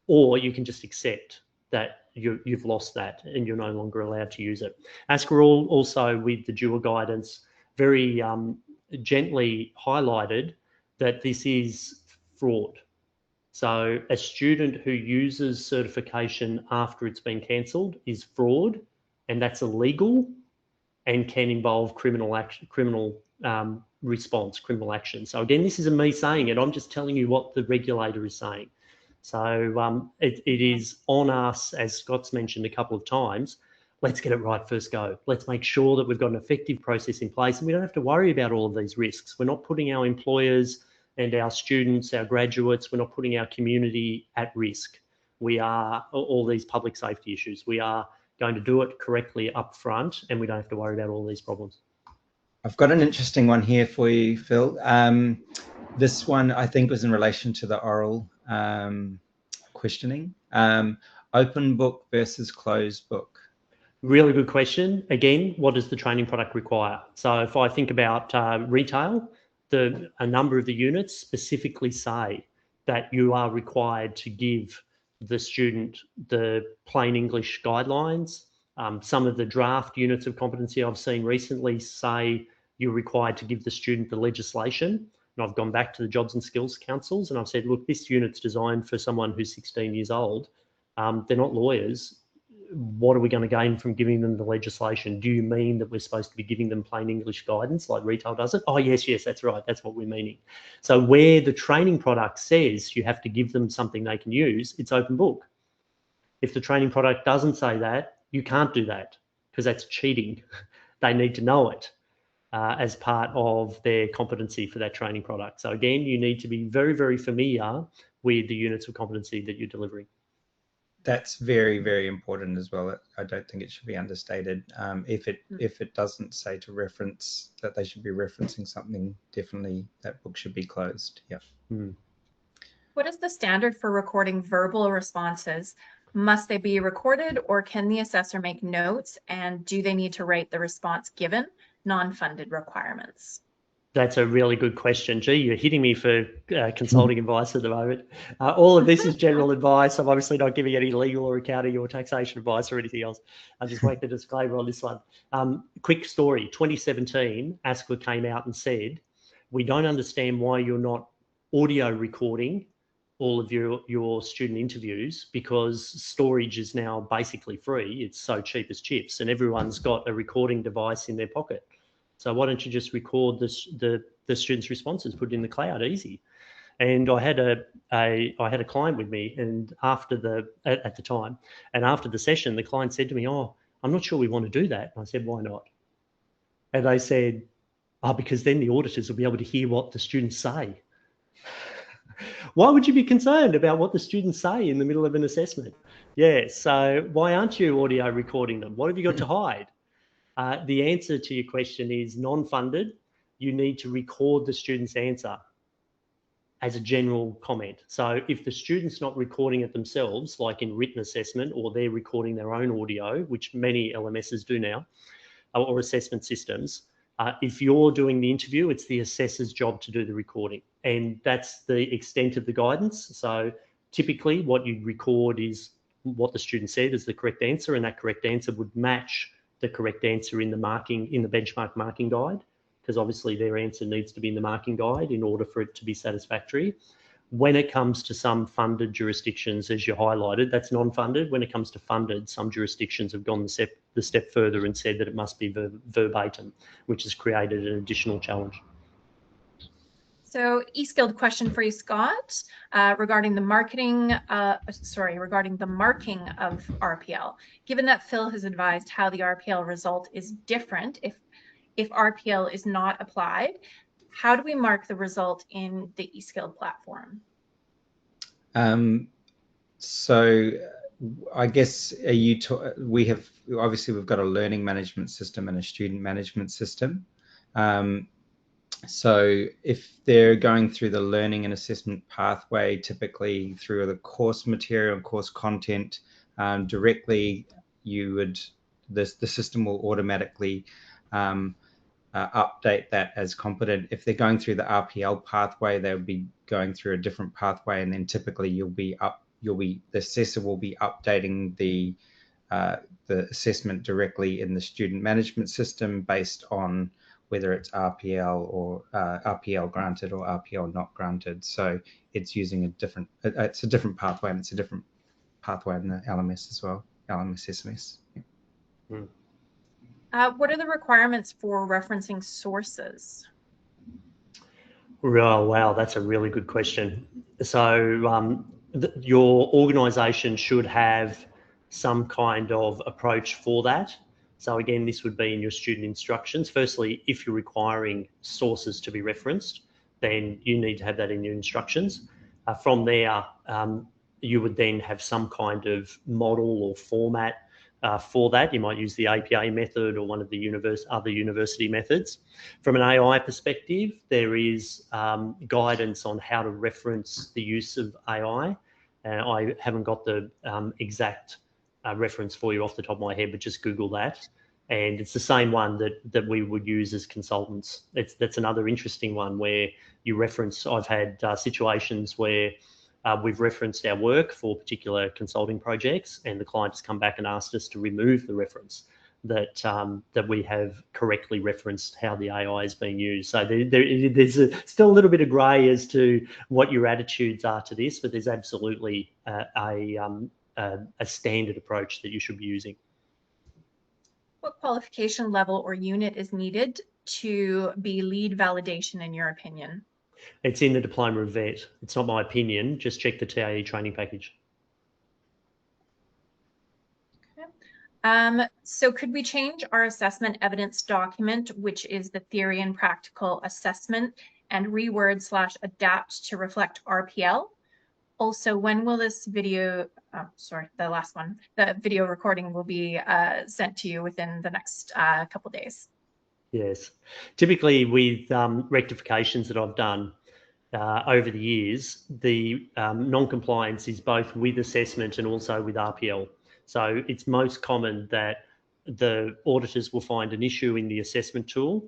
or you can just accept that you've lost that and you're no longer allowed to use it. ASQA also, with the dual guidance, very gently highlighted that this is fraud. So a student who uses certification after it's been cancelled is fraud, and that's illegal and can involve criminal action, response, criminal action. So again, this isn't me saying it. I'm just telling you what the regulator is saying. So it is on us, as Scott's mentioned a couple of times, let's get it right first go. Let's make sure that we've got an effective process in place and we don't have to worry about all of these risks. We're not putting our employers and our students, our graduates, we're not putting our community at risk. We are, all these public safety issues, we are going to do it correctly up front and we don't have to worry about all these problems. I've got an interesting one here for you, Phil. This one I think was in relation to the oral questioning. Open book versus closed book. Really good question. Again, what does the training product require? So if I think about retail, a number of the units specifically say that you are required to give the student the plain English guidelines. Some of the draft units of competency I've seen recently say you're required to give the student the legislation. And I've gone back to the Jobs and Skills Councils and I've said, look, this unit's designed for someone who's 16 years old. They're not lawyers. What are we going to gain from giving them the legislation? Do you mean that we're supposed to be giving them plain English guidance like retail does it? Oh, yes, that's right. That's what we're meaning. So where the training product says you have to give them something they can use, it's open book. If the training product doesn't say that, you can't do that because that's cheating. They need to know it as part of their competency for that training product. So again, you need to be very, very familiar with the units of competency that you're delivering. That's very, very important as well. I don't think it should be understated. If it doesn't say to reference that they should be referencing something, definitely that book should be closed. Yeah. What is the standard for recording verbal responses? Must they be recorded, or can the assessor make notes? And do they need to write the response given non-funded requirements? That's a really good question. Gee, you're hitting me for consulting advice at the moment. All of this is general advice. I'm obviously not giving any legal or accounting or taxation advice or anything else. I'll just make the disclaimer on this one. Quick story, 2017, ASQA came out and said, we don't understand why you're not audio recording all of your student interviews because storage is now basically free. It's so cheap as chips and everyone's got a recording device in their pocket. So why don't you just record the students' responses, put it in the cloud, easy. And I had a client with me, and at the time, and after the session, the client said to me, "Oh, I'm not sure we want to do that." And I said, "Why not?" And they said, "Oh, because then the auditors will be able to hear what the students say." Why would you be concerned about what the students say in the middle of an assessment? Yeah. So why aren't you audio recording them? What have you got to hide? The answer to your question is non-funded. You need to record the student's answer as a general comment. So if the student's not recording it themselves, like in written assessment, or they're recording their own audio, which many LMSs do now, or assessment systems, if you're doing the interview, it's the assessor's job to do the recording. And that's the extent of the guidance. So typically what you record is what the student said is the correct answer, and that correct answer would match the correct answer in the benchmark marking guide, because obviously their answer needs to be in the marking guide in order for it to be satisfactory. When it comes to some funded jurisdictions, as you highlighted, that's non-funded. When it comes to funded, some jurisdictions have gone the step further and said that it must be verbatim, which has created an additional challenge. So, eSkilled question for you, Scott, regarding the marking of RPL. Given that Phil has advised how the RPL result is different if RPL is not applied, how do we mark the result in the eSkilled platform? So I guess we've got a learning management system and a student management system. So if they're going through the learning and assessment pathway, typically through the course material and course content directly, the system will automatically update that as competent. If they're going through the RPL pathway, they'll be going through a different pathway, and then typically the assessor will be updating the assessment directly in the student management system based on whether it's RPL or RPL granted or RPL not granted. So it's using it's a different pathway, and it's a different pathway in the LMS as well, LMS SMS. Yeah. What are the requirements for referencing sources? Oh, wow, that's a really good question. So your organisation should have some kind of approach for that. So again, this would be in your student instructions. Firstly, if you're requiring sources to be referenced, then you need to have that in your instructions. From there, you would then have some kind of model or format for that. You might use the APA method or one of the other university methods. From an AI perspective, there is guidance on how to reference the use of AI. I haven't got the exact reference for you off the top of my head, but just Google that. And it's the same one that we would use as consultants. That's another interesting one where you reference. I've had situations where we've referenced our work for particular consulting projects, and the client has come back and asked us to remove the reference. that that we have correctly referenced how the AI is being used. So there's still a little bit of grey as to what your attitudes are to this, but there's absolutely a standard approach that you should be using. What qualification level or unit is needed to be lead validation in your opinion? It's in the diploma of VET. It's not my opinion. Just check the TAE training package. So could we change our assessment evidence document, which is the theory and practical assessment, and reword/adapt to reflect RPL? Also, when will this video, the video recording will be sent to you within the next couple days? Yes. Typically with rectifications that I've done over the years, the non-compliance is both with assessment and also with RPL. So it's most common that the auditors will find an issue in the assessment tool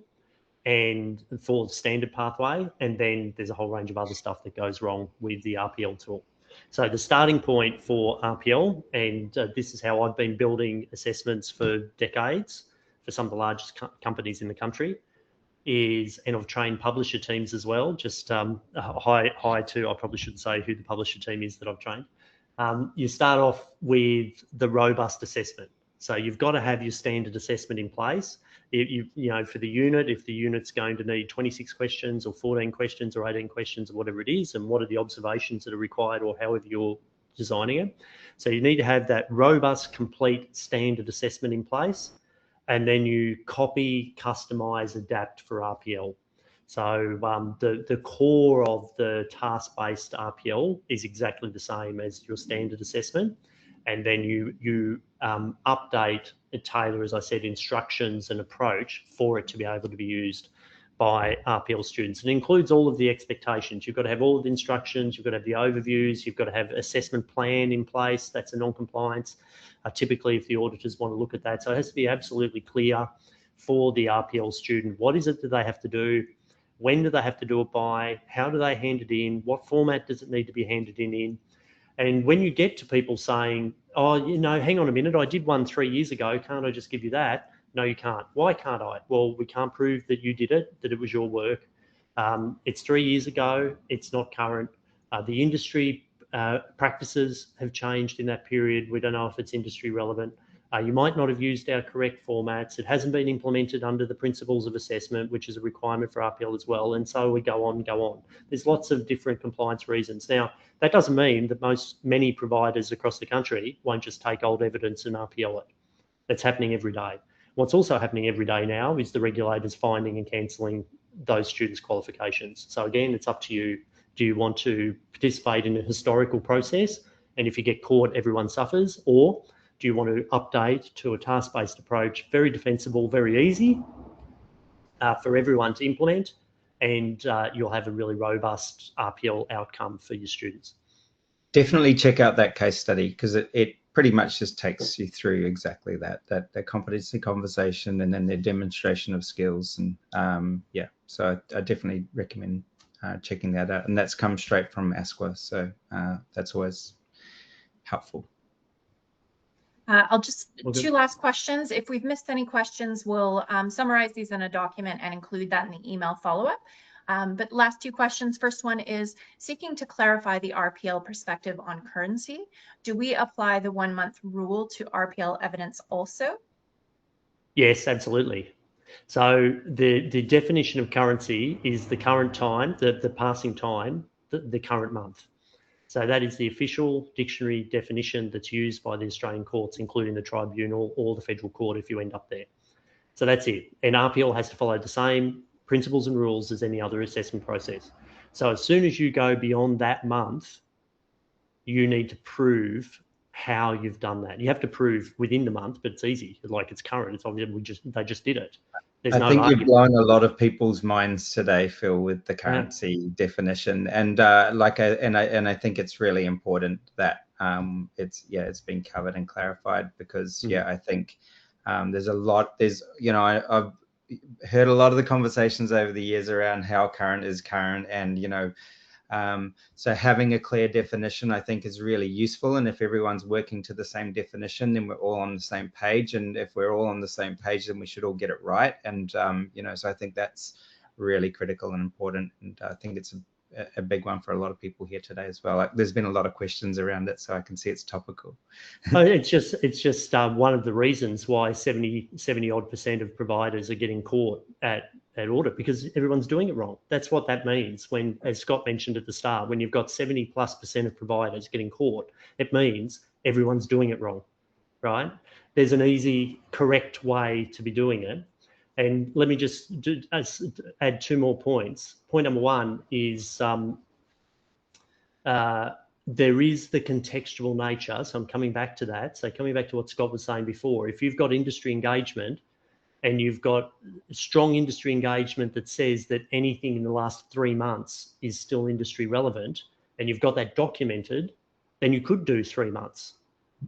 and for the standard pathway, and then there's a whole range of other stuff that goes wrong with the RPL tool. So the starting point for RPL, and this is how I've been building assessments for decades for some of the largest companies in the country, is, and I've trained publisher teams as well, just hi to, I probably shouldn't say who the publisher team is that I've trained. You start off with the robust assessment. So you've got to have your standard assessment in place. You know, for the unit, if the unit's going to need 26 questions or 14 questions or 18 questions or whatever it is, and what are the observations that are required or however you're designing it. So you need to have that robust, complete standard assessment in place, and then you copy, customize, adapt for RPL. So the core of the task-based RPL is exactly the same as your standard assessment. And then you update and tailor, as I said, instructions and approach for it to be able to be used by RPL students. It includes all of the expectations. You've got to have all of the instructions, you've got to have the overviews, you've got to have assessment plan in place. That's a non-compliance. Typically, if the auditors want to look at that. So it has to be absolutely clear for the RPL student. What is it that they have to do? When do they have to do it by? How do they hand it in? What format does it need to be handed in? And when you get to people saying, oh, you know, hang on a minute, I did one 3 years ago, can't I just give you that? No, you can't. Why can't I? Well, we can't prove that you did it, that it was your work. It's 3 years ago, it's not current. The industry practices have changed in that period. We don't know if it's industry relevant. You might not have used our correct formats. It hasn't been implemented under the principles of assessment, which is a requirement for RPL as well. And so we go on. There's lots of different compliance reasons. Now, that doesn't mean that many providers across the country won't just take old evidence and RPL it. That's happening every day. What's also happening every day now is the regulators finding and cancelling those students' qualifications. So again, it's up to you. Do you want to participate in a historical process? And if you get caught, everyone suffers? Or do you want to update to a task-based approach, very defensible, very easy for everyone to implement, and you'll have a really robust RPL outcome for your students? Definitely check out that case study, because it pretty much just takes you through exactly that competency conversation and then their demonstration of skills. And yeah, so I definitely recommend checking that out. And that's come straight from ASQA, so that's always helpful. Two last questions. If we've missed any questions, we'll summarize these in a document and include that in the email follow-up. But last two questions. First one is seeking to clarify the RPL perspective on currency. Do we apply the 1 month rule to RPL evidence also? Yes, absolutely. So the definition of currency is the current time, the passing time, the current month. So that is the official dictionary definition that's used by the Australian courts, including the tribunal or the federal court if you end up there. So that's it. And RPL has to follow the same principles and rules as any other assessment process. So as soon as you go beyond that month, you need to prove how you've done that. You have to prove within the month, but it's easy. Like, it's current. It's obvious. They just did it. There's I think you've blown a lot of people's minds today, Phil, with the currency definition, and I think it's really important that it's been covered and clarified, because I think there's a lot. I've heard a lot of the conversations over the years around how current is current, and So having a clear definition, I think, is really useful. And if everyone's working to the same definition, then we're all on the same page. And if we're all on the same page, then we should all get it right. And, so I think that's really critical and important. And I think it's a big one for a lot of people here today as well. There's been a lot of questions around it, so I can see it's topical. It's just one of the reasons why 70% of providers are getting caught at audit, because everyone's doing it wrong. That's what that means. When, as Scott mentioned at the start, when you've got 70+% of providers getting caught, it means everyone's doing it wrong, right? There's an easy, correct way to be doing it. And let me just add 2 more points. Point number 1 is there is the contextual nature. So I'm coming back to that. So coming back to what Scott was saying before, if you've got industry engagement and you've got strong industry engagement that says that anything in the last 3 months is still industry relevant, and you've got that documented, then you could do 3 months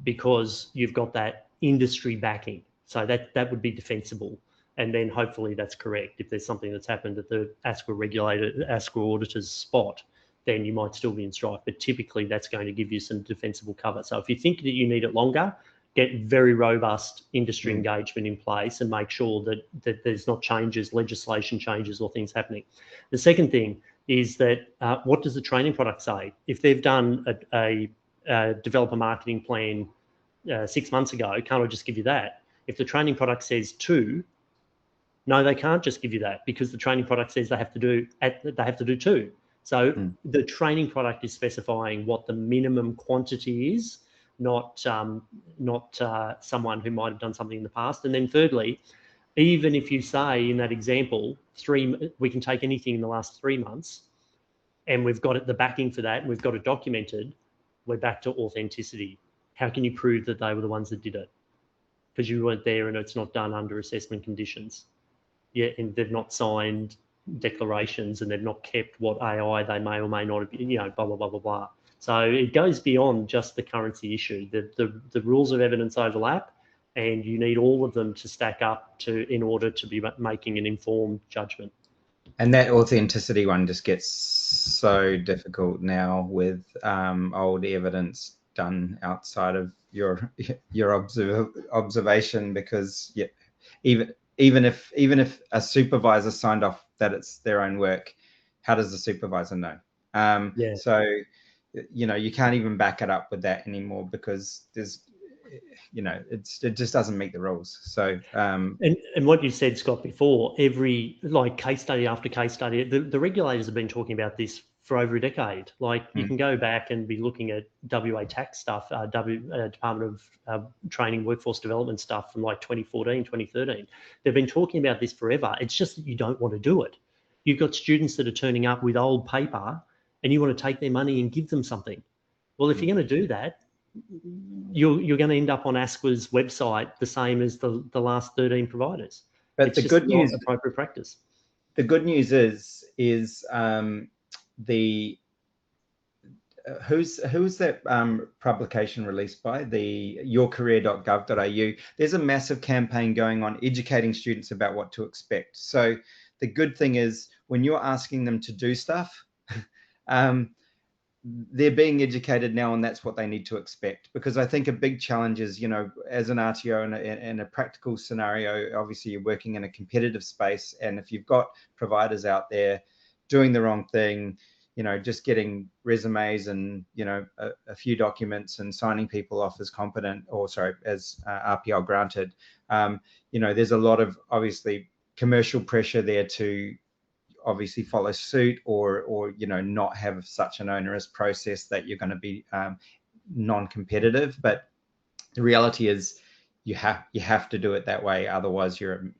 because you've got that industry backing. So that would be defensible. And then hopefully that's correct. If there's something that's happened at the ASQA auditor's spot, then you might still be in strike. But typically that's going to give you some defensible cover. So if you think that you need it longer, get very robust industry engagement in place and make sure that there's not changes, legislation changes or things happening. The second thing is that what does the training product say? If they've done a developer marketing plan 6 months ago, can't I just give you that? If the training product says 2, no, they can't just give you that, because the training product says they have to do 2. So the training product is specifying what the minimum quantity is, not someone who might have done something in the past. And then thirdly, even if you say in that example, we can take anything in the last 3 months, and we've got the backing for that, and we've got it documented, we're back to authenticity. How can you prove that they were the ones that did it? Because you weren't there and it's not done under assessment conditions. Yeah, and they've not signed declarations and they've not kept what AI they may or may not have been, blah, blah, blah, blah, blah. So it goes beyond just the currency issue. The rules of evidence overlap, and you need all of them to stack up in order to be making an informed judgment. And that authenticity one just gets so difficult now with old evidence done outside of your observation, because even if a supervisor signed off that it's their own work, how does the supervisor know? So you can't even back it up with that anymore, because there's it just doesn't meet the rules. So and what you said, Scott, before, every case study after case study, the regulators have been talking about this for over a decade. You can go back and be looking at WA tax stuff, Department of Training, Workforce Development stuff from 2014, 2013. They've been talking about this forever. It's just that you don't want to do it. You've got students that are turning up with old paper and you want to take their money and give them something. Well, if you're going to do that, you're going to end up on ASQA's website the same as the last 13 providers. But it's the good news, not appropriate practice. The good news is who's that publication released by? The yourcareer.gov.au. There's a massive campaign going on educating students about what to expect. So the good thing is, when you're asking them to do stuff, they're being educated now, and that's what they need to expect. Because I think a big challenge is, as an RTO in a practical scenario, obviously you're working in a competitive space, and if you've got providers out there doing the wrong thing, just getting resumes and a few documents and signing people off as competent, as RPL granted, there's a lot of obviously commercial pressure there to obviously follow suit or not have such an onerous process that you're going to be non-competitive. But the reality is you have to do it that way, otherwise the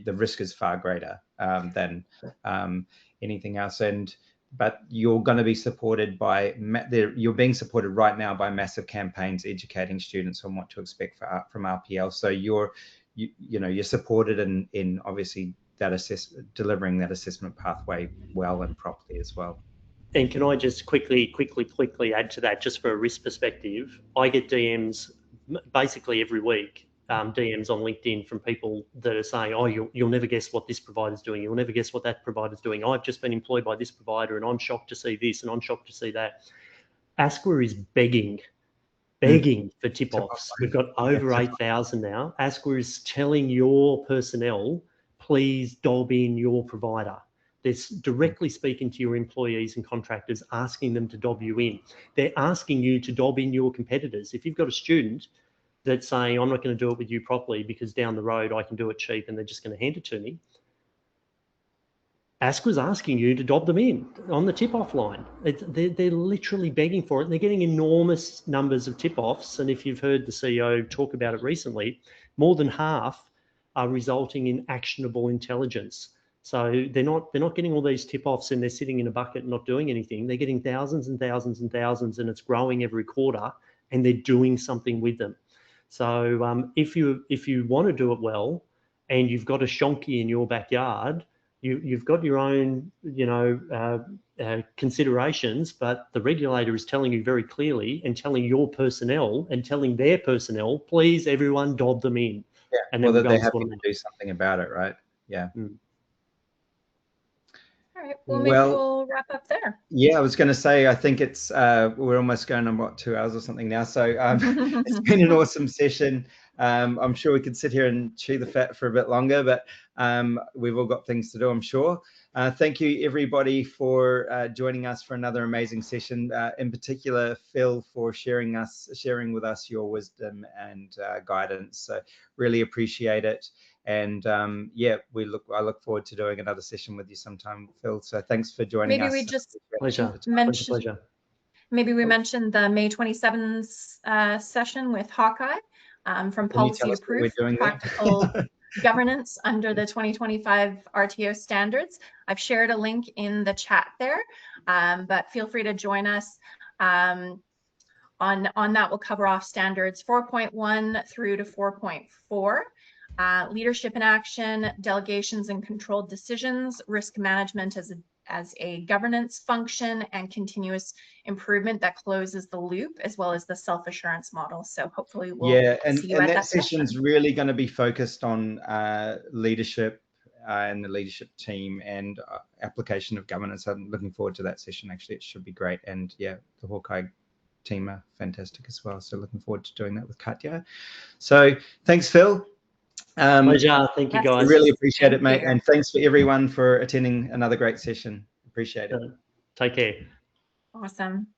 risk is far greater than anything else. But you're going to be supported you're being supported right now by massive campaigns educating students on what to expect from RPL. So you're supported in obviously delivering that assessment pathway well and properly as well. And can I just quickly add to that, just for a risk perspective? I get DMs basically every week DMs on LinkedIn from people that are saying, oh, you'll never guess what this provider's doing. You'll never guess what that provider's doing. I've just been employed by this provider and I'm shocked to see this and I'm shocked to see that. ASQA is begging for tip-offs. We've got over 8,000 now. ASQA is telling your personnel, please dob in your provider. They're directly speaking to your employees and contractors, asking them to dob you in. They're asking you to dob in your competitors. If you've got a student that's saying, I'm not going to do it with you properly because down the road I can do it cheap and they're just going to hand it to me, ASQA's asking you to dob them in on the tip-off line. They're literally begging for it, and they're getting enormous numbers of tip-offs. And if you've heard the CEO talk about it recently, more than half are resulting in actionable intelligence. So they're not getting all these tip-offs and they're sitting in a bucket and not doing anything. They're getting thousands and thousands and thousands, and it's growing every quarter, and they're doing something with them. So if you want to do it well, and you've got a shonky in your backyard, you've got your own, considerations, but the regulator is telling you very clearly and telling your personnel and telling their personnel, please, everyone, dob them in. Yeah, and then well, they're having to do something about it, right? Yeah. All right. Well, maybe we'll wrap up there. Yeah, I was going to say, I think it's we're almost going on, what, 2 hours or something now. So it's been an awesome session. I'm sure we could sit here and chew the fat for a bit longer, but we've all got things to do, I'm sure. Thank you, everybody, for joining us for another amazing session. In particular, Phil, for sharing with us your wisdom and guidance. So really appreciate it. And yeah, I look forward to doing another session with you sometime, Phil. So thanks for joining us. Maybe we just pleasure. Maybe we mentioned the May 27th session with Hawkeye from Policy to Proof, Practical Governance under the 2025 RTO standards. I've shared a link in the chat there, but feel free to join us. On that, we'll cover off standards 4.1 through to 4.4. Leadership in action, delegations and controlled decisions, risk management as a governance function, and continuous improvement that closes the loop, as well as the self-assurance model. So hopefully we'll see you at that session's really going to be focused on leadership and the leadership team and application of governance. I'm looking forward to that session. Actually, it should be great. And yeah, the Hawkeye team are fantastic as well. So looking forward to doing that with Katya. So thanks, Phil. Pleasure. Thank you, guys. Really appreciate it, mate. And thanks for everyone for attending another great session. Appreciate it. Take care. Awesome.